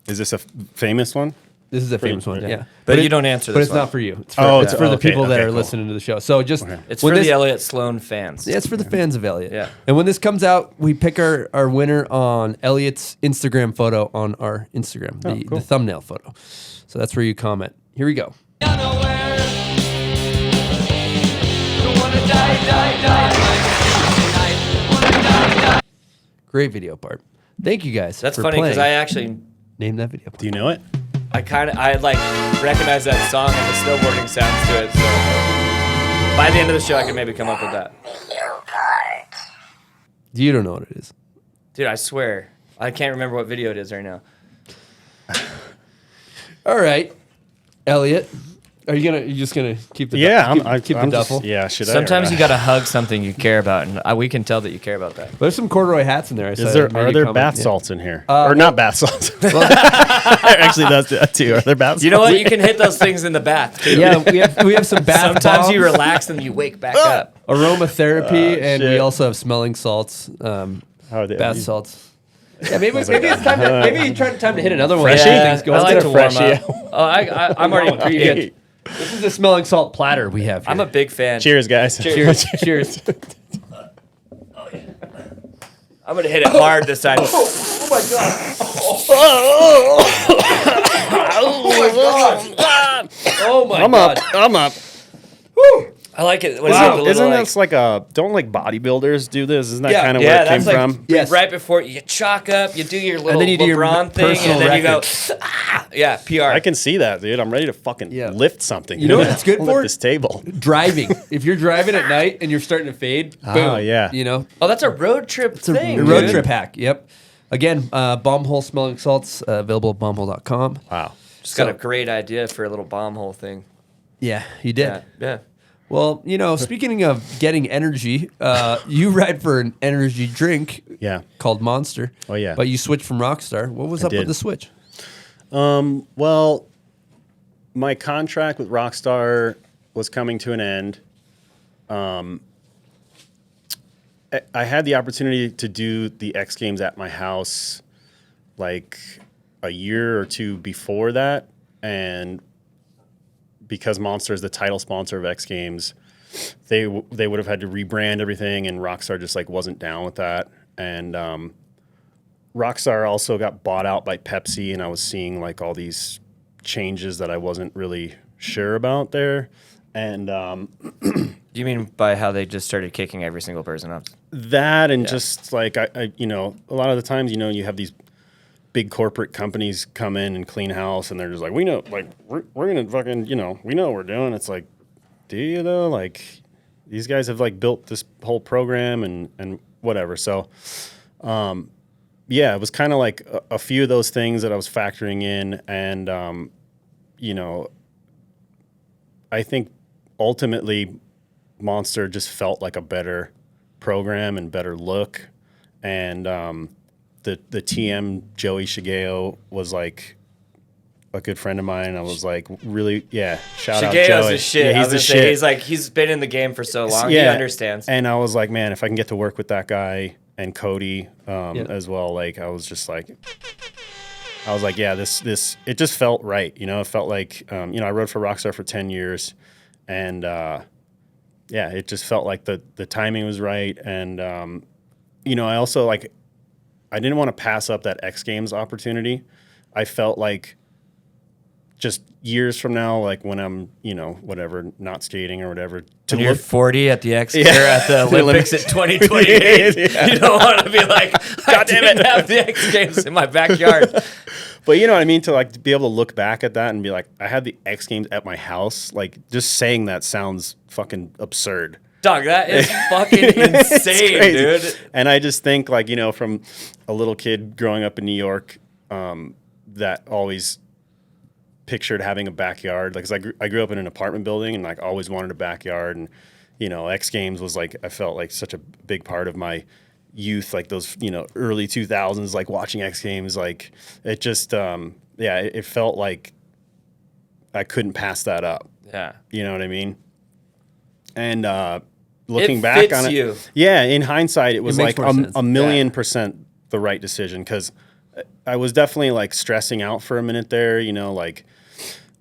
Is this a famous one?
this is a famous one. Yeah,
But you don't answer
But
this
it's
one.
not for you. It's for, it's for the
okay,
people that
okay,
are
cool.
listening to the show. So just
It's
when
for
this-
the Elliot Sloan fans.
Yeah, it's for the fans of Elliot.
Yeah.
And when this comes out, we pick our winner on Elliot's Instagram photo on our Instagram, the thumbnail photo. So that's where you comment. Here we go. Great video part. Thank you guys.
That's
for
funny because
playing.
I actually,
Name that video part.
Do you know it?
I like recognize that song and the snowboarding sounds to it. So by the end of the show, I can maybe come up with that.
You don't know what it is.
Dude, I swear, I can't remember what video it is right now.
All right, Elliot. You're just gonna keep the
Yeah,
keep the
I'm
duffel?
Just, yeah, should I?
Sometimes you gotta hug something you care about, and we can tell that you care about that.
There's some corduroy hats in there.
Are there bath salts in here? Or not bath salts? Actually, that's that too. Are there bath salts?
You know what? You can hit those things in the bath too.
Yeah, we have some bath
Sometimes
bombs,
you relax and you wake back up.
aromatherapy, and we
shit.
also have smelling salts,
How they-
bath salts. Yeah, maybe it's time to time to hit another one.
Yeah,
Things go.
I like to warm
freshie.
up. Oh, I'm already pretty good.
This is a smelling salt platter we have here.
I'm a big fan.
Cheers, guys.
Cheers. Cheers.
I'm gonna hit it hard this time.
Oh my
I'm
god.
up. I'm up.
I like it.
Isn't that like don't like bodybuilders do this? Isn't that
Yeah.
kind of
Yeah,
where it came
that's like
from?
Yes.
right before you chalk up, you do your little
then you do your
LeBron thing,
personal
and then
record.
you go, yeah, PR.
I can see that, dude. I'm ready to fucking
Yeah.
lift something.
You know what it's good
Lift
for?
this table.
Driving. If you're driving at night and you're starting to fade, boom.
Oh, yeah.
You know,
Oh, that's a road trip
it's a
thing.
road
dude.
trip hack. Yep. Again, bomb hole smelling salts available at bombhole.com.
Wow.
Just got a great idea for a little bomb hole thing.
Yeah, you did.
Yeah, yeah.
Well, speaking of getting energy, you ride for an energy drink
Yeah.
called Monster.
Oh, yeah.
But you switched from Rockstar. What was up with
did.
the switch?
Well, my contract with Rockstar was coming to an end. I had the opportunity to do the X Games at my house like a year or two before that, and because Monster is the title sponsor of X Games, they would have had to rebrand everything, and Rockstar just like wasn't down with that. And Rockstar also got bought out by Pepsi, and I was seeing like all these changes that I wasn't really sure about there. And
You mean by how they just started kicking every single person up?
that, and just like I, a lot of the times, you have these big corporate companies come in and clean house, and they're just like, we know, like we're gonna fucking, we know what we're doing. It's like, do you though? Like these guys have like built this whole program and whatever. So, yeah, it was kind of like a few of those things that I was factoring in, and I think ultimately Monster just felt like a better program and better look, and the TM Joey Shigeo was like a good friend of mine. I was like, really, shout out
Shigeo's
Joey.
the shit.
Yeah,
I
he's
was
the
gonna say,
shit.
he's been in the game for so long. He understands.
And I was like, man, if I can get to work with that guy and Cody as well, like I was like, yeah, this it just felt right. It felt like I rode for Rockstar for 10 years, and it just felt like the timing was right. And I also like, I didn't want to pass up that X Games opportunity. I felt like just years from now, like when I'm, whatever, not skating or whatever, to
When you're
look
40 at the or at the Olympics at 2028, you don't want to be like, God damn it, have the X Games in my backyard.
But you know what I mean? To like be able to look back at that and be like, I had the X Games at my house. Like just saying that sounds fucking absurd.
Dog, that is fucking insane,
crazy.
dude.
And I just think like, from a little kid growing up in New York, that always pictured having a backyard. Like, 'cause I grew up in an apartment building and like always wanted a backyard. And, X Games was like, I felt like such a big part of my youth, like those, early 2000s, like watching X Games, like it just, it felt like I couldn't pass that up.
Yeah.
You know what I mean? And looking
It
back
fits
on it,
you.
yeah, in hindsight, it was
makes
like
more sense.
a million percent the right decision because I was definitely like stressing out for a minute there. You know, like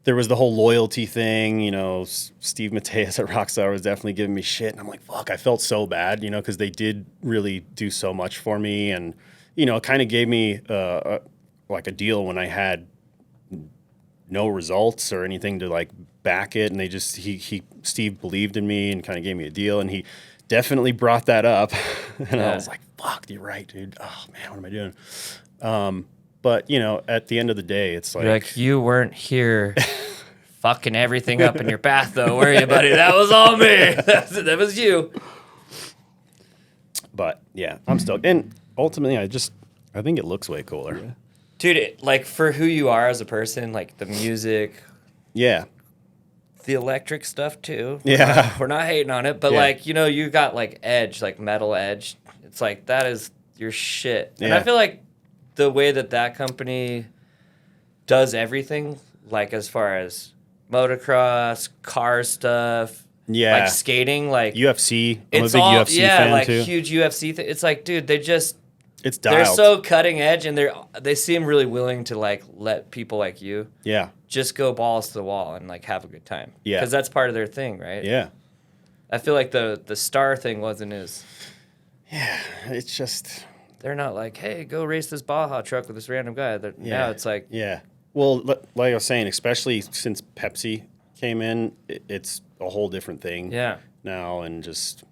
there was the whole loyalty thing. You know, Steve Mateus at Rockstar was definitely giving me shit, and I'm like, fuck, I felt so bad. You know, because they did really do so much for me, and you know, it kind of gave me like a deal when I had no results or anything to like back it, and they just Steve believed in me and kind of gave me a deal, and he definitely brought that up, and I was like, fuck, you're right, dude. Oh man, what am I doing? But you know, at the end of the day, it's
You're like, you weren't here fucking everything up in your bath though, were you, buddy? That was all me. That was you.
But yeah, I'm stoked, and ultimately, I think it looks way cooler.
Dude, like for who you are as a person, like the music,
Yeah.
the electric stuff too.
Yeah.
We're not hating on it, but
Yeah.
like, you know, you got like edge, like metal edge. It's like, that is your shit. And
Yeah.
I feel like the way that company does everything, like as far as motocross, car stuff,
Yeah.
like skating, like
UFC. I'm a
it's
big
all,
UFC
yeah,
fan
like
too.
huge UFC thing. It's like, dude,
It's
they're
dialed.
so cutting edge, and they seem really willing to like let people like you
Yeah.
just go balls to the wall and like have a good time.
Yeah.
Because that's part of their thing, right?
Yeah.
I feel like the star thing wasn't as.
It's just.
They're not like, hey, go race this Baja truck with this random guy. Now it's like,
Yeah. Well, like I was saying, especially since Pepsi came in, it's a whole different thing.
yeah,
Now and just,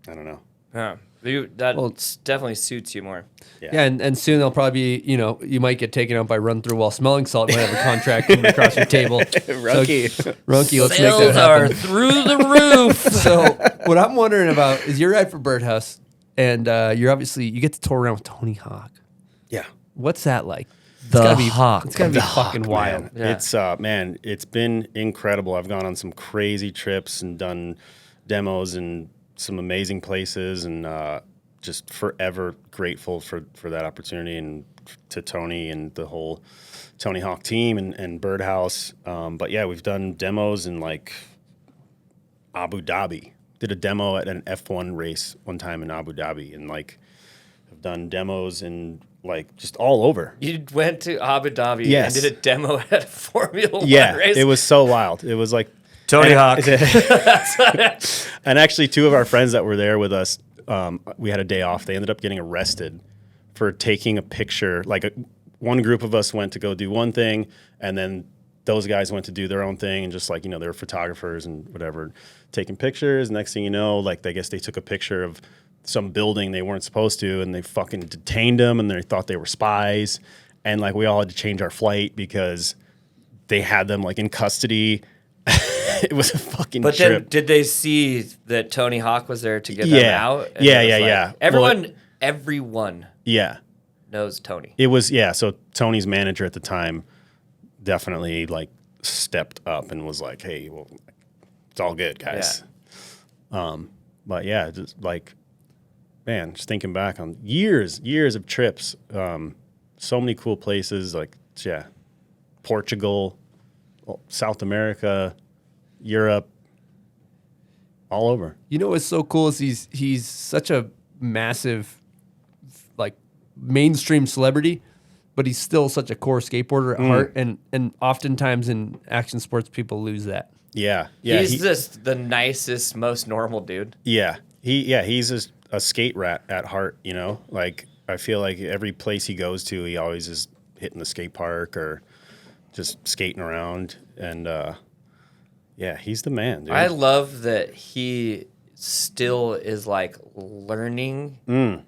I don't know.
yeah. That definitely suits you more.
Yeah, and soon they'll probably be, you know, you might get taken out by Run Through while smelling salt. You might have a contract coming across your table.
Runky.
So, Runky, let's make
Sales
that
are
happen.
through the roof.
So what I'm wondering about is your ride for Birdhouse, and you get to tour around with Tony Hawk.
Yeah.
What's that like?
The
it's gotta be,
Hawk.
It's gotta be fucking wild.
Man.
Yeah.
It's been incredible. I've gone on some crazy trips and done demos in some amazing places, and just forever grateful for that opportunity, and to Tony and the whole Tony Hawk team and Birdhouse. But yeah, we've done demos in like Abu Dhabi. Did a demo at an F1 race one time in Abu Dhabi, and like have done demos in like just all over.
You went to Abu Dhabi
Yes.
and did a demo at a Formula One
Yeah,
race.
it was so wild. It was like
Tony Hawk.
And actually, two of our friends that were there with us, we had a day off. They ended up getting arrested for taking a picture. Like one group of us went to go do one thing, and then those guys went to do their own thing, and just like, you know, they were photographers and whatever, taking pictures. Next thing you know, like I guess they took a picture of some building they weren't supposed to, and they fucking detained them, and they thought they were spies. And like we all had to change our flight because they had them like in custody. It was a fucking
But
trip.
then, did they see that Tony Hawk was there to get them
Yeah.
out? And
Yeah,
it was
yeah,
like-
yeah.
Everyone
Yeah.
knows Tony.
It was, yeah. So Tony's manager at the time definitely like stepped up and was like, hey, well, it's all good, guys. But yeah, just like, man, just thinking back on years of trips, so many cool places, like, yeah, Portugal, South America, Europe, all over.
You know what's so cool is he's such a massive, like, mainstream celebrity, but he's still such a core skateboarder at heart, and oftentimes in action sports people lose that.
Yeah.
He's just the nicest, most normal dude.
Yeah. He's a skate rat at heart, you know? Like, I feel like every place he goes to, he always is hitting the skate park or just skating around. And, yeah, he's the man, dude.
I love that he still is like learning and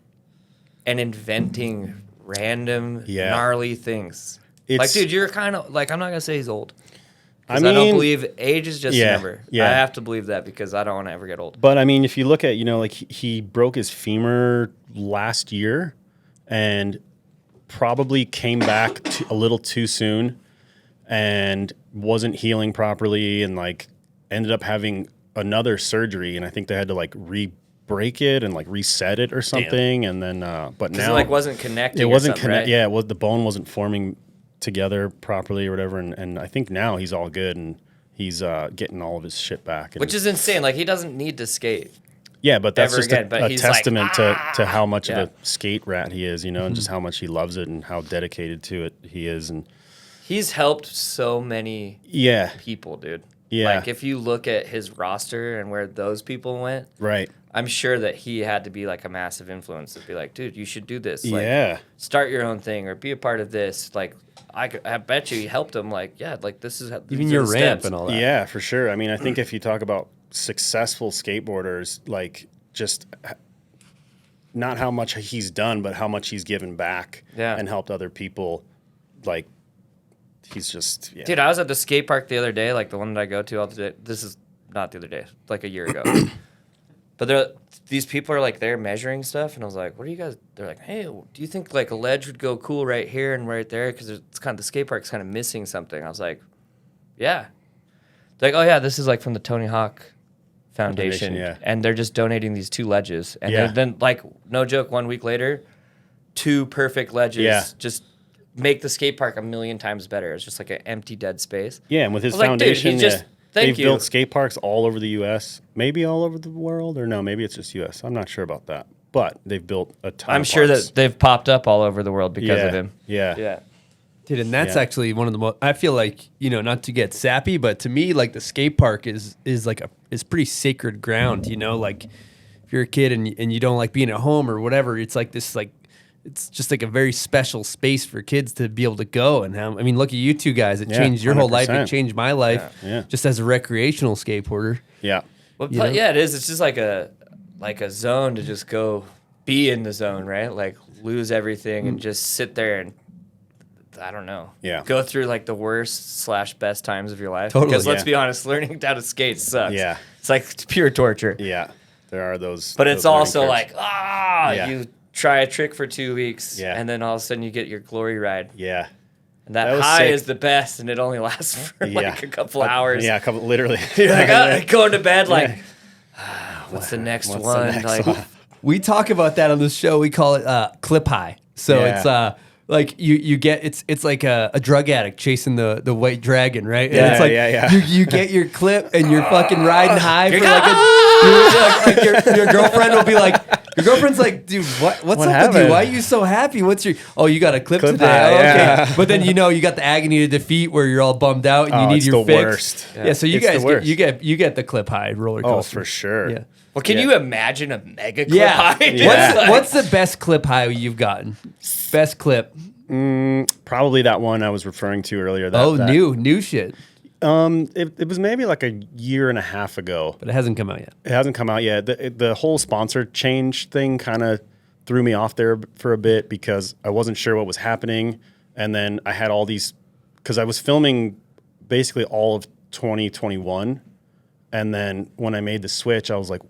inventing random gnarly things. Like, dude, you're kind of like, I'm not gonna say he's old. I don't believe age is just a number.
Yeah.
I have to believe that because I don't want to ever get old.
But I mean, if you look at, you know, like he broke his femur last year and probably came back a little too soon and wasn't healing properly, and like ended up having another surgery, and I think they had to like re-break it and like reset it or something. Damn. And then but now
it like wasn't connecting.
it wasn't
right?
Yeah, it was, the bone wasn't forming together properly or whatever, and I think now he's all good, and he's getting all of his shit back. And
Which is insane. Like, he doesn't need to skate.
yeah, but that's
ever
just
again, but
a
he's like,
testament to how much
Yeah.
of a skate rat he is, you know, and just how much he loves it and how dedicated to it he is. And
He's helped so many
yeah,
people, dude.
Yeah.
Like, if you look at his roster and where those people went,
right.
I'm sure that he had to be like a massive influence to be like, dude, you should do this. Like,
Yeah.
start your own thing or be a part of this. Like, I bet you he helped him. Like, yeah, like this is
Even
these are
your
the
ramp
steps.
and all that.
Yeah, for sure. I mean, I think if you talk about successful skateboarders, like just not how much he's done, but how much he's given back
Yeah.
and helped other people, like he's just yeah.
Dude, I was at the skate park the other day, like the one that I go to all the day. This is not the other day, like a year ago. But these people are like there measuring stuff, and I was like, "What are you guys?" They're like, "Hey, do you think like a ledge would go cool right here and right there? Because it's kind of the skate park's kind of missing something." I was like, "Yeah." They're like, "Oh yeah, this is like from the Tony Hawk Foundation,
Yeah.
and they're just donating these 2 ledges." And
Yeah.
then like no joke, 1 week later, 2 perfect ledges
Yeah.
just make the skate park a million times better. It's just like an empty dead space.
Yeah, and with his
I was like, dude, he
foundation,
just- thank
they've
you.
built skate parks all over the U.S., maybe all over the world, or no, maybe it's just U.S. I'm not sure about that, but they've built a ton.
I'm
of
sure
parks.
that they've popped up all over the world because
yeah,
of him.
Yeah,
Yeah.
Dude, and that's
Yeah.
actually one of the most. I feel like, you know, not to get sappy, but to me, like the skate park is like is pretty sacred ground. You know, like if you're a kid and you don't like being at home or whatever, it's like this like it's just like a very special space for kids to be able to go and have. I mean, look at you two guys. It
Yeah,
changed your whole life. It
100%.
changed my life.
Yeah.
Just as a recreational skateboarder.
yeah.
Well,
You know?
yeah, it is. It's just like a zone to just go be in the zone, right? Like lose everything and just sit there and I don't know.
Yeah.
Go through like the worst / best times of your life.
Totally,
Because let's
yeah.
be honest, learning how to skate sucks.
Yeah.
It's like pure torture.
Yeah, there are those.
But
those
it's
learning
also
curves.
like,
Yeah.
you try a trick for 2 weeks
Yeah.
and then all of a sudden you get your glory ride.
yeah,
And that
That was
high
sick.
is the best and it only lasts for
yeah,
like a couple hours.
Yeah, a couple literally.
You're like, going to bed like,
Yeah.
what's the next
What's the
one?
next
like,
one?
We talk about that on this show. We call it clip high. So
Yeah.
it's like you get it's like a drug addict chasing the white dragon, right? And
Yeah,
it's like
yeah.
You get your clip and you're fucking riding high for like your girlfriend will be like. Your girlfriend's like, dude, what's
What
up with
happened?
you? Why are you so happy? What's your? Oh, you got a clip
Clip
today.
high,
Oh, okay.
yeah.
But then you got the agony of defeat where you're all bummed out and you
Oh,
need
it's
your
the
fix.
worst.
Yeah. So you
It's the
guys
worst.
you get the clip high roller
Oh,
coaster.
for sure.
Yeah.
well, can
Yeah.
you imagine a mega clip
Yeah.
high?
Yeah.
What's the best clip high you've gotten? Best clip.
Probably that one I was referring to earlier. That, that-
New shit.
It was maybe like a year and a half ago.
But it hasn't come out yet.
It hasn't come out yet. The whole sponsor change thing kind of threw me off there for a bit because I wasn't sure what was happening. And then I had all these, because I was filming basically all of 2021. And then when I made the switch, I was like,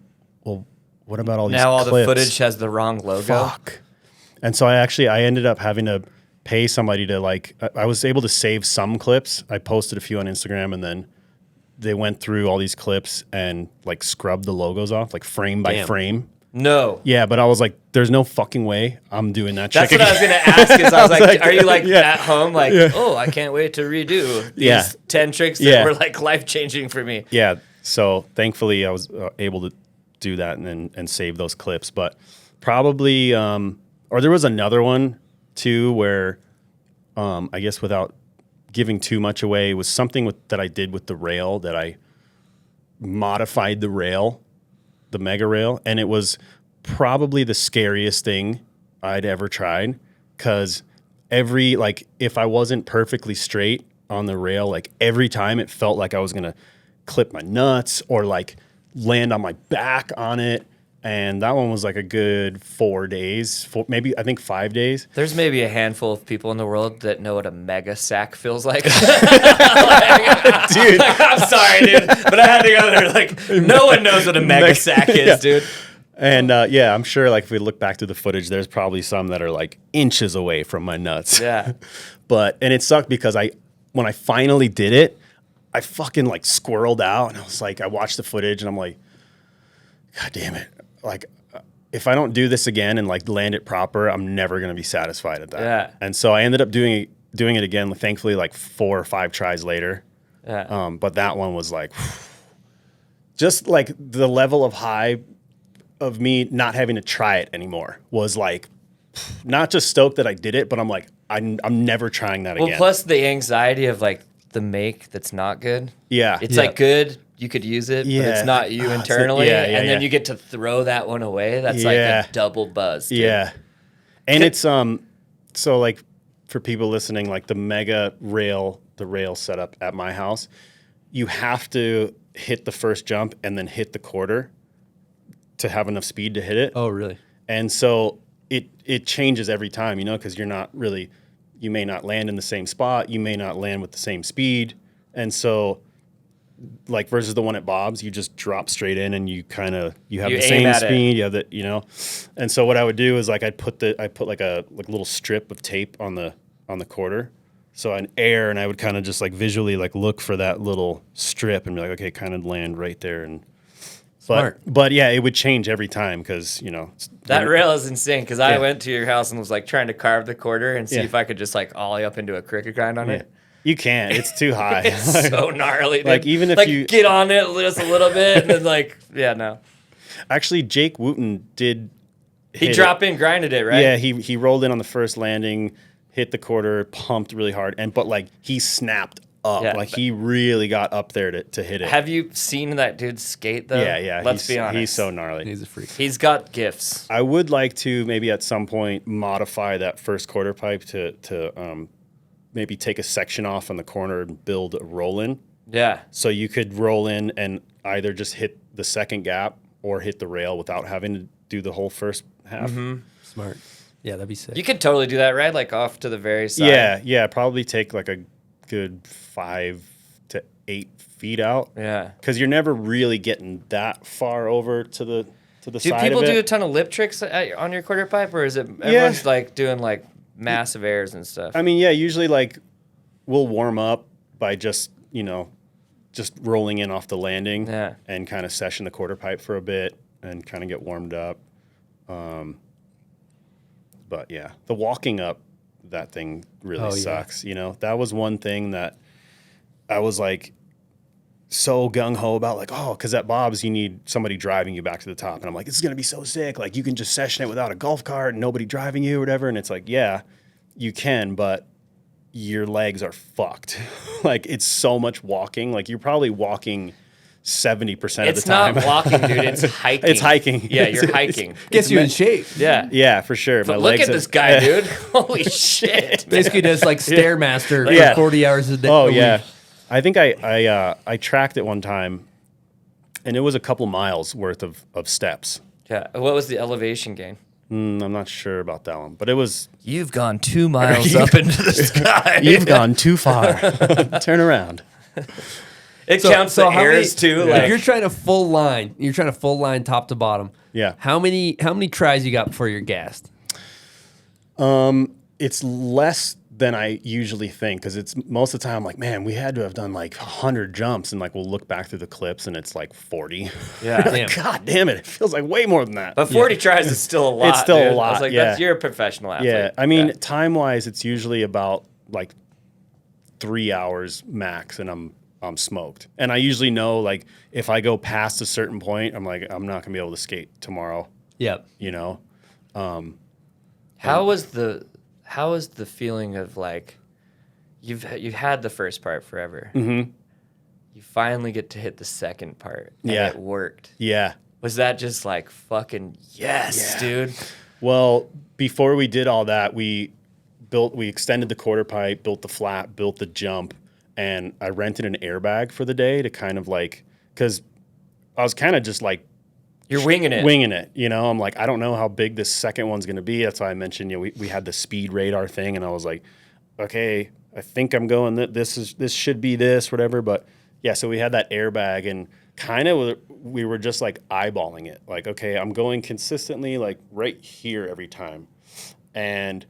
well, what about all these
Now all
clips?
the footage has the wrong logo.
Fuck. And so I ended up having to pay somebody to I was able to save some clips. I posted a few on Instagram and then they went through all these clips and like scrubbed the logos off, like frame by
Damn.
frame.
No.
Yeah, but I was like, there's no fucking way I'm doing that
That's
trick
what I was
again.
going to ask is I was like, are you like
yeah.
at home like, oh, I can't wait to redo these
Yeah.
10 tricks that
Yeah.
were like life-changing for me.
Yeah, so thankfully I was able to do that and save those clips. But probably, or there was another one too where I guess without giving too much away, it was something that I did with the rail that I modified the rail, the mega rail, and it was probably the scariest thing I'd ever tried because if I wasn't perfectly straight on the rail, like every time it felt like I was gonna clip my nuts or like land on my back on it. And that one was like a good 4 days, maybe I think 5 days.
There's maybe a handful of people in the world that know what a mega sack feels like.
Dude,
I'm sorry, dude, but I had to go there. Like, no one knows what a mega sack is,
Yeah.
dude.
and I'm sure like if we look back to the footage, there's probably some that are like inches away from my nuts.
Yeah.
And it sucked because when I finally did it, I fucking like squirreled out and I was like, I watched the footage and I'm like, God damn it. Like, if I don't do this again and like land it proper, I'm never going to be satisfied at that.
Yeah.
And so I ended up doing it again, thankfully, like 4 or 5 tries later.
Yeah.
But that one was like, just like the level of high of me not having to try it anymore was like, not just stoked that I did it, but I'm like, I'm never trying that again.
Well, plus the anxiety of like the make that's not good.
Yeah.
It's like good. You could use it, but
Yeah.
it's not you internally. And then
yeah.
you get to throw that one away. That's like a double buzz. Dude.
Yeah. And it's, so like for people listening, like the rail setup at my house, you have to hit the first jump and then hit the quarter to have enough speed to hit it.
Oh, really?
And so it changes every time, you know, because you're not really, you may not land in the same spot, you may not land with the same speed. And so like versus the one at Bob's, you just drop straight in and you have the same speed, you have the, you know. And so what I would do is like I put like a little strip of tape on the quarter. So an air, and I would kind of just like visually like look for that little strip and be like, okay, kind of land right there. And
Smart.
But yeah, it would change every time because, you know.
That rail is insane because I went to your house and was like trying to carve the quarter and see if I could just like ollie up into a cricket grind on it.
You can't. It's too high.
It's so gnarly, dude.
Like even if
like,
you
get on it just a little bit and then like, no.
Actually, Jake Wooten did.
He drop in, grinded it, right?
Yeah, he rolled in on the first landing, hit the quarter, pumped really hard, but like he snapped up.
Yeah,
like he really got up there to hit it.
Have you seen that dude skate though?
Yeah.
Let's be honest.
He's so gnarly.
He's a freak.
He's got gifts.
I would like to maybe at some point modify that first quarter pipe to maybe take a section off on the corner and build a roll in.
Yeah.
So you could roll in and either just hit the second gap or hit the rail without having to do the whole first half.
Mm-hmm.
Smart. Yeah, that'd be sick.
You could totally do that, right? Like off to the very side.
Yeah. Probably take like a good 5 to 8 feet out.
Yeah.
Because you're never really getting that far over to the
Do
side
people
of it.
do a ton of lip tricks on your quarter pipe, or is it everyone's like doing like massive airs and stuff?
I mean, yeah, usually like we'll warm up by just rolling in off the landing and kind of session the quarter pipe for a bit and kind of get warmed up. But yeah, the walking up, that thing really sucks. You know, that was one thing that I was like so gung-ho about, like, because at Bob's you need somebody driving you back to the top. And I'm like, this is going to be so sick. Like, you can just session it without a golf cart and nobody driving you or whatever. And it's like, yeah, you can, but your legs are fucked. Like, it's so much walking. Like, you're probably walking 70% of the time.
It's not walking, dude. It's hiking.
It's hiking.
Yeah, you're hiking.
Gets you in shape.
Yeah.
Yeah, for sure.
But look at this guy, dude. Holy shit.
Basically does like Stairmaster for 40 hours a day.
Oh, yeah. I think I tracked it one time, and it was a couple miles worth of steps.
Yeah. What was the elevation gain?
I'm not sure about that one, but it was...
You've gone 2 miles up into the sky.
You've gone too far. Turn around.
It counts the
how
airs
many,
too.
If
Like,
you're trying to full line top to bottom.
Yeah.
How many tries you got before you're gassed?
It's less than I usually think, because it's most of the time I'm like, man, we had to have done like 100 jumps, and like we'll look back through the clips and it's like 40.
Yeah.
Like, God damn it feels like way more than that.
but 40 tries is still a lot.
It's still a
dude.
lot,
I was like,
yeah.
you're a professional athlete.
Yeah, I mean, time wise, it's usually about like 3 hours max, and I'm smoked. And I usually know, like, if I go past a certain point, I'm like, I'm not gonna be able to skate tomorrow.
Yep.
You know.
How was the feeling of like you've had the first part forever?
Mm-hmm.
You finally get to hit the second part, and it worked.
Yeah.
Was that just like fucking yes, dude?
Well, before we did all that, we extended the quarter pipe, built the flat, built the jump, and I rented an airbag for the day to kind of like, because I was kind of just like,
you're winging it.
You know, I'm like, I don't know how big this second one's going to be. That's why I mentioned, we had the speed radar thing, and I was like, okay, I think I'm going this should be this, whatever. But yeah, so we had that airbag, and kind of we were just like eyeballing it. Like, okay, I'm going consistently like right here every time. And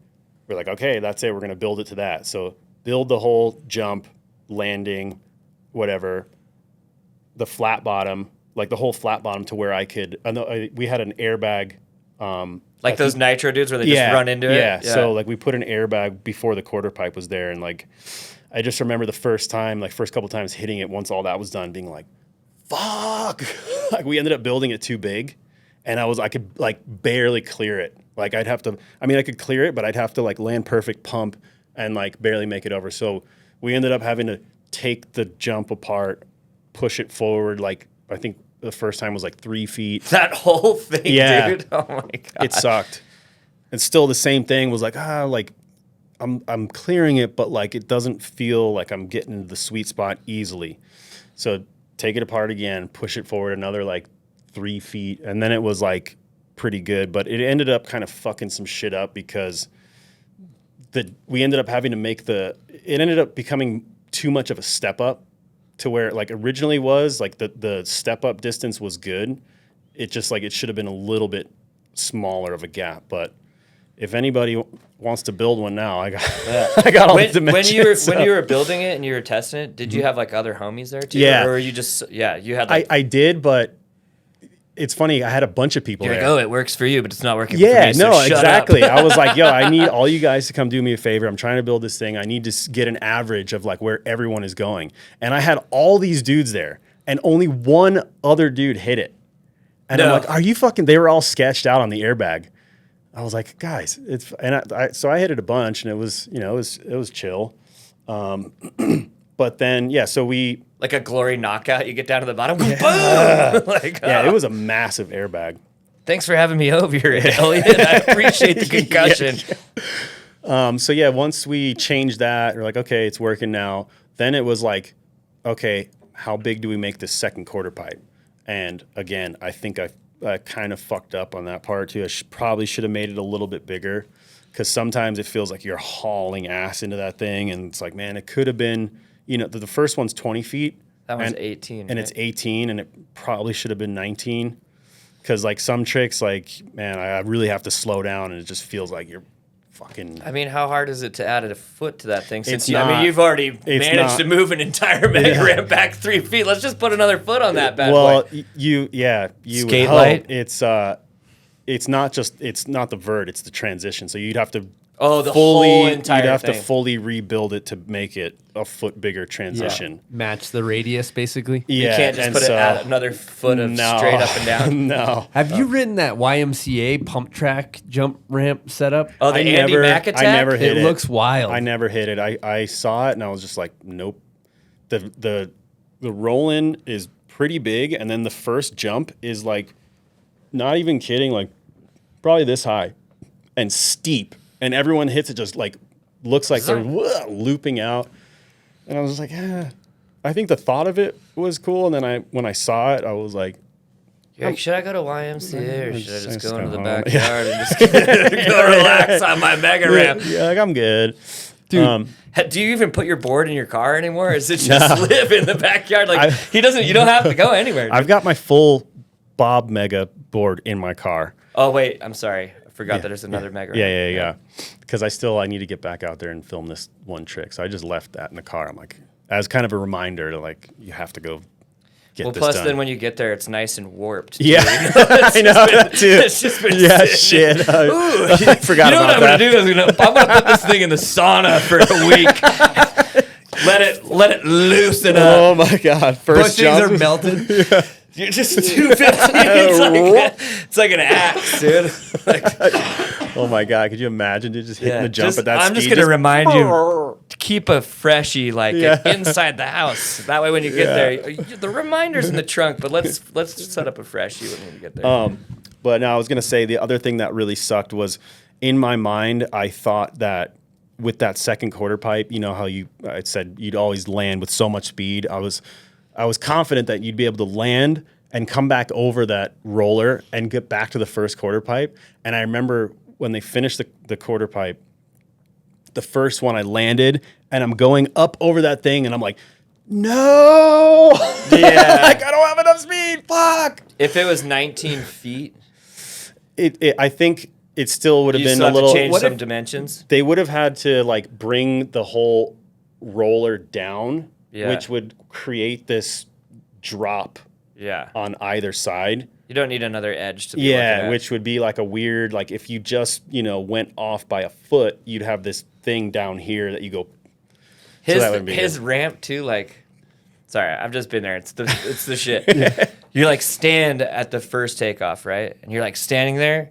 we're like, okay, that's it. We're going to build it to that. So build the whole jump, landing, whatever, the flat bottom, like the whole flat bottom to where I could, we had an airbag.
Like those nitro dudes where they just run into it?
Yeah. So like we put an airbag before the quarter pipe was there, and like I just remember the first couple times hitting it once all that was done, being like, fuck. Like we ended up building it too big, and I could like barely clear it. Like I could clear it, but I'd have to like land perfect pump and like barely make it over. So we ended up having to take the jump apart, push it forward. Like I think the first time was like 3 feet.
That whole thing, dude. Oh my God.
It sucked. And still the same thing was like, I'm clearing it, but like it doesn't feel like I'm getting into the sweet spot easily. So take it apart again, push it forward another like 3 feet, and then it was like pretty good. But it ended up kind of fucking some shit up because we ended up having to it ended up becoming too much of a step up to where like originally was like the step up distance was good. It just like it should have been a little bit smaller of a gap, but if anybody wants to build one now, I got all the dimensions.
When you were building it and you were testing it, did you have like other homies there too?
Yeah.
Or were you just you had like,
I did, but it's funny, I had a bunch of people
you're
there.
like, oh, it works for you, but it's not working for me.
Yeah,
So
no,
shut
exactly.
up.
I was like, yo, I need all you guys to come do me a favor. I'm trying to build this thing. I need to get an average of like where everyone is going. And I had all these dudes there, and only one other dude hit it. And I'm like, are you fucking? They were all sketched out on the airbag. I was like, guys, so I hit it a bunch, and it was, it was chill. But then, so we
like a glory knockout. You get down to the bottom, boom! Like,
it was a massive airbag.
Thanks for having me over here, Elliot. I appreciate the concussion.
So once we changed that, we're like, okay, it's working now. Then it was like, okay, how big do we make this second quarter pipe? And again, I think I kind of fucked up on that part too. I probably should have made it a little bit bigger, because sometimes it feels like you're hauling ass into that thing, and it's like, man, it could have been, the first one's 20 feet.
That one's 18.
And it's 18, and it probably should have been 19. Because like some tricks, like, man, I really have to slow down, and it just feels like you're fucking.
I mean, how hard is it to add a foot to that thing? Since
you've
already managed to move an entire mega ramp back 3 feet. Let's just put another foot on that bad boy.
Well, you
skate light.
It's not the vert, it's the transition. So you'd have to
whole entire
you'd have
thing.
to fully rebuild it to make it a foot bigger transition.
Match the radius, basically.
Yeah,
you can't just add another foot of straight up and down.
No.
Have you ridden that YMCA pump track jump ramp setup?
Oh, the Andy Mack attack?
I never hit it.
It looks wild.
I never hit it. I saw it, and I was just like, nope. The roll-in is pretty big, and then the first jump is like, not even kidding, like probably this high and steep. And everyone hits it just like, looks like they're looping out. And I was just like, I think the thought of it was cool. And then when I saw it, I was like,
you're like, should I go to YMCA or should I just go into the
home.
backyard and just go relax on my mega ramp?
Yeah, like I'm good.
Dude,
do you even put your board in your car anymore? Or is it just live in the backyard? Like you don't have to go anywhere.
I've got my full Bob Mega board in my car.
Oh, wait, I'm sorry. I forgot that there's another mega ramp.
Yeah. Because I need to get back out there and film this one trick. So I just left that in the car. I'm like, as kind of a reminder to like, you have to go get this
plus
done.
then when you get there, it's nice and warped.
Yeah, I know that too.
It's just been
shit. I forgot
you know
about
what I'm gonna do? I'm gonna put this thing in the sauna for a week. let it loosen up.
Oh my god! First
bushings
jump
are melted.
You're just 250. It's like an axe, dude.
Oh my god! Could you imagine just hitting the jump at that
I'm
speed?
just gonna remind you to keep a freshie inside the house. That way, when you get there, the reminder's in the trunk. But let's set up a freshie when we get there.
But no, I was gonna say the other thing that really sucked was, in my mind, I thought that with that second quarter pipe, you know how I said you'd always land with so much speed. I was confident that you'd be able to land and come back over that roller and get back to the first quarter pipe. And I remember when they finished the quarter pipe, the first one I landed, and I'm going up over that thing, and I'm like, no!
Yeah.
Like, I don't have enough speed, fuck!
If it was 19 feet,
I think it still would have
you
been
still
a
have
little...
to change some dimensions.
They would have had to like bring the whole roller down,
Yeah.
which would create this drop
Yeah.
on either side.
You don't need another edge to be looking at.
Which would be like a weird, like if you just, went off by a foot, you'd have this thing down here that you go. that wouldn't be
his
good.
ramp too, like. Sorry, I've just been there. It's the shit. You like stand at the first takeoff, right? And you're like standing there,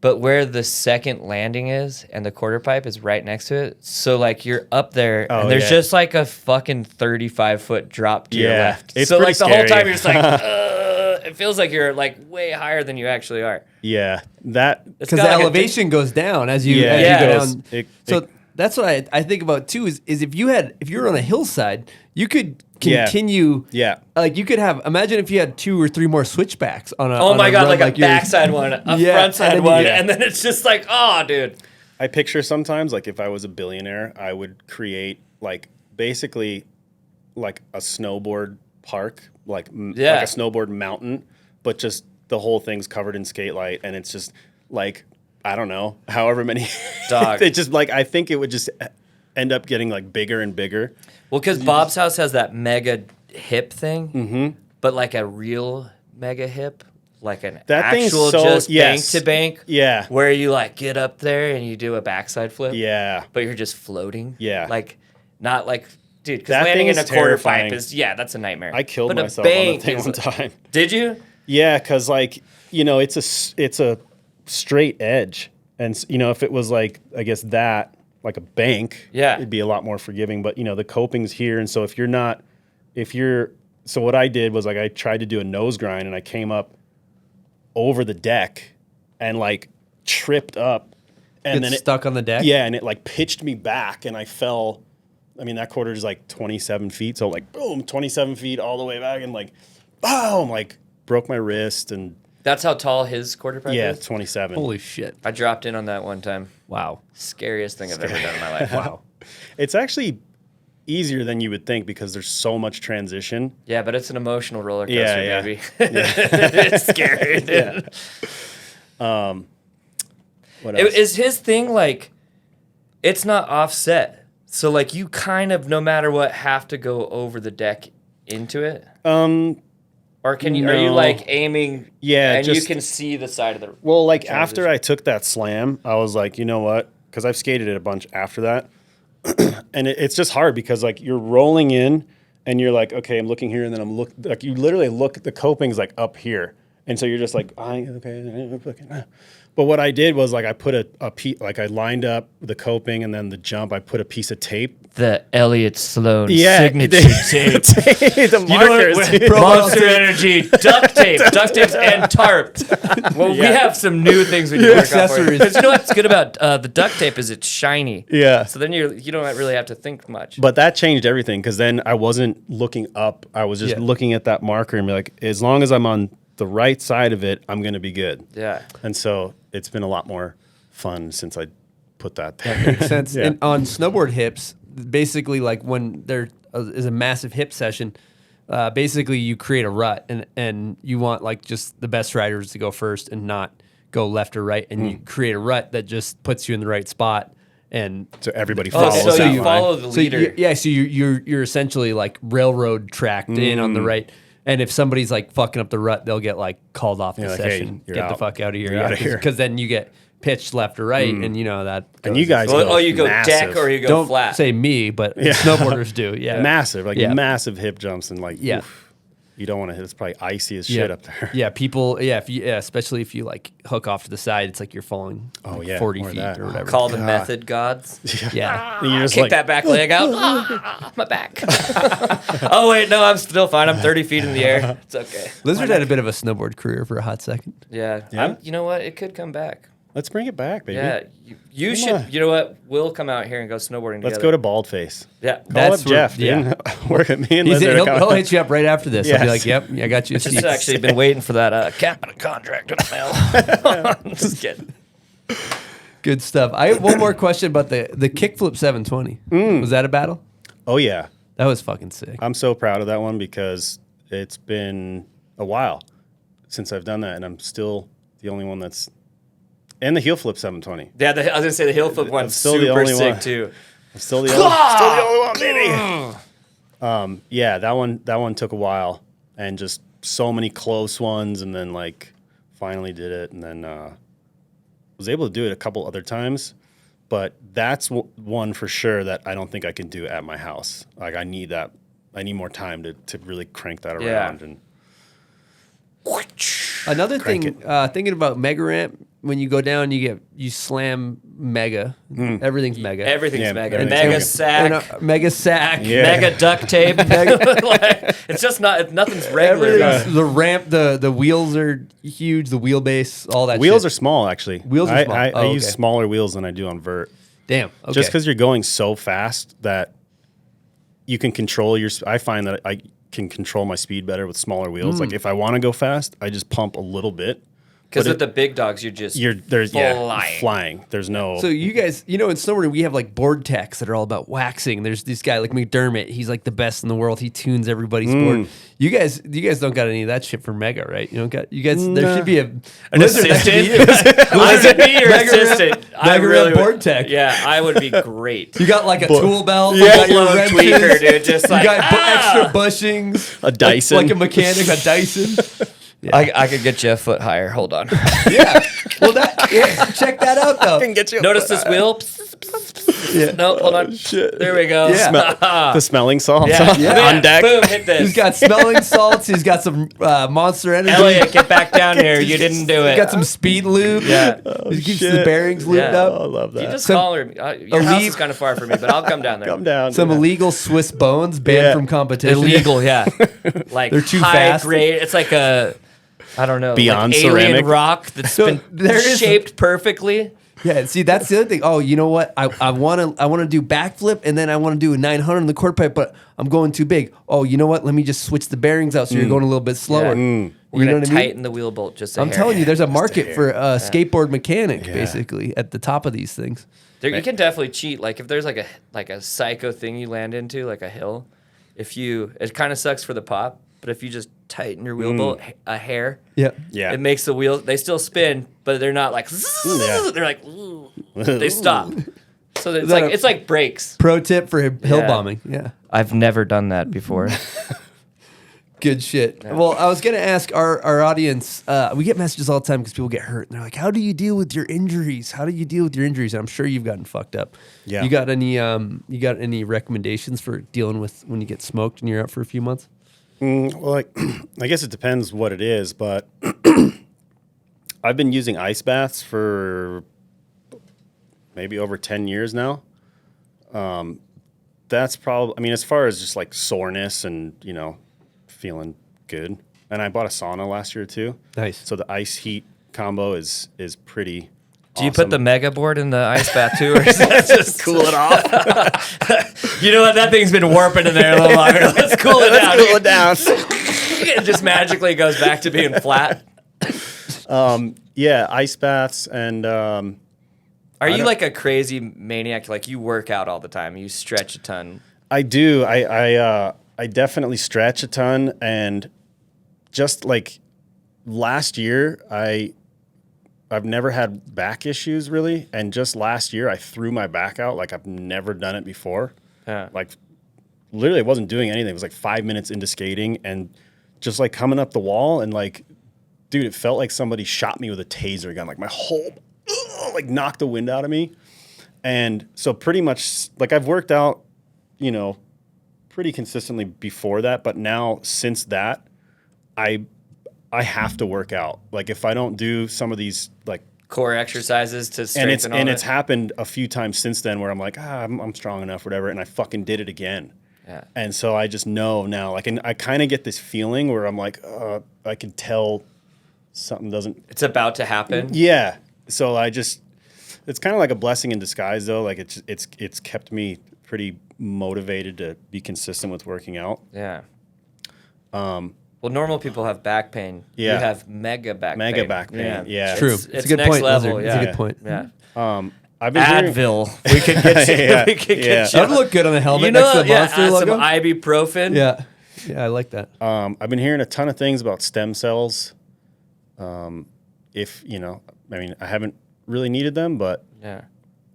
but where the second landing is and the quarter pipe is right next to it. So like you're up there and there's just like a fucking 35-foot drop to your left.
It's
so
pretty
like the
scary.
whole time you're just like, it feels like you're like way higher than you actually are.
Yeah, that
Because the elevation goes down as you,
Yeah,
as you
it
go
goes.
down. So that's what I think about too. Is if you're on a hillside, you could continue.
Yeah.
Like you could have. Imagine if you had 2 or 3 more switchbacks on a.
Oh
on
my god,
run
like a
yours.
backside one, a
Yeah,
front side
and then
one,
you-
and then it's just like, oh, dude.
I picture sometimes like if I was a billionaire, I would create like basically like a snowboard park, like a snowboard mountain, but just the whole thing's covered in skate light, and it's just like I don't know, however many.
Dog.
It just like I think it would just end up getting like bigger and bigger.
Well, because Bob's house has that mega hip thing, but like a real mega hip, like an
That thing's
actual
so-
just
yes.
bank to bank.
Yeah.
Where you like get up there and you do a backside flip.
Yeah.
But you're just floating.
Yeah.
Like, not like, dude, because
That
landing
thing
in a
is
quarter
terrifying.
pipe is, that's a nightmare.
I killed
but
myself on
a
that
bank
thing
is-
one time.
Did you?
Yeah, because like it's a straight edge, and if it was like I guess that like a bank, it'd be a lot more forgiving. But the coping's here, and so so what I did was like I tried to do a nose grind, and I came up over the deck and like tripped up, and
Get
then
stuck on the deck.
Yeah, and it like pitched me back, and I fell. I mean that quarter is like 27 feet, so like boom, 27 feet all the way back, and like boom, like broke my wrist and.
That's how tall his quarter pipe
Yeah,
is?
27.
Holy shit!
I dropped in on that one time.
Wow.
Scariest thing I've ever done in my life.
Wow.
It's actually easier than you would think because there's so much transition.
Yeah, but it's an emotional roller coaster,
Yeah,
baby. It's scary, dude.
What else?
Is his thing like, it's not offset. So like you kind of, no matter what, have to go over the deck into it? Or are you
no.
like aiming and you
just-
can see the side of the
Well, like after I took that slam, I was like, you know what? Because I've skated it a bunch after that. And it's just hard because like you're rolling in and you're like, okay, I'm looking here. And then like you literally look at the coping's like up here. And so you're just like, okay. But what I did was like I put a piece, like I lined up the coping and then the jump. I put a piece of tape.
The Elliot Sloan
signature tape. The markers. dude.
Monster Energy, duct tapes, and tarp. Well, we have some new things we can work on for you.
Accessories.
Because you know what's good about the duct tape is it's shiny.
Yeah.
So then you don't really have to think much.
But that changed everything because then I wasn't looking up. I was just looking at that marker and be like, as long as I'm on the right side of it, I'm going to be good.
Yeah.
And so it's been a lot more fun since I put that there.
Makes sense.
Yeah.
And on snowboard hips, basically, like when there is a massive hip session, basically you create a rut, and you want like just the best riders to go first and not go left or right, and you create a rut that just puts you in the right spot. And
So everybody
Oh,
follows
so
that
you
line.
follow the leader.
So you're essentially like railroad tracked in on the right. And if somebody's like fucking up the rut, they'll get like called off the
like, hey,
session.
you're
Get the
out.
fuck out of here.
You're outta here.
Because then you get pitched left or right, and you know that.
And
goes-
you guys
Well,
go
you go
massive.
deck or you go
don't
flat.
say me, but snowboarders do. Yeah,
massive, like
Yeah.
massive hip jumps and like,
Yeah.
oof, you don't want to hit. It's probably icy as
Yeah.
shit up there.
Yeah, people. Yeah, especially if you like hook off to the side, it's like you're falling.
Oh,
like
yeah,
40
more of
feet
that.
or whatever.
Call the method gods.
Yeah,
And you're just
Kick
like,
that back leg out. My back. Oh, wait, no, I'm still fine. I'm 30 feet in the air. It's okay.
Lizard had a bit of a snowboard career for a hot second.
Yeah.
Yeah?
You know what? It could come back.
let's bring it back, baby.
Yeah. You
Come
should.
on.
You know what? We'll come out here and go snowboarding together.
Let's go to Baldface.
Yeah.
Call
That's
up Jeff.
where-
Dude. Work at me and
He'll,
Lizard.
he'll hit you up right after this. He'll be
Yes.
like, "Yep, I got you." a
Just
seat."
actually been waiting for that cap and a contract in the mail. Just kidding.
Good stuff. I have one more question about the kickflip 720. Was that a battle?
Oh yeah,
That was fucking sick.
I'm so proud of that one because it's been a while since I've done that, and I'm still the only one that's. And the heel flip 720.
Yeah, I was gonna say the heel flip one's
still the
super
only
sick
one.
too.
I'm still the only one, baby. Yeah, that one took a while, and just so many close ones, and then like finally did it, and then was able to do it a couple other times, But that's one for sure that I don't think I can do at my house. Like I need that. I need more time to really crank that around. And
Another
Crank
thing, thinking about mega ramp, when you go down, you slam mega. Everything's mega.
Everything's
Yeah,
mega.
everything's
Mega
mega.
sack.
Mega sack.
Yeah.
Mega duct tape. Like, it's just nothing's regular.
Everything's, the ramp, the wheels are huge. The wheelbase, all that.
wheels
shit.
are small, actually.
Wheels are small.
I use
Okay.
smaller wheels than I do on vert.
Damn. Okay.
Just because you're going so fast that you can control your. I find that I can control my speed better with smaller wheels. Like if I want to go fast, I just pump a little bit.
Because with the big dogs, you're
flying. There's no.
So you guys, in snowboarding, we have like board techs that are all about waxing. There's this guy like McDermott. He's like the best in the world. He tunes everybody's board. You guys don't got any of that shit for mega, right? You don't got. You guys, there should be an
assistant. I would be your assistant. I really
board
would.
tech.
Yeah, I would be great.
You got like a tool belt. You got your
Full-blown
wrenches.
tweaker, dude. Just
You
like
got extra bushings.
A Dyson.
Like a mechanic, a Dyson.
I could get you a foot higher. Hold on.
Yeah. Well, check that out though.
Notice this wheel. No, hold on. There we go.
Yeah.
the smelling salts
Yeah.
on deck.
Boom, hit this.
He's got smelling salts. He's got some Monster Energy.
Elliot, get back down here. You didn't do it.
He's got some speed lube.
Yeah.
He keeps the bearings lubed
Yeah.
up.
I love
You
that.
just
Some
call her. Your house is kind of far from me, but I'll come down there.
Come down.
Some illegal Swiss bones banned
Yeah.
from competition.
Illegal, yeah. Like
They're too
high
fast.
grade. It's like a, I don't know,
Beyond
like alien
ceramic.
rock that's
So
been
there is-
shaped perfectly.
Yeah, see, that's the other thing. Oh, you know what? I want to do backflip, and then I want to do a 900 in the quarter pipe, but I'm going too big. Oh, you know what? Let me just switch the bearings out so you're going a little bit slower.
We're
You
gonna
know what I mean?
tighten the wheel bolt just.
I'm telling you, there's a market for a skateboard mechanic, basically, at the top of these things.
You can definitely cheat. Like if there's like a psycho thing you land into, like a hill, it kind of sucks for the pop, but if you just tighten your wheel bolt a hair,
Yeah.
Yeah.
it makes the wheels. They still spin, but they're not like.
Yeah.
They're like. They stop. So it's
that
like it's like brakes.
Pro tip for hill
Yeah.
bombing. Yeah.
I've never done that before.
Good shit. Well, I was going to ask our audience, we get messages all the time because people get hurt. And they're like, how do you deal with your injuries? How do you deal with your injuries? And I'm sure you've gotten fucked up.
Yeah.
You got any recommendations for dealing with when you get smoked and you're out for a few months?
Well, like, I guess it depends what it is, but I've been using ice baths for maybe over 10 years now. That's probably, I mean, as far as just like soreness and, feeling good. And I bought a sauna last year too.
Nice.
So the ice heat combo is pretty
Do you put the mega board in the ice bath too, or is that just
cool it off?
You know what? That thing's been warping in there a little longer. Let's cool it down.
Cool it down.
It just magically goes back to being flat.
Yeah, ice baths and
Are you like a crazy maniac? Like you work out all the time. You stretch a ton.
I do. I definitely stretch a ton, and just like last year, I've never had back issues really, and just last year I threw my back out like I've never done it before.
Yeah.
Like literally, I wasn't doing anything. It was like 5 minutes into skating, and just like coming up the wall, and like, dude, it felt like somebody shot me with a taser gun. Like my whole like knocked the wind out of me, and so pretty much like I've worked out, pretty consistently before that, but now since that, I have to work out. Like if I don't do some of these like
Core exercises to strengthen all
it's happened a few times since then where I'm like, I'm strong enough, whatever, and I fucking did it again.
Yeah.
And so I just know now, like, and I kind of get this feeling where I'm like, I can tell something doesn't.
It's about to happen.
Yeah. So it's kind of like a blessing in disguise, though. Like it's kept me pretty motivated to be consistent with working out.
Yeah. Well, normal people have back pain.
Yeah.
You have mega back pain.
Back pain. Yeah.
True.
It's
It's a good
next
point,
level.
Lizard.
Yeah.
It's a good point.
Yeah.
I've been hearing-
Advil. We could get you.
Yeah,
We could
yeah.
get you.
That would look good on the helmet
You know,
next to the monster
some
logo.
ibuprofen.
Yeah. Yeah, I like that.
I've been hearing a ton of things about stem cells. I haven't really needed them, but
Yeah.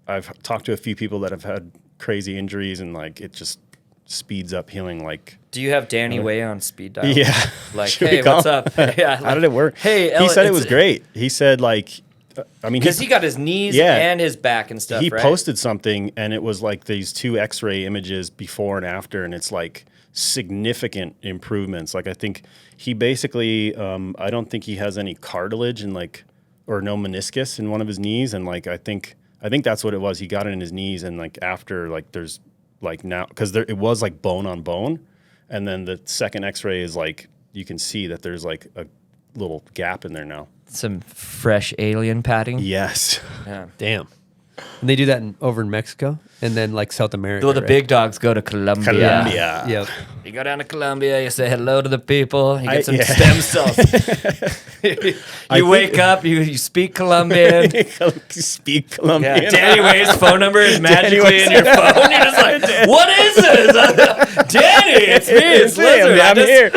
I've talked to a few people that have had crazy injuries, and like it just speeds up healing. Like,
Do you have Danny Way on speed dial?
yeah,
Like,
Should
hey,
we call
what's
him?
up? Yeah.
How did it work?
Hey,
he
Elliot,
said it was great. He said like I mean,
Because he got his knees
Yeah.
and his back and stuff,
he
right?
posted something, and it was like these 2 X-ray images before and after, and it's like significant improvements. Like I think he basically, I don't think he has any cartilage and or no meniscus in one of his knees, and like I think that's what it was. He got it in his knees, and like after there's now because it was like bone on bone, and then the second X-ray is like you can see that there's like a little gap in there now.
Some fresh alien padding.
Yes.
Yeah.
Damn. And they do that over in Mexico and then like South America.
Well, the
right?
big dogs go to Colombia.
Colombia.
Yep.
You go down to Colombia, you say hello to the people, you get some
yeah.
stem cells. you wake up, you speak Colombian.
Speak Colombian.
Yeah. Danny Wade's phone number is magically in your phone. You're just like, what is this? Danny, it's me. It's Lizard.
I'm here.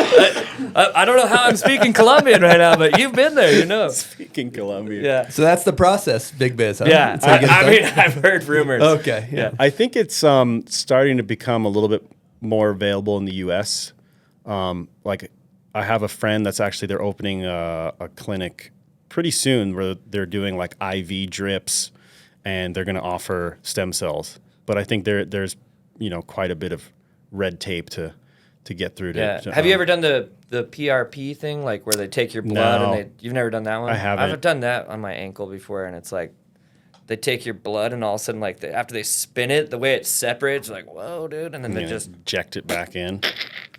I don't know how I'm speaking Colombian right now, but you've been there, you know.
Speaking Colombian.
Yeah.
So that's the process, Big Biz. Huh?
Yeah.
That's how you get it
I
done?
mean, I've heard rumors.
Okay. Yeah.
I think it's starting to become a little bit more available in the U.S. Like I have a friend that's actually they're opening a clinic pretty soon where they're doing like IV drips, and they're going to offer stem cells. But I think there's quite a bit of red tape to get through.
Have you ever done the PRP thing, like where they take your blood
No.
and you've never done that one?
I haven't.
I've done that on my ankle before, and it's like they take your blood, and all of a sudden, like after they spin it, the way it separates, like whoa, dude, and then they just
inject it back in?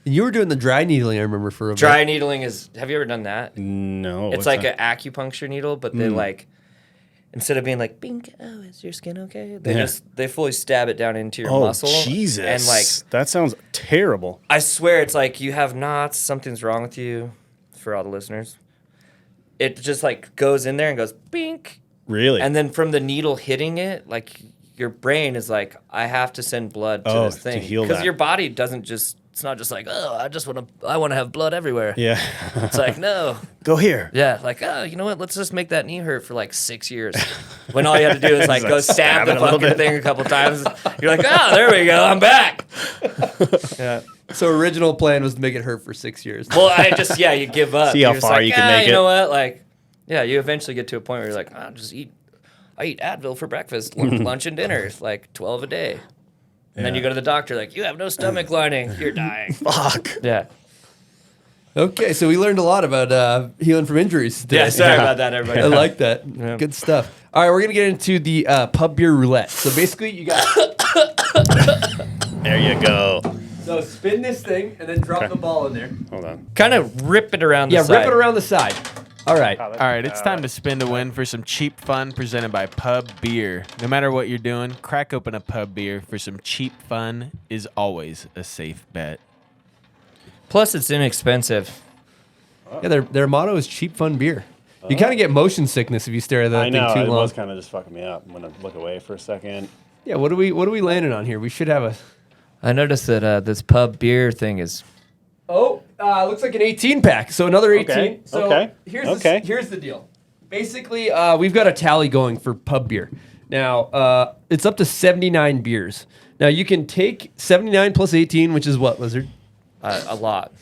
You were doing the dry needling, I remember, for a
dry
bit.
needling is. Have you ever done that?
No.
It's
what's
like
that?
an acupuncture needle, but they like instead of being like bink, oh, is your skin okay? They fully stab it down into your muscle.
Jesus.
And like
that sounds terrible.
I swear it's like you have knots, something's wrong with you. For all the listeners, it just like goes in there and goes bink.
Really?
And then from the needle hitting it, like your brain is like, I have to send blood to this thing
to heal
because
that.
your body doesn't just. It's not just like, oh, I want to have blood everywhere.
Yeah.
It's like, no.
Go here.
Yeah, like, oh, you know what? Let's just make that knee hurt for like 6 years. When all you have to do is like go stab the
it a little
fucking
bit.
thing a couple times. You're like, oh, there we go. I'm back. Yeah.
So original plan was to make it hurt for 6 years.
Well, you give up.
See how
You're just
far
like,
you can make
you
it."
know what? Like, yeah, you eventually get to a point where you're like, I eat Advil for breakfast, lunch and dinner, like 12 a day. And then you go to the doctor, like, you have no stomach lining. You're dying.
Fuck.
Yeah.
Okay, so we learned a lot about healing from injuries today.
Yeah, sorry about that, everybody.
I like that. Good stuff. All right, we're going to get into the pub beer roulette. So basically, you got...
There you go.
So spin this thing and then drop the ball in there.
Hold on.
Kind of rip it around the
Yeah,
side.
rip it around the side. All right.
All right, it's time to spin to win for some cheap fun presented by Pub Beer. No matter what you're doing, crack open a Pub Beer for some cheap fun is always a safe bet.
Plus, it's inexpensive.
Yeah, their motto is cheap, fun beer. You kind of get motion sickness if you stare at that
I
thing
know.
too
It
long.
was kind of just fucking me up. I'm going to look away for a second.
Yeah, what are we landing on here? We should have a...
I noticed that this pub beer thing is...
Oh, looks like an 18-pack. So another 18.
Okay,
So
okay,
Here's
okay.
here's the deal. Basically, we've got a tally going for pub beer. Now, it's up to 79 beers. Now, you can take 79 plus 18, which is what, Lizard?
a lot.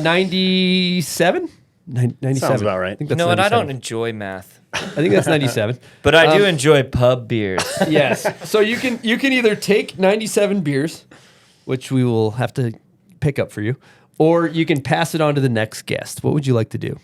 97? 97.
Sounds about right.
I think
You
that's
know what? I
97.
don't enjoy math.
I think that's 97.
But I do enjoy pub beers.
Yes. So you can either take 97 beers, which we will have to pick up for you, or you can pass it on to the next guest. What would you like to do?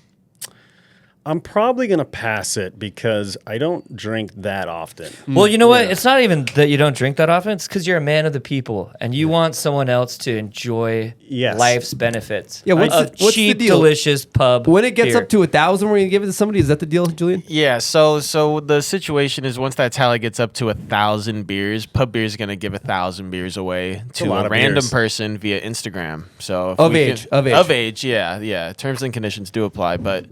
I'm probably going to pass it because I don't drink that often.
Well, you know what? It's not even that you don't drink that often. It's because you're a man of the people and you want someone else to enjoy
Yes.
life's benefits.
Yeah, what's
of
the
cheap,
deal?
delicious pub
When it gets
beer.
up to 1,000, we're gonna give it to somebody. Is that the deal, Julian?
Yeah, so the situation is once that tally gets up to 1,000 beers, Pub Beer is going to give 1,000 beers away
a
to
lot
a
of
random
beers.
person via Instagram. So if
Of
we
age,
can-
of age.
of age, yeah. Terms and conditions do apply, but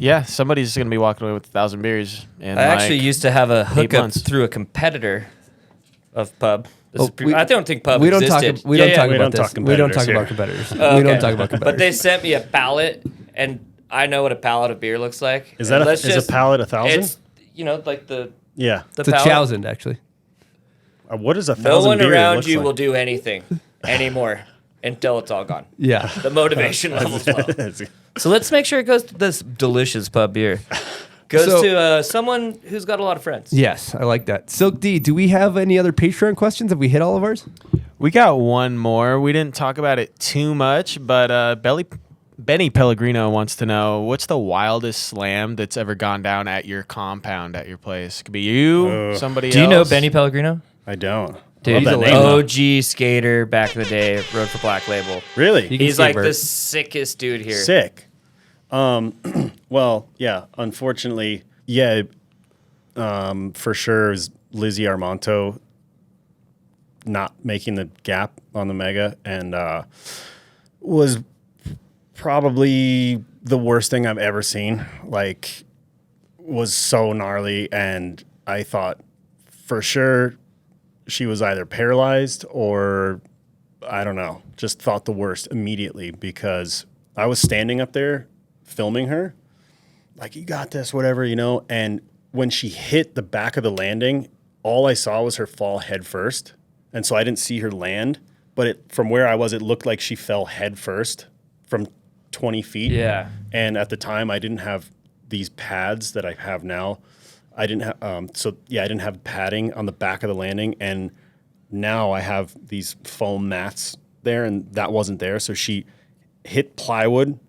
yeah, somebody's going to be walking away with 1,000 beers. And
I actually used to have a hookup
months.
through a competitor of pub. This
Oh,
is I don't think pub
We don't
existed.
talk. We don't talk
we
about
don't
this.
talk
We don't talk
competitors
about competitors.
Oh,
We don't
okay.
talk about competitors.
But they sent me a pallet, and I know what a pallet of beer looks like.
Is that
And
is a pallet 1,000?
It's like the
Yeah.
the
it's a
pallet.
1,000 actually.
What is a 1,000
No one
beer
around
looks
you
like?
will do anything anymore until it's all gone.
Yeah.
The motivation level's low. So let's make sure it goes to this delicious pub beer. Goes
So-
to someone who's got a lot of friends.
Yes, I like that. Silk D, do we have any other Patreon questions? Have we hit all of ours?
We got one more. We didn't talk about it too much, but Benny Pellegrino wants to know, what's the wildest slam that's ever gone down at your compound at your place? Could be you, somebody else.
Do you know Benny Pellegrino?
I don't.
Dude,
Love that
he's
name,
an
though.
OG skater back in the day, rode for Black Label.
Really?
can
He's
skate,
like
Bert.
the sickest dude here.
Sick. Well, yeah. Unfortunately, yeah. For sure, is Lizzie Armanto not making the gap on the mega, and was probably the worst thing I've ever seen. Like, was so gnarly, and I thought for sure she was either paralyzed or I don't know. Just thought the worst immediately because I was standing up there filming her, like, you got this, whatever, you know. And when she hit the back of the landing, all I saw was her fall head first. And so I didn't see her land, but from where I was, it looked like she fell head first from 20 feet.
Yeah.
And at the time, I didn't have these pads that I have now. I didn't have, I didn't have padding on the back of the landing. And now I have these foam mats there, and that wasn't there. So she hit plywood,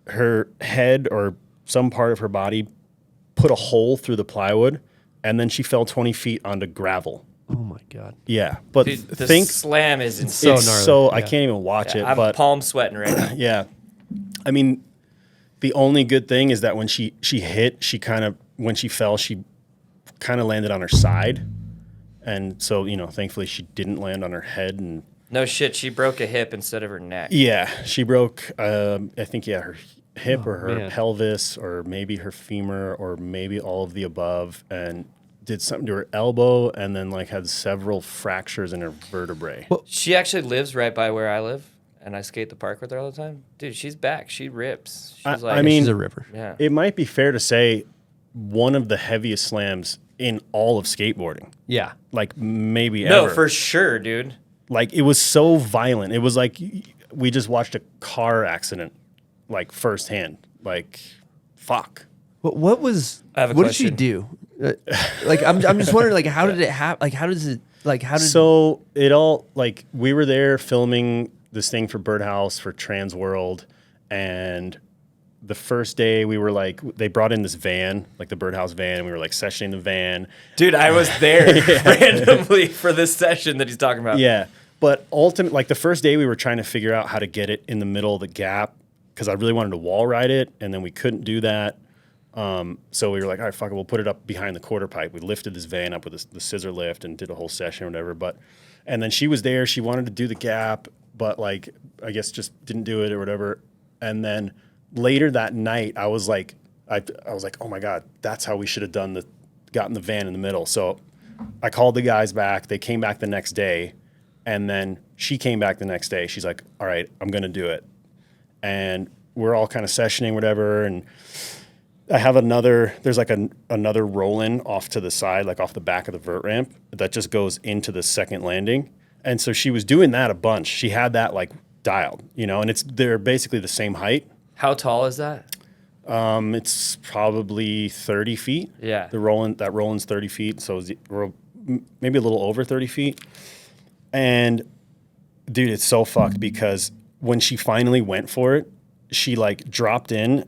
her head or some part of her body put a hole through the plywood, and then she fell 20 feet onto gravel.
Oh my God.
Yeah, but
Dude, the
think
slam is insane.
it's
gnarly.
so I can't even watch it.
I'm
But
palm sweating right now.
yeah, I mean, the only good thing is that when she hit, when she fell, she kind of landed on her side, and so thankfully she didn't land on her head. And
No shit, she broke a hip instead of her neck.
yeah, she broke. I think her hip or her
man.
pelvis or maybe her femur or maybe all of the above, and did something to her elbow, and then had several fractures in her vertebrae.
She actually lives right by where I live, and I skate the park with her all the time. Dude, she's back. She rips. She's
I mean,
She's a ripper.
yeah.
It might be fair to say one of the heaviest slams in all of skateboarding.
Yeah.
Like maybe
No,
ever.
for sure, dude.
Like it was so violent. It was like we just watched a car accident, like firsthand. Like, fuck.
What was?
I have a
what did she
question.
do? I'm just wondering, how did it happen? How does it? How did?
So it all we were there filming this thing for Birdhouse for Trans World, and the first day we were they brought in this van, the Birdhouse van, and we were sessioning the van.
Dude, I was there randomly for this session that he's talking about.
Yeah, but ultimately, the first day we were trying to figure out how to get it in the middle of the gap because I really wanted to wall ride it, and then we couldn't do that. So we were like, all right, fuck it, we'll put it up behind the quarter pipe. We lifted this van up with the scissor lift and did a whole session or whatever. And then she was there. She wanted to do the gap, but I guess just didn't do it or whatever. And then later that night, I was like, oh my God, that's how we should have gotten the van in the middle. So I called the guys back. They came back the next day, and then she came back the next day. She's like, all right, I'm going to do it. And we're all kind of sessioning, whatever. And I have there's another roll-in off to the side, off the back of the vert ramp that just goes into the second landing. And so she was doing that a bunch. She had that dialed, and they're basically the same height.
How tall is that?
It's probably 30 feet.
Yeah.
That roll-in's 30 feet. So we're maybe a little over 30 feet. And dude, it's so fucked because when she finally went for it, she dropped in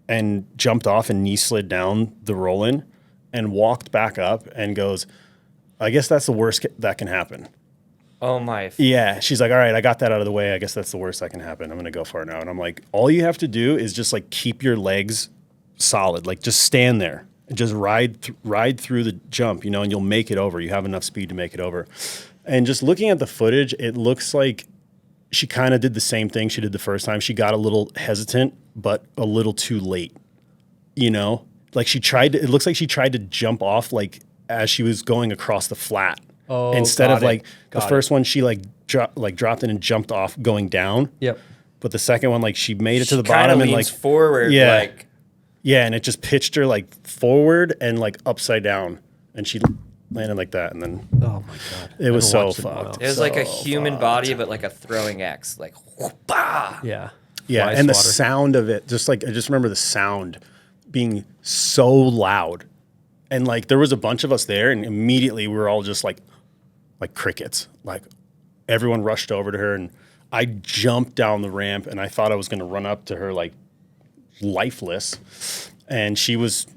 and jumped off and knee slid down the roll-in and walked back up and goes, I guess that's the worst that can happen.
Oh my.
Yeah. She's like, all right, I got that out of the way. I guess that's the worst that can happen. I'm going to go for it now. And I'm like, all you have to do is just keep your legs solid. Just stand there and just ride through the jump, and you'll make it over. You have enough speed to make it over. And just looking at the footage, it looks like she kind of did the same thing she did the first time. She got a little hesitant, but a little too late, it looks like she tried to jump off as she was going across the flat.
Oh,
instead of
got
the first one, she dropped in and jumped off going down.
Yep.
But the second one, she made it to the
Kinda
bottom and
leans forward.
yeah, yeah, and it just pitched her forward and upside down, and she landed like that, and then
Oh my God.
it was
I
so
haven't watched it in a
fucked.
It was like a human body, but a throwing X. Whoop-bah!
Yeah.
Yeah,
fly
and the
swatter.
sound of it, I just remember the sound being so loud. And like there was a bunch of us there, and immediately we were all just like crickets. Like everyone rushed over to her, and I jumped down the ramp, and I thought I was going to run up to her like lifeless, and she was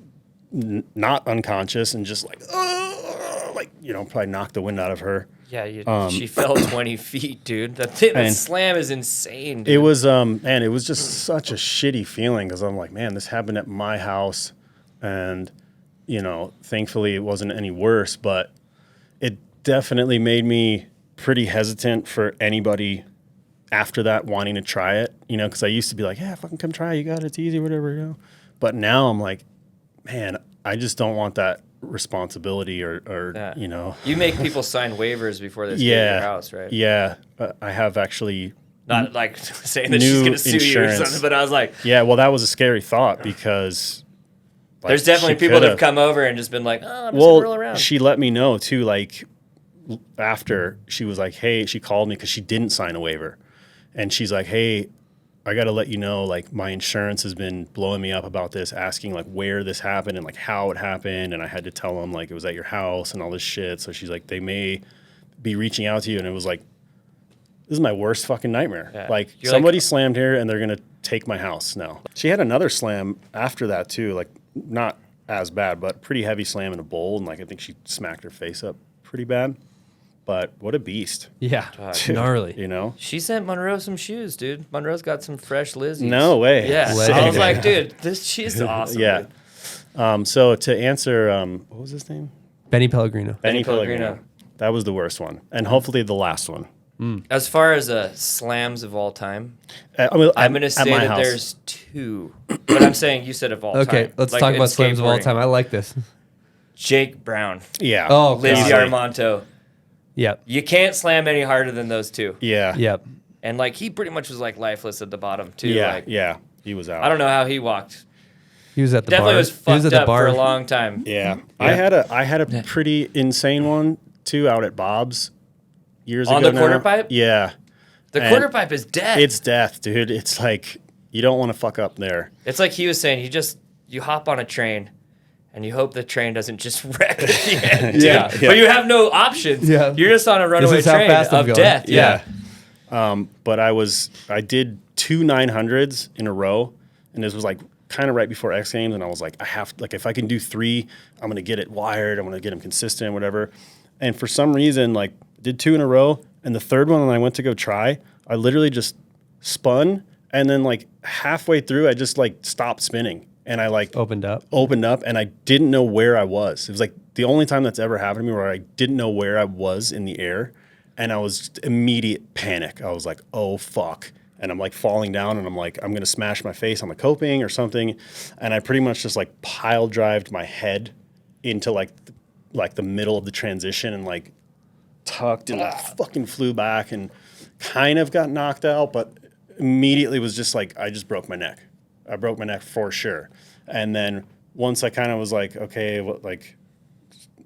not unconscious and just like probably knocked the wind out of her.
Yeah, she fell 20 feet, dude. The slam is insane, dude.
It was it was just such a shitty feeling because I'm like, man, this happened at my house, and thankfully it wasn't any worse, but it definitely made me pretty hesitant for anybody after that wanting to try it, because I used to be like, yeah, fucking come try it. You got it. It's easy, whatever, But now I'm like, man, I just don't want that responsibility or.
You make people sign waivers before they stay at your house, right?
Yeah. I have actually.
Not like saying that she's going to sue
insurance.
you or something, but I was like.
Yeah, well, that was a scary thought because.
There's definitely people that have come over and just been like, oh, I'm just going to roll around.
She let me know too, like after she was like, hey, she called me because she didn't sign a waiver. And she's like, hey, I got to let you know, like my insurance has been blowing me up about this, asking like where this happened and like how it happened. And I had to tell them like it was at your house and all this shit. So she's like, they may be reaching out to you. And it was like, this is my worst fucking nightmare. Yeah. Like somebody slammed here and they're going to take my house now. She had another slam after that too, like not as bad, but pretty heavy slam in a bowl. And like, I think she smacked her face up pretty bad. But what a beast.
Yeah. Gnarly.
She sent Monroe some shoes, dude. Monroe's got some fresh Lizzies.
No way.
Yeah. I was like, dude, she's awesome.
Yeah. Dude. So to answer, what was his name?
Benny Pellegrino.
Benny Pellegrino. That was the worst one. And hopefully the last one.
As far as slams of all time, I'm going to say that there's two. But I'm saying you said of all time.
Okay, let's talk about slams of all time. I like this.
Jake Brown.
Yeah.
Oh,
Lizzie Armanto.
Yep.
You can't slam any harder than those two.
Yeah.
Yep.
And like he pretty much was like lifeless at the bottom too.
Yeah.
Like,
yeah. He was out.
I don't know how he walked.
He was at the
Definitely
bar.
was fucked up for a long time.
Yeah. I had a pretty insane one too out at Bob's years ago.
On the quarter
now.
pipe?
Yeah.
The quarter pipe is death.
It's death, dude. It's like you don't want to fuck up there.
It's like he was saying, you hop on a train and you hope the train doesn't just wreck at the end.
Yeah.
But you have no options.
Yeah.
You're just on a runaway train of death.
Yeah. But I did 2 900s in a row, and this was like kind of right before X Games, and I was like, if I can do 3, I'm gonna get it wired. I'm gonna get them consistent, whatever. And for some reason, like did 2 in a row, and the third one when I went to go try, I literally just spun, and then like halfway through, I just like stopped spinning. And I like
opened up
and I didn't know where I was. It was like the only time that's ever happened to me where I didn't know where I was in the air. And I was just immediate panic. I was like, oh fuck. And I'm like falling down and I'm like, I'm going to smash my face on the coping or something. And I pretty much just like pile drived my head into like the middle of the transition and like tucked and fucking flew back and kind of got knocked out, but immediately was just like, I just broke my neck. I broke my neck for sure. And then once I kind of was like, okay,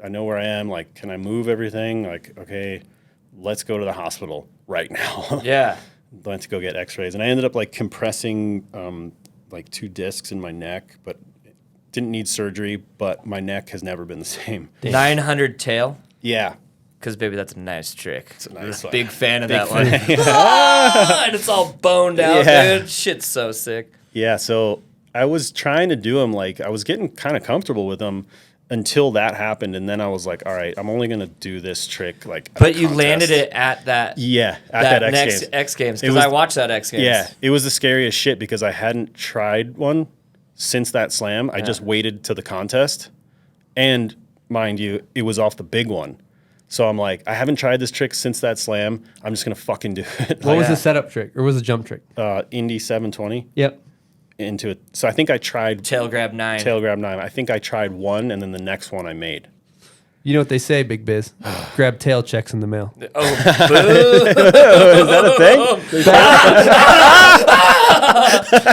I know where I am. Like, can I move everything? Like, okay, let's go to the hospital right now.
Yeah.
Went to go get x-rays. And I ended up like compressing like 2 discs in my neck, but didn't need surgery, but my neck has never been the same.
900 tail?
Yeah.
Because, baby, that's a nice trick.
It's a nice one.
Big fan of that one. And it's all boned out, dude. Shit's so sick.
Yeah, so I was trying to do them, like, I was getting kind of comfortable with them until that happened, and then I was like, all right, I'm only going to do this trick, like,
but you landed it at that...
Yeah, at that X
next
Games.
X Games, because I watched that X Games.
Yeah, it was the scariest shit because I hadn't tried one since that slam. I just waited to the contest, and mind you, it was off the big one. So I'm like, I haven't tried this trick since that slam. I'm just going to fucking do it.
What was the setup trick, or was the jump trick?
Indy 720.
Yep.
Into it. So I think I tried...
Tail grab 9.
I think I tried one, and then the next one I made.
You know what they say, Big Biz? Grab tail checks in the mail.
Oh, boo!
Is that a
thing?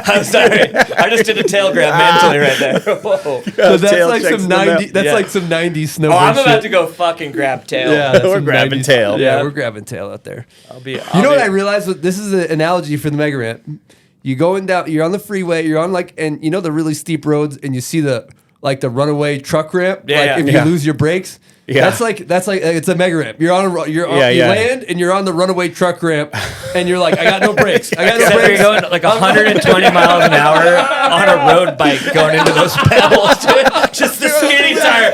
I'm sorry. I just did a tail grab mentally right there. Whoa.
So that's like some 90. That's like some 90s snowboard.
Oh, I'm about
shit.
to go fucking grab tail.
Yeah,
we're grabbing
90s.
tail.
Yeah, we're grabbing tail out there.
I'll be.
You know what I realized? This is an analogy for the mega ramp. You going down, you're on the freeway, you're on like, and you know the really steep roads, and you see the runaway truck ramp.
Yeah,
like
yeah.
if you lose your brakes.
Yeah.
That's like it's a mega ramp. You're on you
Yeah.
land and you're on the runaway truck ramp, and you're like, I got no brakes. I got no
Except you're
brakes.
going like 120 miles an hour on a road bike going into those pebbles, dude. Just the skinny tire.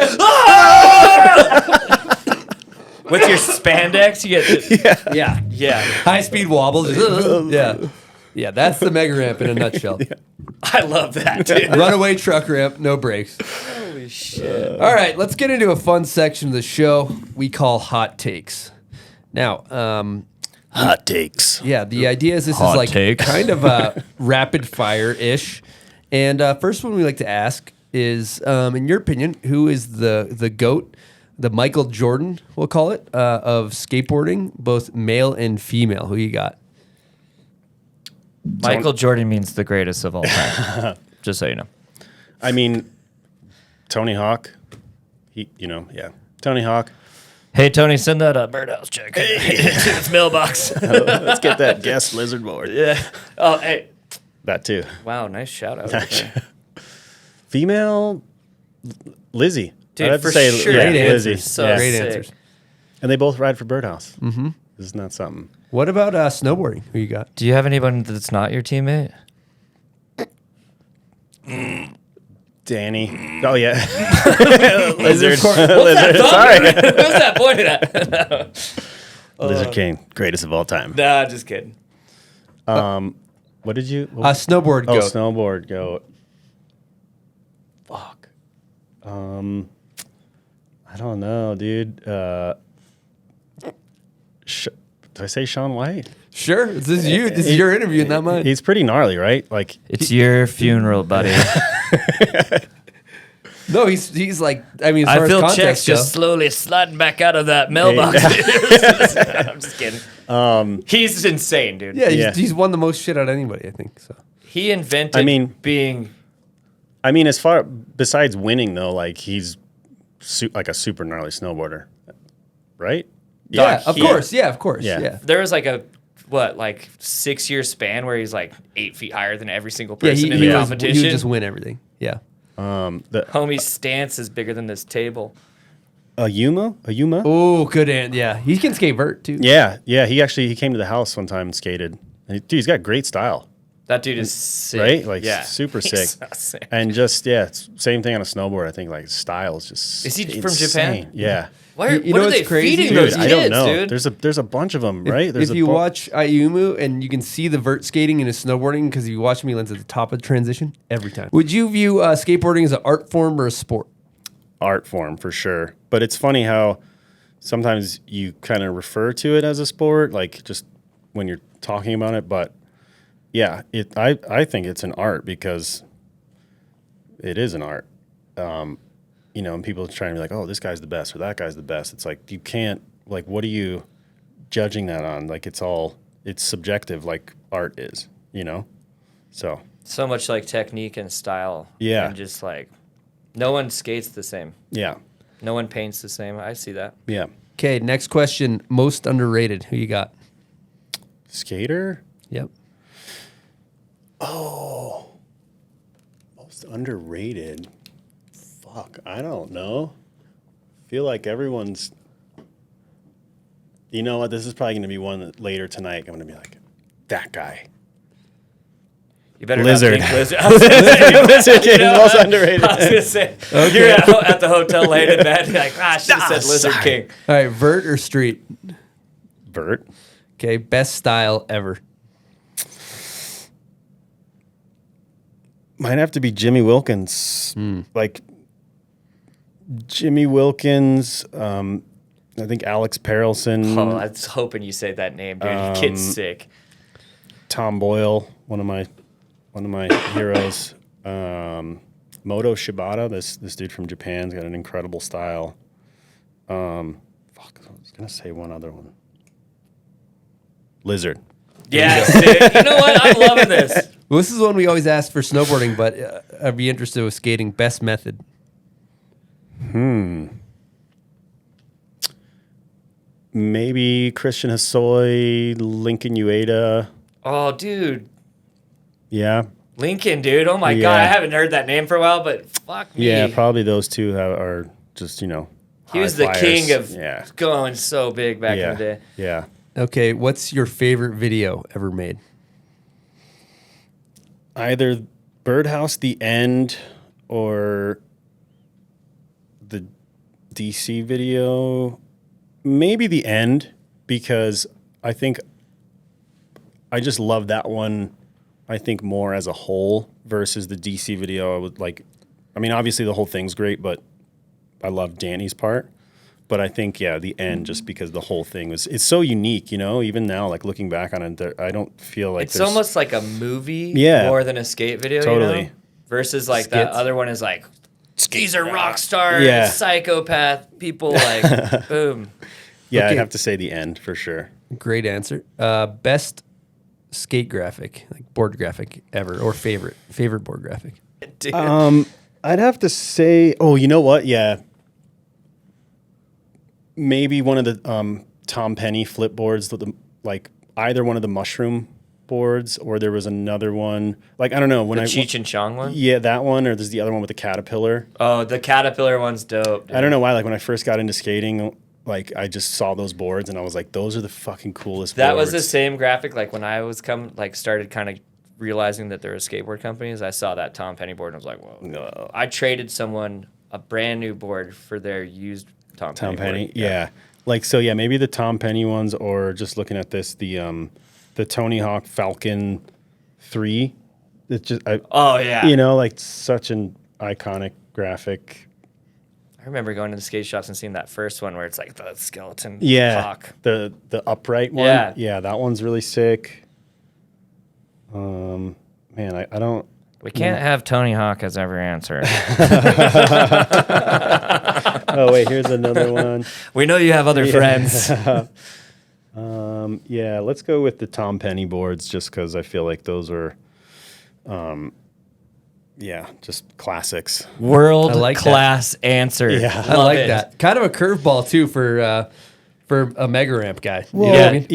With your spandex, you get yeah.
High speed wobbles. Yeah. That's the mega ramp in a nutshell.
I love that, dude.
Runaway truck ramp, no brakes.
Holy shit.
All right, let's get into a fun section of the show we call hot takes. Now,
Hot takes.
yeah, the idea is this
Hot
is like
takes.
kind of a rapid fire ish. And first one we like to ask is, in your opinion, who is the GOAT, the Michael Jordan, we'll call it, of skateboarding, both male and female? Who you got?
Michael Jordan means the greatest of all time. Just so you know.
I mean, Tony Hawk. Tony Hawk.
Hey, Tony, send that Birdhouse check to its mailbox.
Let's get that guest lizard board.
Yeah. Oh, hey.
That too.
Wow, nice shout out. there.
Female, Lizzie.
Dude,
I'd have
for
to say,
sure.
yeah,
Great
Lizzie.
answers. So
Yeah.
Great
sick.
answers.
And they both ride for Birdhouse. Mm-hmm. Isn't that something?
What about snowboarding? Who you got?
Do you have anyone that's not your teammate?
Danny. Oh yeah.
Lizard.
Lizard. Sorry.
Who's that pointed at?
Lizard King, greatest of all time.
Nah, just kidding.
What did you? What
Snowboard
oh,
goat.
snowboard goat. Fuck. I don't know, dude. Did I say Sean White?
Sure, this is you. This is your interview, not mine.
He's pretty gnarly, right? Like,
It's your funeral, buddy.
No, he's like. I mean, as
I
far as
feel
context
checks just
go,
slowly sliding back out of that mailbox. I'm just kidding. He's insane, dude.
yeah,
Yeah.
he's won the most shit out of anybody, I think. So
He invented being.
I mean, as far besides winning though, like he's like a super gnarly snowboarder, right?
yeah, of course,
Yeah.
yeah.
There was like a 6-year span where he's like 8 feet higher than every single
Yeah,
person
he,
in
he
the
was,
competition.
he would just win everything. Yeah.
Homie's stance is bigger than this table.
A Yuma?
Oh, good and yeah, he can skate vert too.
Yeah. He came to the house one time and skated. And dude, he's got great style,
That dude is sick.
right? Like
yeah.
super
He's
sick.
so sick.
And just it's same thing on a snowboard. I think like style is just.
Is he from
insane.
Japan?
Yeah.
What
You
are
know
they
what's crazy?
feeding
Dude,
those kids,
I don't know.
dude?
There's a bunch of them, right? There's
If you watch Ayumu and you can see the vert skating and his snowboarding because you watch me lands at the top of the transition every time. Would you view skateboarding as an art form or a sport?
art form for sure, but it's funny how sometimes you kind of refer to it as a sport, like just when you're talking about it. But yeah, I think it's an art because it is an art. You know, and people are trying to be like, oh, this guy's the best or that guy's the best. It's like, you can't, like, what are you judging that on? Like, it's subjective, like art is, you know? So
much like technique and style.
Yeah.
And just like, no one skates the same.
yeah.
No one paints the same. I see that.
Yeah.
Okay, next question. Most underrated. Who you got?
Skater?
Yep.
Most underrated. Fuck, I don't know. Feel like everyone's. You know what? This is probably going to be one that later tonight. I'm going to be like, that guy.
You better
Lizard.
not think Lizard. I was gonna say,
Lizard King is most underrated.
I was gonna say you're at the hotel laying in bed, you're like, I should have said Lizard
sorry.
King.
All right, vert or street?
Vert.
Okay, best style ever.
Might have to be Jimmy Wilkins. Like Jimmy Wilkins. I think Alex Perelson.
Oh, I was hoping you say that name, dude. Kid's sick.
Tom Boyle, one of my heroes. Moto Shibata, this dude from Japan's got an incredible style. I was gonna say one other one. Lizard.
Yeah, sick. You know what? I'm loving this.
Well, this is one we always ask for snowboarding, but I'd be interested with skating. Best method.
Maybe Christian Hosoi, Lincoln Ueda.
Oh, dude.
Yeah.
Lincoln, dude. Oh my
Yeah.
god, I haven't heard that name for a while, but fuck me.
Yeah, probably those two are just,
He was
high
the
flyers.
king of
Yeah.
going so big back in the day.
Yeah.
Okay, what's your favorite video ever made?
Either Birdhouse, the end, or the DC video. Maybe the end, because I think I just love that one, I think, more as a whole versus the DC video. Obviously the whole thing's great, but I love Danny's part. But I think, the end, just because the whole thing it's so unique, even now, like looking back on it, I don't feel like
It's almost like a movie
Yeah.
more than a skate video,
Totally.
Versus like that
Skits.
other one is like, these are rock stars,
Yeah.
psychopath people, like, boom.
Yeah,
Okay.
I'd have to say the end for sure.
Great answer. Best skate graphic, like board graphic ever, or favorite board graphic.
Dude.
I'd have to say, you know what? Yeah. Maybe one of the Tom Penny flip boards, either one of the mushroom boards, or there was another one. Like, I don't know.
The Cheech and Chong one?
Yeah, that one, or there's the other one with the caterpillar.
Oh, the Caterpillar one's dope. Dude.
I don't know why. Like, when I first got into skating, I just saw those boards and I was like, those are the fucking coolest
That
boards.
was the same graphic. Like when I was started kind of realizing that there were skateboard companies, I saw that Tom Penny board and I was like, whoa.
No.
I traded someone a brand new board for their used Tom Penny board.
Yeah. Maybe the Tom Penny ones, or just looking at this, the Tony Hawk Falcon 3. It's just, such an iconic graphic.
I remember going to the skate shops and seeing that first one where it's like the skeleton hawk.
The upright one.
Yeah.
That one's really sick. Man, I don't.
We can't have Tony Hawk as every answer.
Oh wait, here's another one.
We know you have other friends.
Let's go with the Tom Penny boards, just because I feel like those are, just classics.
World
I like
class answer.
Yeah.
I like
it.
that. Kind of a curveball too for a mega ramp guy. You know
Well,
what I mean?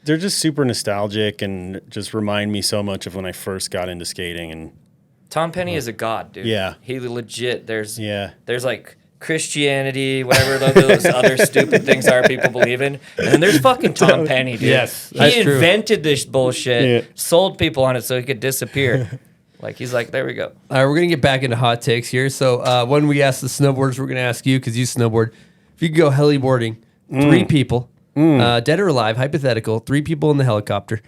they're just super nostalgic and just remind me so much of when I first got into skating. And
Tom Penny is a god, dude.
Yeah.
He legit, there's
Yeah.
like Christianity, whatever those other stupid things are people believe in. And then there's fucking Tom Penny, dude.
Yes, that's
he
true.
invented this bullshit,
Yeah.
sold people on it so he could disappear. He's like, there we go.
All right, we're gonna get back into hot takes here. So when we ask the snowboarders, we're gonna ask you because you snowboard. If you could go heliboarding, 3 people, dead or alive, hypothetical, 3 people in the helicopter.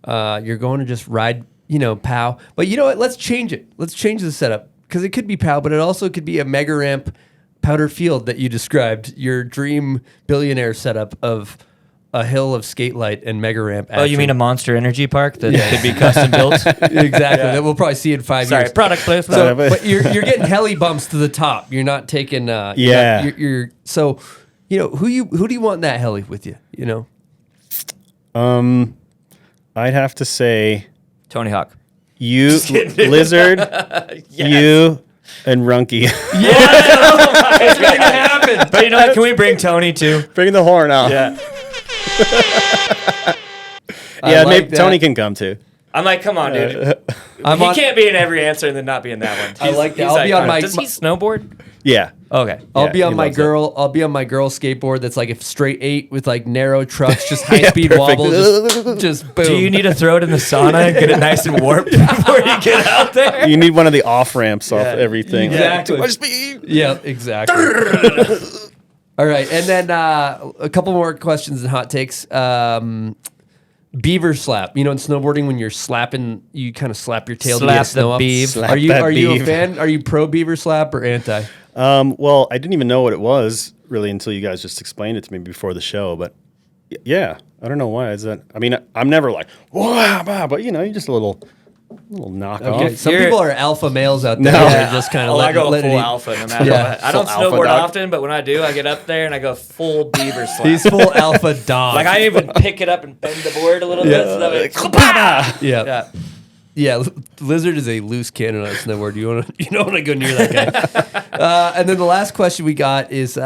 You're going to just ride, POW. But you know what? Let's change it. Let's change the setup because it could be POW, but it also could be a mega ramp powder field that you described. Your dream billionaire setup of a hill of skate light and mega ramp.
Oh, you mean a Monster Energy Park that could be custom built?
Exactly. That we'll probably see in 5
Sorry,
years.
product placement.
So, but you're getting heli bumps to the top. You're not taking. You're so. Who do you want in that heli with you?
I'd have to say
Tony Hawk.
you, Lizard, you, and Runky.
It's gonna happen. But you know what? Can we bring Tony too?
Bring the horn out.
Yeah.
Yeah,
like
maybe
that.
Tony can come too.
I'm like, come on, dude. He can't be in every answer and then not be in that one.
I like that.
He's
I'll be on
iconic.
my-
Does he snowboard?
Yeah.
Okay.
I'll
Yeah,
be on
he
my
loves it.
girl. I'll be on my girl skateboard. That's like a straight 8 with like narrow trucks, just high speed
perfect.
wobble, just boom.
Do you need to throw it in the sauna and get it nice and warped before you get out there?
You need one of the off ramps off everything.
Exactly.
Too much speed.
Yeah, exactly. All right, and then a couple more questions and hot takes. Beaver slap. In snowboarding when you're slapping, you kind of slap your tail to
Slap
get snow
the
up.
beav.
Slap
Are you
that
are you a
beav.
fan? Are you pro beaver slap or anti?
Well, I didn't even know what it was really until you guys just explained it to me before the show. But yeah, I don't know why. Is that? I mean, I'm never like, wow, but you're just a little knock
Okay,
off.
some
You're-
people are alpha males out there.
No.
They're just kind of
I go
let
full
it eat.
alpha no matter
Yeah.
what. I don't
Full alpha
snowboard
dog.
often, but when I do, I get up there and I go full beaver slap.
He's full alpha dog.
Like I even pick it up and bend the board a little bit. So that way,
yeah.
yeah.
Yeah, Lizard is a loose cannon on a snowboard. You don't want to go near that guy. And then the last question we got is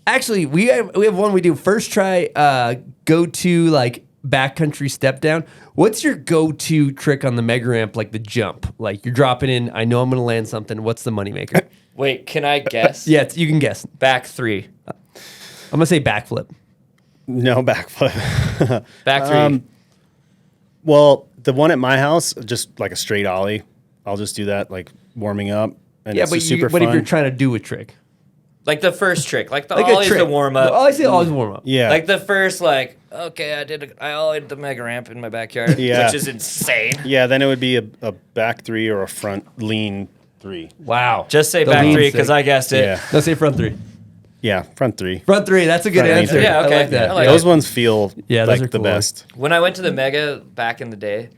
actually we have one we do first try go to like backcountry step down. What's your go-to trick on the mega ramp, like the jump? Like you're dropping in, I know I'm going to land something. What's the moneymaker?
Wait, can I guess?
Yeah, you can guess.
Back 3.
I'm going to say backflip.
No backflip.
Back 3.
Well, the one at my house, just like a straight ollie. I'll just do that, like warming up. And
Yeah,
it's
but,
just super
but
fun.
if you're trying to do a trick.
Like the first trick. Like the
Like
ollie's
trick.
the warm up.
I say always warm up.
Yeah.
Like the first, like, okay, I ollied the mega ramp in my backyard,
Yeah.
which is insane.
Yeah, then it would be a back 3 or a front lean 3.
Wow.
Just say
The
back
lean
3 because
stick.
I guessed it.
Yeah.
Let's say front 3.
Yeah, front 3.
Front 3. That's a good
Front lean
answer.
three.
Yeah, okay.
I like that.
I like
Those ones feel
Yeah, those
like
are
the
cool.
best.
When I went to the mega back in the day,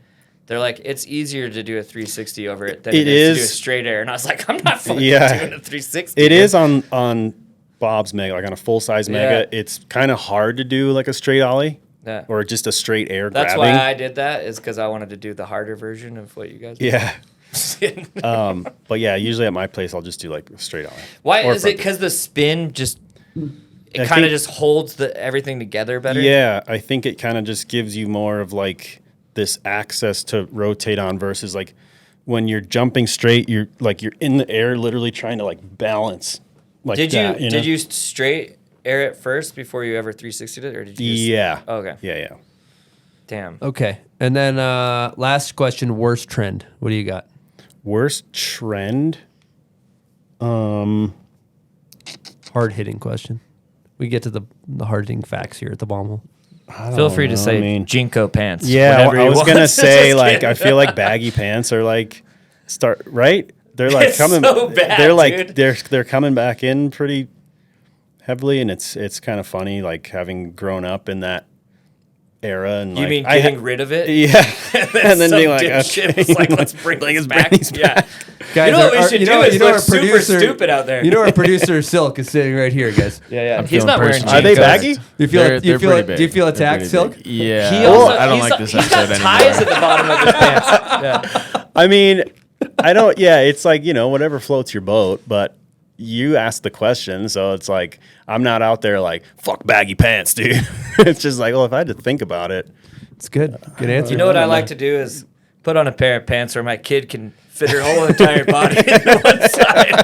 they're like, it's easier to do a 360 over it than
It
it is to
is.
do a straight air. And I was like, I'm not fucking
Yeah.
doing a 360.
It is on Bob's Mega, like on a full size Mega.
Yeah.
It's kind of hard to do like a straight ollie
Yeah.
or just a straight air
That's
grabbing.
why I did that, is because I wanted to do the harder version of what you guys
Yeah.
did.
But yeah, usually at my place I'll just do like a straight ollie.
Why
Or
is
front
it? Because the spin just,
I
it kind of
think-
just holds everything together better?
Yeah, I think it kind of just gives you more of like this access to rotate on versus like when you're jumping straight, you're in the air literally trying to like balance. Like
Did
that,
you
know?
did you straight air it first before you ever 360'd it, or did you? Just,
Yeah.
Oh, okay.
Yeah.
Damn.
Okay. And then last question, worst trend. What do you got?
Worst trend?
Hard-hitting question. We get to the hard-hitting facts here at the bomb hole.
Feel free to
know,
say
I mean-
Jinko pants.
Yeah,
whatever
I
you
was
want.
gonna say
Just
like
kidding.
I feel like baggy pants are like right. They're like
It's
coming.
so bad,
they're like
dude.
they're coming back in pretty heavily, and it's kind of funny like having grown up in that era and
You
like
mean getting rid of it?
Yeah, and then
Some
being like,
dipshit
okay,
was like, let's bring these back. Yeah.
Guys,
You know what we should do is look super stupid out there.
You know our producer Silk is sitting right here, guys.
Yeah.
I'm
He's
feeling
not wearing
personally
Are they
Jinkos.
baggy?
You feel
They're
do you feel
pretty big.
do you feel
They're
attacked,
pretty
Silk?
big. Yeah.
He
Well,
also,
I don't
he's
like this
he's
episode
got
anymore.
ties at the bottom of his pants. Yeah.
I mean, I don't. Yeah, it's like whatever floats your boat, but. You asked the question, so it's like I'm not out there like fuck baggy pants, dude. It's just like, well, if I had to think about it,
It's good. Good answer.
You know what I like to do is put on a pair of pants where my kid can fit her whole entire body into one side.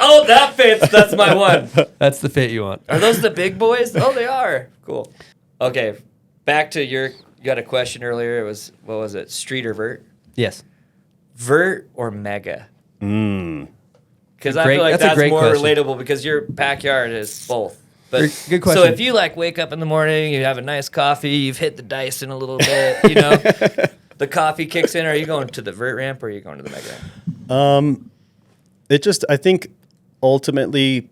Oh, that fits. That's my one.
That's the fit you want.
Are those the big boys? Oh, they are. Cool. Okay, back to you got a question earlier. It was, what was it, street or vert?
Yes.
Vert or mega? Because I
Great-
feel like
that's a
that's
great
more
question.
relatable because your backyard is both. But
Good
So
question.
if you like wake up in the morning, you have a nice coffee, you've hit the dice in a little bit, the coffee kicks in. Are you going to the vert ramp or are you going to the mega ramp?
it just I think ultimately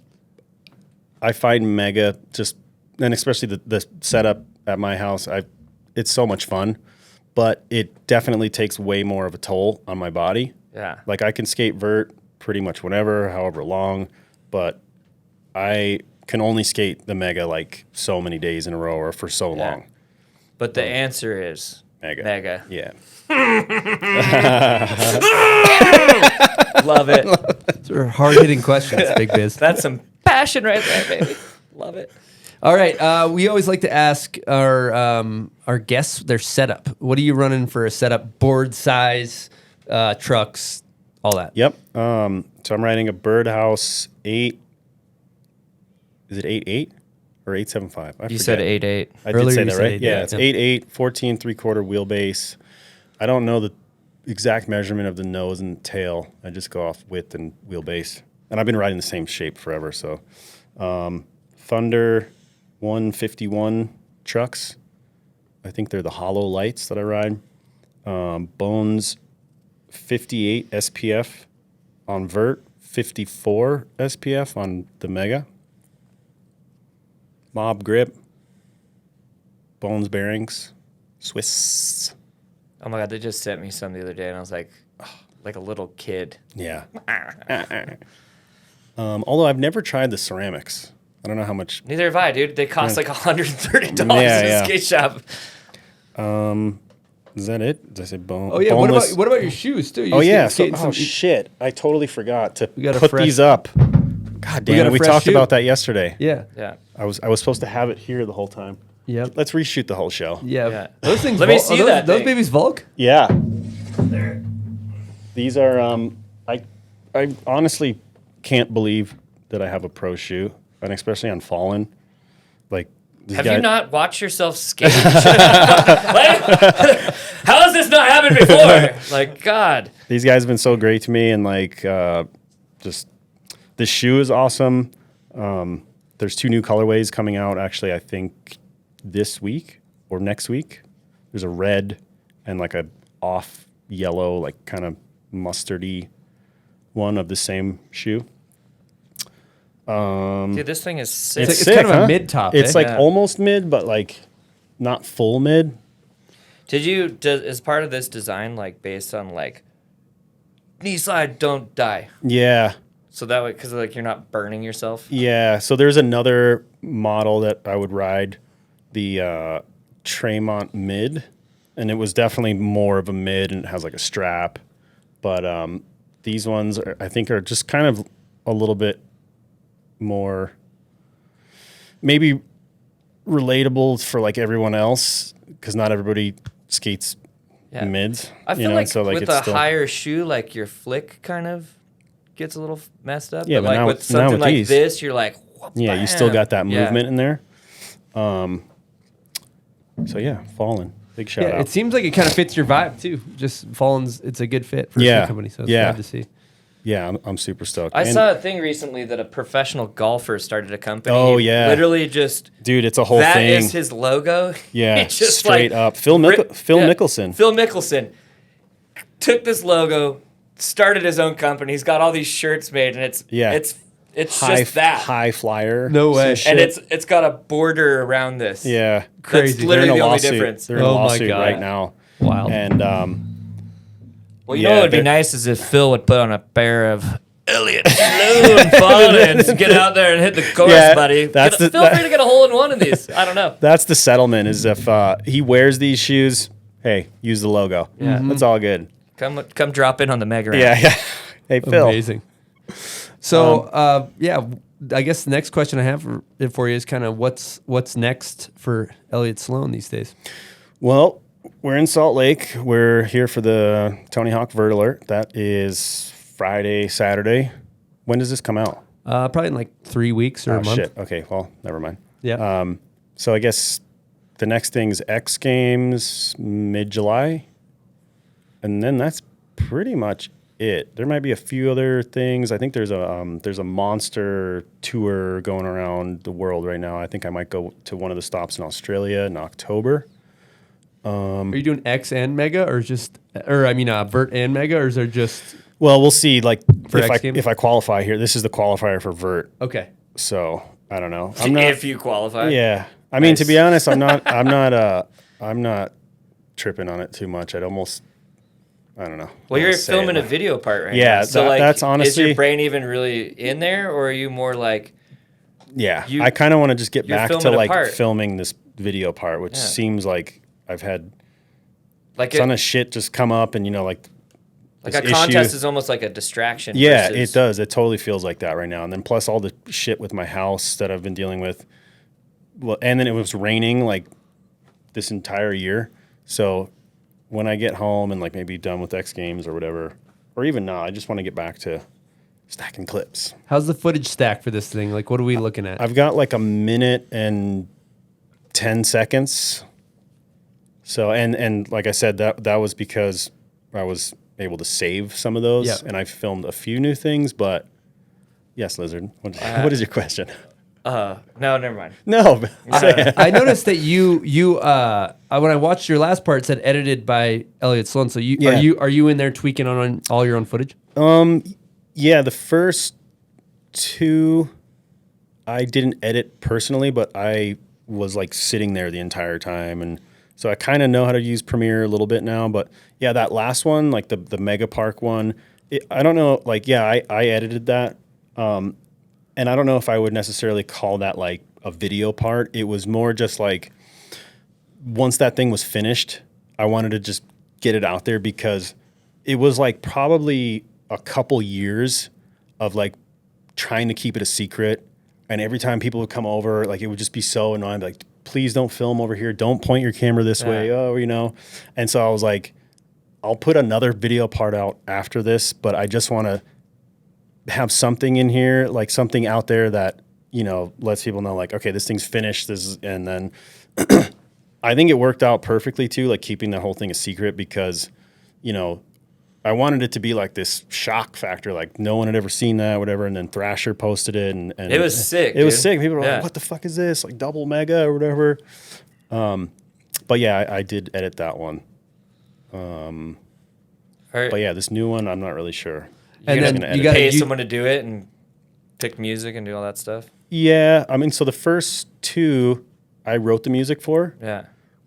I find mega just and especially the setup at my house, it's so much fun, but it definitely takes way more of a toll on my body.
Yeah.
Like I can skate vert pretty much whenever, however long, but I can only skate the mega like so many days in a row or for so long.
But the answer is
Mega. Yeah.
Love it.
Those are hard-hitting questions, Big Biz.
That's some passion right there, baby. Love it.
All right. We always like to ask our guests their setup. What are you running for a setup? Board size, trucks, all that.
Yep. So I'm riding a Birdhouse 8. Is it 8.8 or 8.75? I
You said 8.8.
I
Earlier
did say
you
that,
said
right?
8.8,
Yeah, it's
yeah.
8.8, 14 3/4 wheelbase. I don't know the exact measurement of the nose and tail. I just go off width and wheelbase. And I've been riding the same shape forever. So Thunder 151 trucks. I think they're the hollow lights that I ride. Bones 58 SPF on vert, 54 SPF on the mega. Mob grip, Bones bearings, Swiss.
Oh my God, they just sent me some the other day and I was like a little kid.
Yeah. Although I've never tried the ceramics. I don't know how much.
Neither have I, dude. They cost like $130
Yeah,
in a
yeah.
skate shop.
Is that it? Did I say bone?
Oh yeah.
Boneless?
What about your shoes too? You
Oh yeah. So,
skating some-
shit! I totally forgot to
got a
put
fresh-
these up. God
got
damn
a
it! We
fresh
talked
shoe.
about that yesterday.
Yeah.
Yeah.
I was supposed to have it here the whole time.
Yep.
Let's reshoot the whole show.
Yeah.
Yeah.
Those things.
Let me
Vul-
see
are those,
that
Those
thing.
babies Volk?
Yeah. These are I honestly can't believe that I have a pro shoe, and especially on Fallen. Like, this
Have
guy-
you not watched yourself skate? Like, how has this not happened before? Like, God.
These guys have been so great to me, and like, just this shoe is awesome. There's 2 new colorways coming out. Actually, I think this week or next week. There's a red and like a off yellow, like kind of mustardy one of the same shoe.
Dude, this thing is sick.
It's kind of a mid-top,
It's
eh?
like
Yeah.
almost mid, but like not full mid.
Is part of this design like based on like knee slide, don't die?
Yeah.
So that way, because like you're not burning yourself.
Yeah, so there's another model that I would ride, the Tremont Mid, and it was definitely more of a mid, and it has like a strap. But these ones, I think, are just kind of a little bit more maybe relatable for like everyone else, because not everybody skates
Yeah.
mids.
I feel like with
it's
a
still-
higher shoe, like your flick kind of gets a little messed up.
Yeah,
but
but
like
now-
with
now
something
with
like
these-
this, you're like,
Yeah, you still got that
Yeah.
movement in there. So yeah, Fallen. Big shout
Yeah,
out.
it seems like it kind of fits your vibe too. Just Fallen's, it's a good fit for a
Yeah,
shoe company, so it's
yeah.
glad to see.
Yeah, I'm super stoked.
I
And-
saw a thing recently that a professional golfer started a company.
Oh,
He
yeah.
literally just
Dude, it's a whole
that
thing.
is his logo.
Yeah,
It's just
straight
like
up. Phil Mickelson.
Phil Mickelson took this logo, started his own company. He's got all these shirts made, and it's just that.
high flyer.
No way.
some
And
shit.
it's got a border around this.
yeah,
Crazy.
That's literally
They're in
the
a
only
lawsuit.
difference.
They're in a
Oh my
lawsuit
God.
right now.
Wild.
And
Well, you
Yeah,
know what would be
they're-
nice is if Phil would put on a pair of Elliot Sloan Fallens, get out there and hit the course,
Yeah,
buddy.
that's the-
Feel free to get a hole in one of these. I don't know.
that's the settlement. Is if he wears these shoes, hey, use the logo.
Yeah.
That's all good.
Come drop in on the mega round.
Yeah, yeah. Hey, Phil.
Amazing. So, yeah, I guess the next question I have for you is kind of what's next for Elliot Sloan these days?
Well, we're in Salt Lake. We're here for the Tony Hawk Vert Alert. That is Friday, Saturday. When does this come out?
Probably in like 3 weeks or a month.
Shit. Okay, well, never mind.
Yeah.
So I guess the next thing's X Games mid-July, and then that's pretty much it. There might be a few other things. I think there's a monster tour going around the world right now. I think I might go to one of the stops in Australia in October.
Are you doing X and Mega Vert and Mega, or is there just
Well, we'll see. Like
For X Games?
if I qualify here, this is the qualifier for Vert.
okay?
So I don't know. I'm not.
If you qualify.
Yeah. I mean, to
Nice.
be honest, I'm not tripping on it too much. I don't know.
Well,
I
you're
wanna say
filming
it,
a
like-
video part right
Yeah,
now. So,
that-
like,
that's
is
honestly-
your brain even really in there, or are you more like,
Yeah,
You-
I kind of want to just get
you're
back to
filming a
like
part.
filming this video part, which
Yeah.
seems like I've had
a
ton of shit just come up, and like
a
this
contest
issue-
is almost like a distraction?
Yeah,
versus-
it does. It totally feels like that right now. And then plus all the shit with my house that I've been dealing with. Well, and then it was raining like this entire year. So when I get home and like maybe done with X Games or whatever, or even not, I just want to get back to stacking clips.
How's the footage stack for this thing? Like, what are we looking at?
I've got like a minute and 10 seconds. So and like I said, that was because I was able to save some of those,
Yeah.
and I filmed a few new things. But yes, Lizard, what is your question?
No, never mind.
No, say it.
I noticed that you when I watched your last part, it said edited by Elliot Sloan. So
Yeah.
are you in there tweaking on all your own footage?
Yeah, the first two I didn't edit personally, but I was like sitting there the entire time, and so I kind of know how to use Premiere a little bit now. But yeah, that last one, like the Mega Park one, I don't know. Like, yeah, I edited that, and I don't know if I would necessarily call that like a video part. It was more just like once that thing was finished, I wanted to just get it out there because it was like probably a couple years of like trying to keep it a secret. And every time people would come over, like it would just be so annoying. Like, please don't film over here. Don't point your camera this way. Oh, you know. And so I was like, I'll put another video part out after this, but I just want to have something in here, like something out there that, you know, lets people know like, okay, this thing's finished. And then I think it worked out perfectly too, like keeping the whole thing a secret because, you know, I wanted it to be like this shock factor, like no one had ever seen that, whatever. And then Thrasher posted it, and
it was sick.
It was sick. People were like, "What the fuck is this? Like double mega or whatever." But yeah, I did edit that one. But yeah, this new one, I'm not really sure.
And then you got to pay someone to do it and pick music and do all that stuff.
Yeah, I mean, so the first two, I wrote the music for.
Yeah.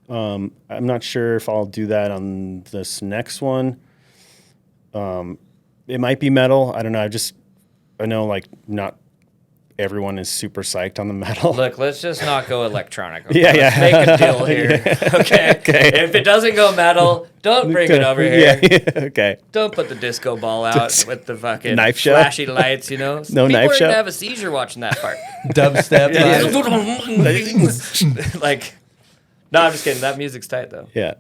I'm not sure if I'll do that on this next one. It might be metal. I don't know. I know like not everyone is super psyched on the metal.
Look, let's just not go electronic.
Okay?
Let's make a deal here. Okay. If it doesn't go metal, don't bring it over here.
Okay.
Don't put the disco ball out with the fucking
knife show?
flashy lights, you know?
No knife show?
People are going to have a seizure watching that part.
Dubstep.
Like, no, I'm just kidding. That music's tight, though.
Yeah.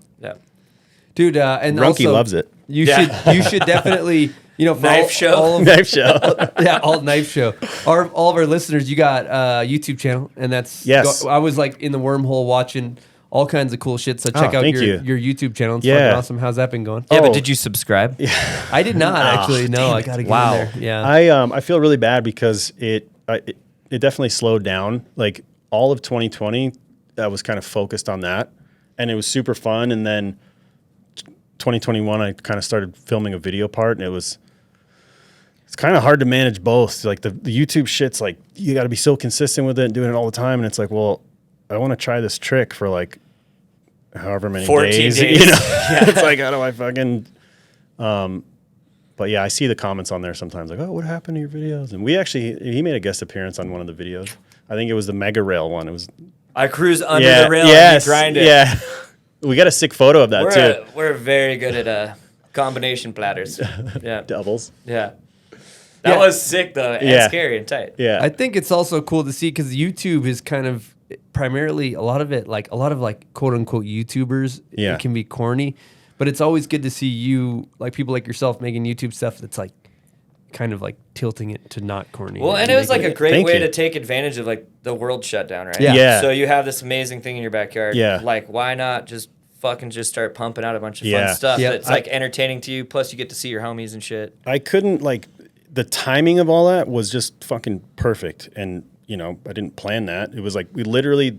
Dude, and
Runky
also,
loves it.
You should definitely, you know, for
Knife show.
Knife show.
Yeah, alt knife show. All of our listeners, you got a YouTube channel, and that's
Yes.
I was like in the wormhole watching all kinds of cool shit. So check out your YouTube channel. It's fucking awesome. How's that been going?
Yeah, but did you subscribe?
Yeah. I did not actually. No, I gotta get in there. Yeah.
I feel really bad because it definitely slowed down. Like all of 2020, I was kind of focused on that, and it was super fun. And then 2021, I kind of started filming a video part, and it's kind of hard to manage both. Like the YouTube shit's like, you got to be so consistent with it and doing it all the time. And it's like, well, I want to try this trick for like however many
14 days.
You know? It's like, how do I fucking, but yeah, I see the comments on there sometimes like, oh, what happened to your videos? And he made a guest appearance on one of the videos. I think it was the Mega Rail one. It was,
I cruise under the rail and you grind it.
Yeah. We got a sick photo of that too.
We're very good at combination platters. Yeah.
Doubles.
Yeah. That was sick though, and scary and tight.
Yeah.
I think it's also cool to see because YouTube is kind of primarily a lot of quote unquote YouTubers.
Yeah.
It can be corny, but it's always good to see you like people like yourself making YouTube stuff that's like kind of like tilting it to not corny.
Well, and it was like a great way to take advantage of like the world shutdown, right?
Yeah.
So you have this amazing thing in your backyard.
Yeah.
Like, why not just fucking just start pumping out a bunch of fun stuff that's like entertaining to you. Plus, you get to see your homies and shit.
I couldn't like the timing of all that was just fucking perfect, and you know I didn't plan that. It was like we literally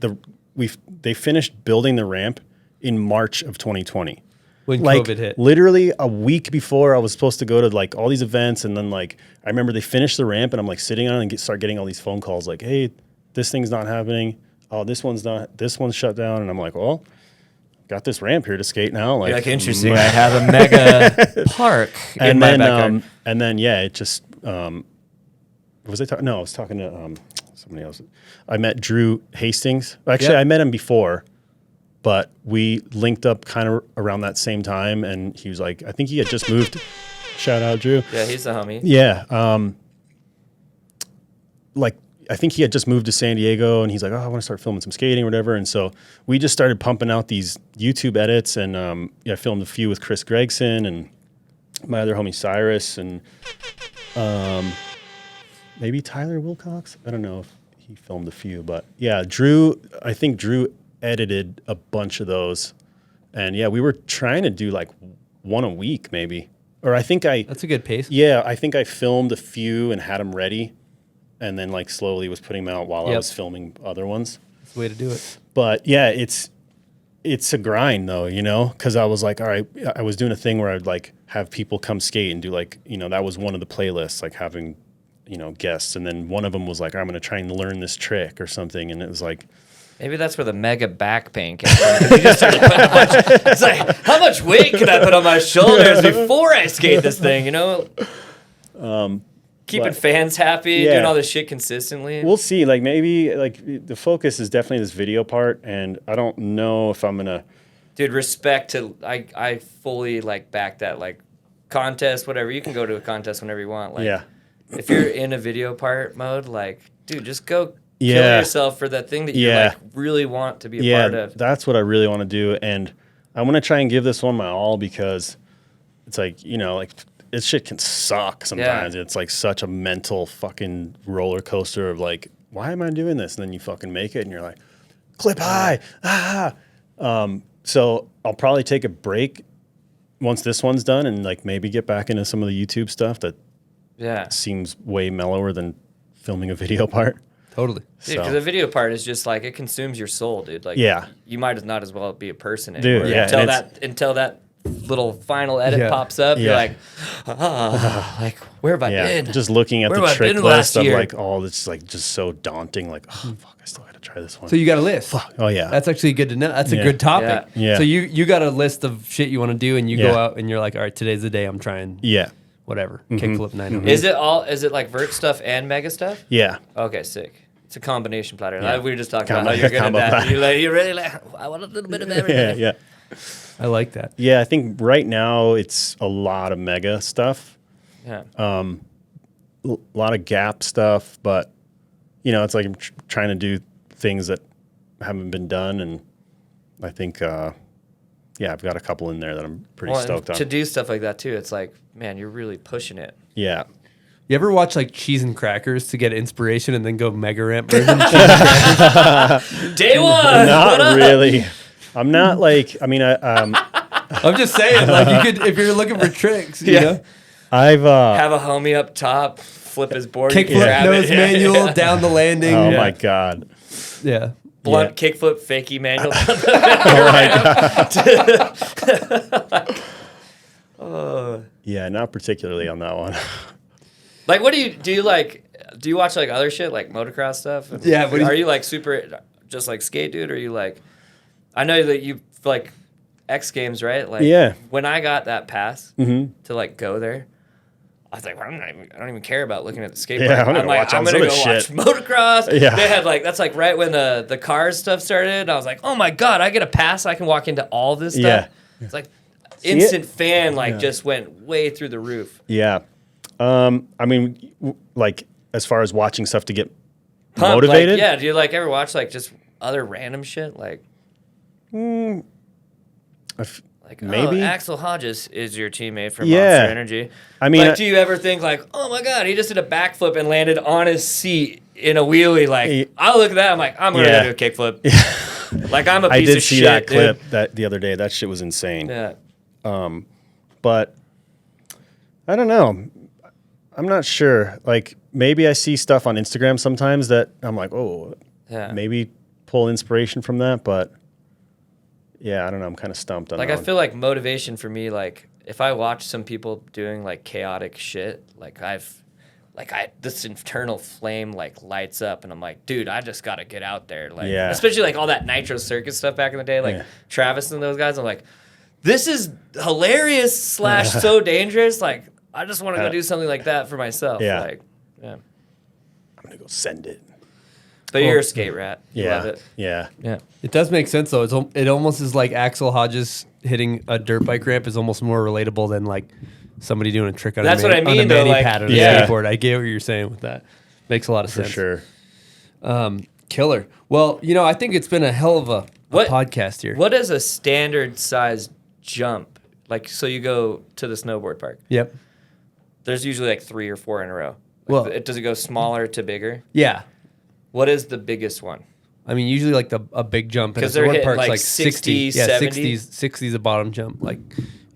they finished building the ramp in March of 2020.
When
like,
COVID hit.
Literally a week before I was supposed to go to like all these events, and then like I remember they finished the ramp, and I'm like sitting on it and start getting all these phone calls like, hey, this thing's not happening. Oh, this one's shut down, and I'm like, well, got this ramp here to skate now. Like
interesting. I have a mega park in my backyard.
And then it just was I talking? No, I was talking to somebody else. I met Drew Hastings. Actually, I met him before. But we linked up kind of around that same time, and he was like, I think he had just moved. Shout out, Drew.
Yeah, he's a homie.
Yeah. Like, I think he had just moved to San Diego, and he's like, oh, I want to start filming some skating or whatever. And so we just started pumping out these YouTube edits, and I filmed a few with Chris Gregson and my other homie Cyrus, and maybe Tyler Wilcox. I don't know if he filmed a few, but yeah, I think Drew edited a bunch of those, and we were trying to do like one a week maybe, or that's
a good pace.
I think I filmed a few and had them ready, and then like slowly was putting them out while I was filming other ones.
That's the way to do it.
But yeah, it's a grind though, you know, because I was like, all right, I was doing a thing where I'd like have people come skate and do like, you know, that was one of the playlists, like having, you know, guests, and then one of them was like, I'm going to try and learn this trick or something, and it was like,
maybe that's where the mega back pain came from. You just started putting a bunch. It's like, how much weight can I put on my shoulders before I skate this thing? You know, keeping fans happy, doing all this shit consistently.
We'll see. Like maybe like the focus is definitely this video part, and I don't know if I'm gonna.
Dude, respect to I fully like back that like contest, whatever. You can go to a contest whenever you want. Like, if you're in a video part mode, like, dude, just go kill
Yeah.
yourself for that thing that you
Yeah.
like really want to be a part of.
That's what I really want to do. And I want to try and give this one my all because it's like, like this shit can suck sometimes. It's like such a mental fucking roller coaster of like, why am I doing this? And then you fucking make it and you're like, clip high. So I'll probably take a break once this one's done and like maybe get back into some of the YouTube stuff that seems way mellower than filming a video part.
Totally.
Dude, because the video part is just like, it consumes your soul, dude. Like, you might not as well be a person anymore.
Dude, yeah.
Until that little final edit pops up, you're like, like, where have I been?
Just looking at
Where
the
have I
trick
been
list
last
of
year?
like all this, like just so daunting. Like, oh fuck, I still got to try this one.
So you got a list.
Oh yeah,
That's actually good to know. That's a good topic.
Yeah.
So you got a list of shit you want to do, and you go out and you're like, all right, today's the day I'm trying. Whatever. Kickflip 900.
Is it like vert stuff and mega stuff?
Yeah.
Okay, sick. It's a combination platter.
Yeah.
We were just talking about how you're good at that. You're really like, I want a little bit of everything.
Yeah.
I like that.
Yeah, I think right now it's a lot of mega stuff.
Yeah.
A lot of gap stuff, but it's like I'm trying to do things that haven't been done, and I think I've got a couple in there that I'm pretty stoked on.
To do stuff like that too, it's like, man, you're really pushing it.
Yeah.
You ever watch like Cheese and Crackers to get inspiration and then go mega ramp version?
Day one.
Not really. I'm not like. I mean, I'm
just saying, like you could if you're looking for tricks. You know,
I've
have a homie up top, flip his board,
kickflip nose manual down the landing.
Oh my god.
Yeah.
Blunt kickflip fakie manual.
Yeah, not particularly on that one.
Like, what do you like? Do you watch like other shit like motocross stuff?
Yeah.
Are you like super just like skate dude? Or are you like? I know that you like X Games, right? Like, when I got that pass to like go there, I was like, well, I don't even care about looking at the skateboard.
Yeah, I'm
gonna
watch
watch motocross.
Yeah.
They had like that's like right when the cars stuff started. I was like, oh my god, I get a pass. I can walk into all this stuff.
Yeah.
It's like instant fan just went way through the roof.
Yeah. I mean, like as far as watching stuff to get
Pumped,
motivated.
Like, do you like ever watch like just other random shit like?
Maybe
Axel Hodges is your teammate from
Yeah.
Monster Energy.
I mean,
like, do you ever think like, oh my god, he just did a backflip and landed on his seat in a wheelie? Like, I look at that, I'm like, I'm gonna do a kickflip. Like, I'm a piece of shit.
I did see that clip that the other day. That shit was insane.
Yeah.
But I don't know. I'm not sure. Like, maybe I see stuff on Instagram sometimes that I'm like, oh, maybe pull inspiration from that, but. Yeah, I don't know. I'm kind of stumped on that.
Like, I feel like motivation for me, like, if I watch some people doing, like, chaotic shit, like, this internal flame, like, lights up, and I'm like, dude, I just got to get out there. Like, especially, like, all that Nitro Circus stuff back in the day, like, Travis and those guys, I'm like, this is hilarious / so dangerous. Like, I just want to go do something like that for myself.
Yeah.
Like,
I'm going to go send it.
But you're a skate rat. You
Yeah.
love it.
Yeah.
Yeah. It does make sense though. It almost is like Axel Hodges hitting a dirt bike ramp is almost more relatable than like somebody doing a trick on
That's
a
what I mean,
on a
though,
mani
like,
pad on a skateboard. I get what you're saying with that. Makes a lot of
For
sense.
sure.
Killer. Well, I think it's been a hell of a podcast here.
What is a standard size jump? Like, so you go to the snowboard park.
Yep.
There's usually like 3 or 4 in a row.
Well-
does it go smaller to bigger?
Yeah.
What is the biggest one?
I mean, usually like a big jump in a
'Cause they're
snowboard
hitting,
park's
like,
60,
70?
60's a bottom jump. Like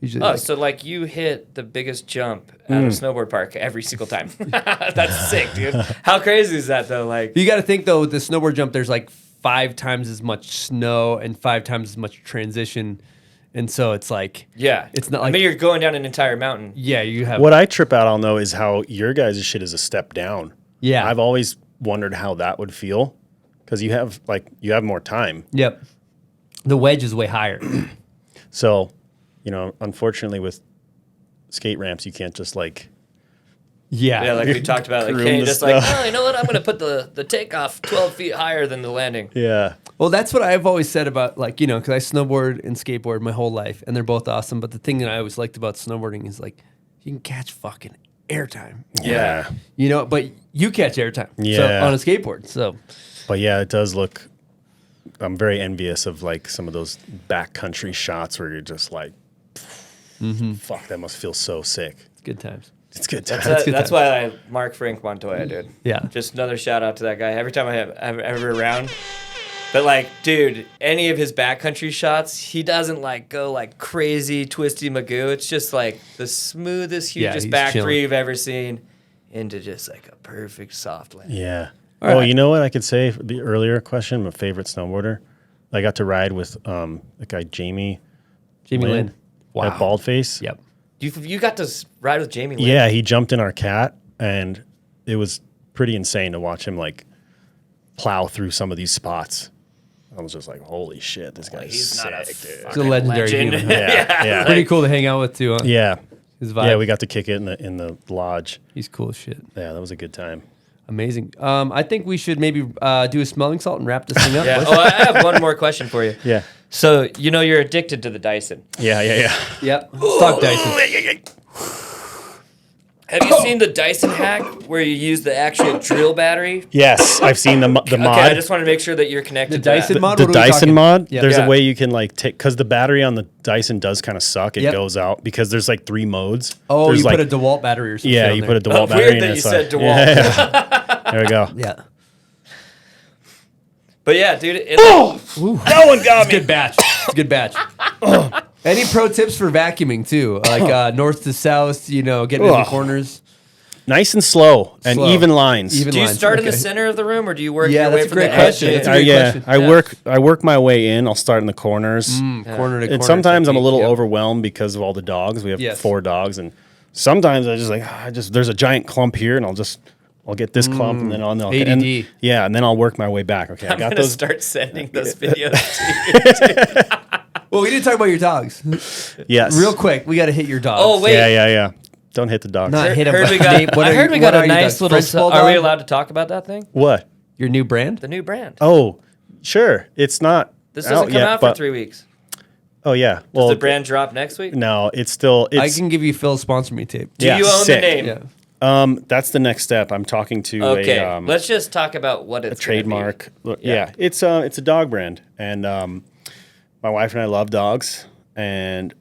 usually.
Oh, so like you hit the biggest jump at a snowboard park every single time. That's sick, dude. How crazy is that though? Like,
You got to think though, with the snowboard jump, there's like 5 times as much snow and 5 times as much transition, and so it's like it's not like
I mean, you're going down an entire mountain.
you have
What I trip out on though is how your guys' shit is a step down.
Yeah.
I've always wondered how that would feel because you have more time.
Yep. The wedge is way higher.
So, unfortunately with skate ramps, you can't just like.
Yeah, like we talked about, like,
Groom
hey,
the
just
stuff.
like, oh, you know what? I'm gonna put the takeoff 12 feet higher than the landing.
Yeah.
Well, that's what I've always said about because I snowboard and skateboard my whole life, and they're both awesome. But the thing that I always liked about snowboarding is like you can catch fucking airtime.
Yeah.
But you catch airtime.
Yeah.
So, on a skateboard. So
But yeah, it does look. I'm very envious of like some of those backcountry shots where you're just like, fuck, that must feel so sick.
It's good times.
It's good times.
That's why I Mark Frank Montoya, dude.
Yeah.
Just another shout out to that guy. Every time I'm ever around. But like, dude, any of his backcountry shots, he doesn't like go like crazy twisty magoo. It's just like the smoothest, hugest
he's
back
chilling.
three you've ever seen into just like a perfect soft land.
Yeah.
right.
You know what I could say? The earlier question, my favorite snowboarder. I got to ride with the guy Jamie
Lynn.
at Baldface.
Yep.
You got to ride with Jamie Lynn?
Yeah, he jumped in our cat, and it was pretty insane to watch him like plow through some of these spots. I was just like, holy shit, this guy's
he's
sick,
not a
dude.
He's a legendary
legend.
human.
Yeah.
Pretty cool to hang out with too, huh?
Yeah.
His vibe.
Yeah, we got to kick it in the lodge.
He's cool as shit.
Yeah, that was a good time.
Amazing. I think we should maybe do a smelling salt and wrap this thing up.
Yeah.
boys.
Oh, I have one more question for you.
Yeah.
So, you're addicted to the Dyson.
Yeah.
Yep. Let's talk Dyson.
Have you seen the Dyson hack where you use the actual drill battery?
Yes, I've seen the mod.
Okay, I just want to make sure that you're connected
The
to
Dyson
that.
mod?
The
What are we
Dyson
talking?
mod,
Yeah.
there's
Yeah.
a way you can like take, because the battery on the Dyson does kind of suck. It
Yep.
goes out because there's like 3 modes.
Oh,
there's
you
like,
put a DeWalt battery or something.
yeah,
on
you
there.
put a DeWalt battery
Weird
in
that
it,
you
so-
said DeWalt.
Yeah. There we go.
Yeah.
But yeah, dude.
That one got
Good batch. It's a good batch. Any pro tips for vacuuming too? Like north to south, getting in the
Ugh.
corners.
Nice and slow and
Slow.
even lines.
Even
Do you
lines.
start in the
Okay.
center of the room, or do you work
Yeah,
your way
that's a
from the
great
edge?
question. That's a great question.
I work my way in. I'll start in the corners.
Corner to corner.
And sometimes I'm a
technique,
little
yep.
overwhelmed because of all the dogs. We have
Yes.
4 dogs, and sometimes I just like there's a giant clump here, and I'll get this clump, and then I'll
ADD.
and then I'll work my way back. Okay, I
I'm
got
gonna
those.
start sending those videos to you.
Well, we didn't talk about your dogs.
Yes,
Real quick, we got to hit your dogs.
Oh wait,
Yeah. Don't hit the dogs.
Not hit 'em,
heard
but
we got.
name- what
I
are
heard
you-
we
what
got
are
a
your
nice
dogs?
little.
French
Are we
bulldog?
allowed to talk about that thing?
What?
Your new brand?
The new brand.
Oh, sure. It's not.
This doesn't come
yet,
out for
but-
3 weeks.
Oh yeah.
Does
Well,
the brand drop next week?
no, it's still.
I
It's,
can give you Phil's sponsor me tape.
Do
yeah,
you own
sick.
the name?
Yeah.
That's the next step. I'm talking to
Okay, let's just talk about what it's
a trademark.
Gonna be.
Yeah, it's a dog brand, and my wife and I love dogs, and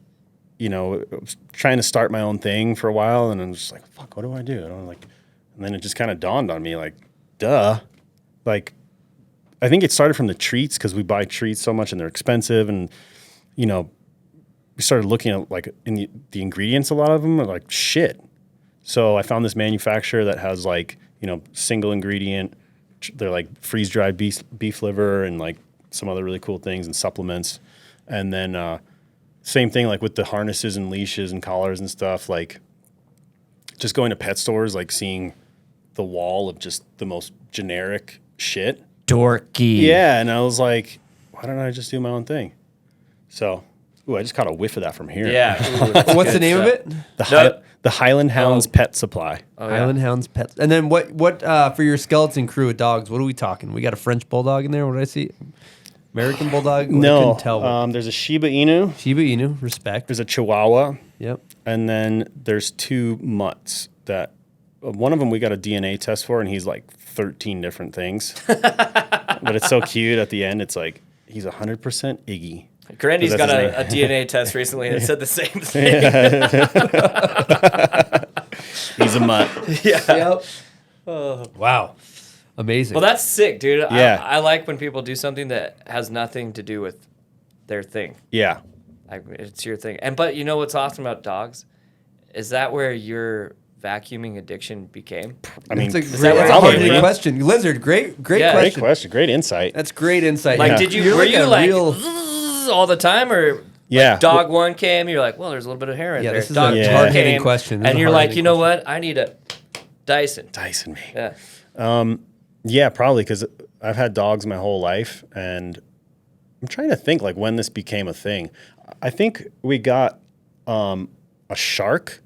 I was trying to start my own thing for a while, and I'm just like, fuck, what do I do? And I'm like, and then it just kind of dawned on me, like, duh, like, I think it started from the treats because we buy treats so much and they're expensive, and we started looking at like in the ingredients. A lot of them are like shit. So I found this manufacturer that has like single ingredient. They're like freeze dried beef liver and like some other really cool things and supplements, and then. Same thing like with the harnesses and leashes and collars and stuff, like just going to pet stores, like seeing the wall of just the most generic shit.
Dorky.
Yeah, and I was like, why don't I just do my own thing? So, I just caught a whiff of that from here.
Yeah. Ooh, that's
What's the
good
name of
stuff.
it?
The Highland Hounds Pet Supply.
Oh, yeah.
Island Hounds Pets. And then what for your skeleton crew of dogs, what are we talking? We got a French Bulldog in there. What did I see? American Bulldog? I
No,
couldn't tell.
there's a Shiba Inu,
Shiba Inu, respect.
there's a Chihuahua,
Yep.
and then there's 2 mutts that one of them we got a DNA test for, and he's like 13 different things. But it's so cute at the end. It's like he's 100% Iggy.
Grandy's got
That's
a
his
DNA test recently and it said the same thing.
He's a mutt.
Yep. Wow. Amazing.
Well, that's sick, dude.
Yeah.
I like when people do something that has nothing to do with their thing.
Yeah.
It's your thing. But you know what's awesome about dogs? Is that where your vacuuming addiction became?
I mean,
That's a
probably.
hard-hitting question. Lizard, great
Yeah.
Great
question.
question. Great insight.
That's great insight.
Like,
Yeah.
did you
You're
were you
a
like
real-
"Zzz" all the time, or
Yeah.
dog one came, you're like, well, there's a little bit of hair right
Yeah,
there.
this is
Dog
a
two
hard-hitting
came,
question. This is
and
a
you're like,
hard-hitting
you know what? I need a Dyson.
Dyson me.
Yeah.
Yeah, probably because I've had dogs my whole life, and I'm trying to think like when this became a thing. I think we got a shark,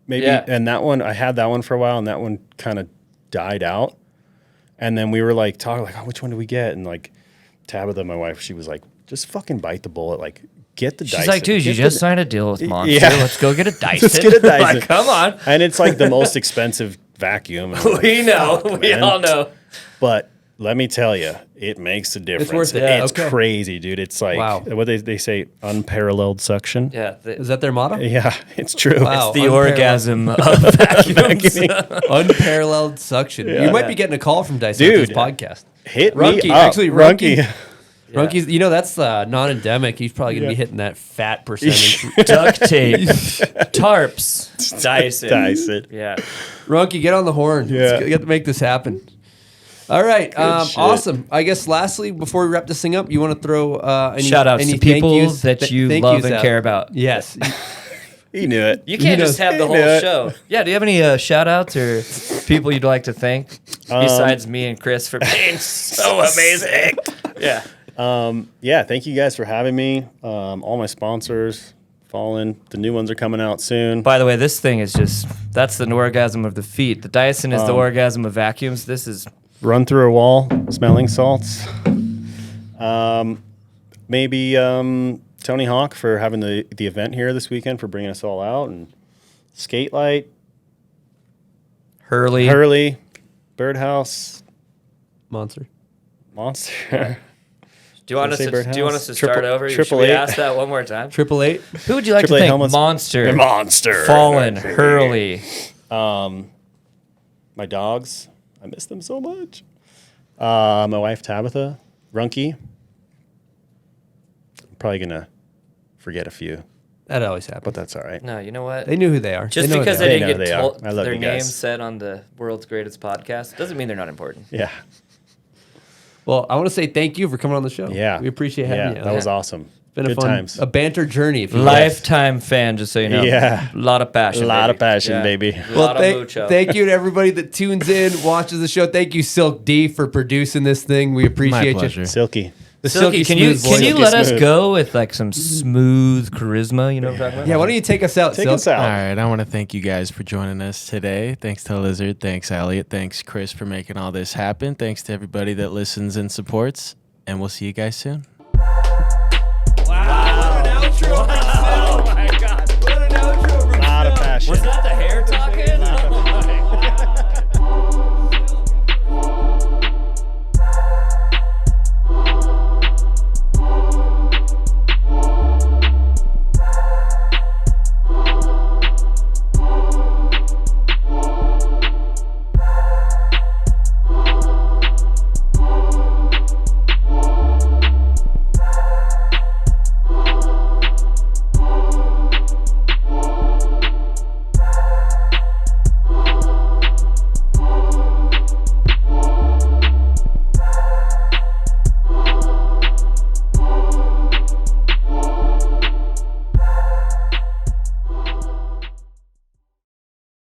maybe,
Yeah.
and that one I had that one for a while, and that one kind of died out. And then we were like talking like, oh, which one do we get? And like Tabitha, my wife, she was like, just fucking bite the bullet, like get the Dyson.
She's like, dude, you
Get
just
the-
signed a deal with Monster.
Yeah.
Let's go get a Dyson.
Let's get a Dyson.
Like, come on.
And it's like the most expensive vacuum. And I'm like,
We know.
fuck,
We
man.
all know.
But let me tell you, it makes a difference.
worth it.
It's
Okay.
crazy, dude. It's like
Wow.
what they say, unparalleled suction.
Yeah,
Is that their motto?
Yeah, it's true.
Wow.
the
Unparalleled.
orgasm of vacuums.
Unparalleled suction. You might be getting a call from Dyson
Dude.
after this podcast.
Hit
Runke,
me up.
actually, Runke.
Runke.
Runke's, that's non-endemic. He's probably going to be hitting that fat percentage.
Duct tape, tarps, Dyson.
Yeah.
Runke, get on the horn.
Yeah.
Let's get to make this happen. All right.
shit.
Awesome. I guess lastly, before we wrap this thing up, you want to throw any
Shout outs
any
to people
thank yous,
that you
thank
love
yous
and
out.
care about.
Yes.
He knew it.
You can't
He
just
knows.
have the
He
whole
knew it.
show. Yeah, do you have any shout outs or people you'd like to thank besides me and Chris for being so amazing? Yeah.
Yeah, thank you guys for having me. All my sponsors, Fallen. The new ones are coming out soon.
By the way, this thing is that's the orgasm of the feet. The Dyson is the orgasm of vacuums. This is
Run through a wall, smelling salts. Maybe Tony Hawk for having the event here this weekend, for bringing us all out, and Skate Light,
Hurley.
Birdhouse,
Monster.
Monster.
Do you want us
Did I say
to
Birdhouse?
do you want us to start over? Should
Triple
we
eight.
ask that one more time?
888.
Who would you like to
Triple eight
thank?
helmets.
Monster.
Monster.
Fallen. Hurley.
My dogs. I miss them so much. My wife Tabitha, Runke. I'm probably gonna forget a few,
That always happens.
but that's all right.
No, you know what?
They knew who they are.
Just
They know who
because
they
they
are.
They
didn't
know
get
they
told
are. I love
their
you
name
guys.
said on the world's greatest podcast doesn't mean they're not important.
Yeah,
Well, I want to say thank you for coming on the show.
yeah.
We appreciate having you.
That was awesome.
It's been
Good
a fun,
times.
a banter journey. If you will.
Lifetime fan, just so you know.
Yeah.
A lot of passion.
A lot
baby.
of passion, baby.
A
Well,
lot of mucho.
thank you to everybody that tunes in, watches the show. Thank you, Silk D, for producing this thing. We appreciate
My pleasure.
you.
Silky.
The
Silky, can you
smooth voice.
let us
smooth.
go with like some smooth charisma? You know what I'm talking about?
Yeah, why don't you take us out,
Take
Silk?
us out.
All right, I want to thank you guys for joining us today. Thanks to Lizard, thanks Elliot, thanks Chris for making all this happen. Thanks to everybody that listens and supports, and we'll see you guys soon.
Wow. What an outro. Oh my God. What an outro.
A lot of passion.
Was that the hair talking?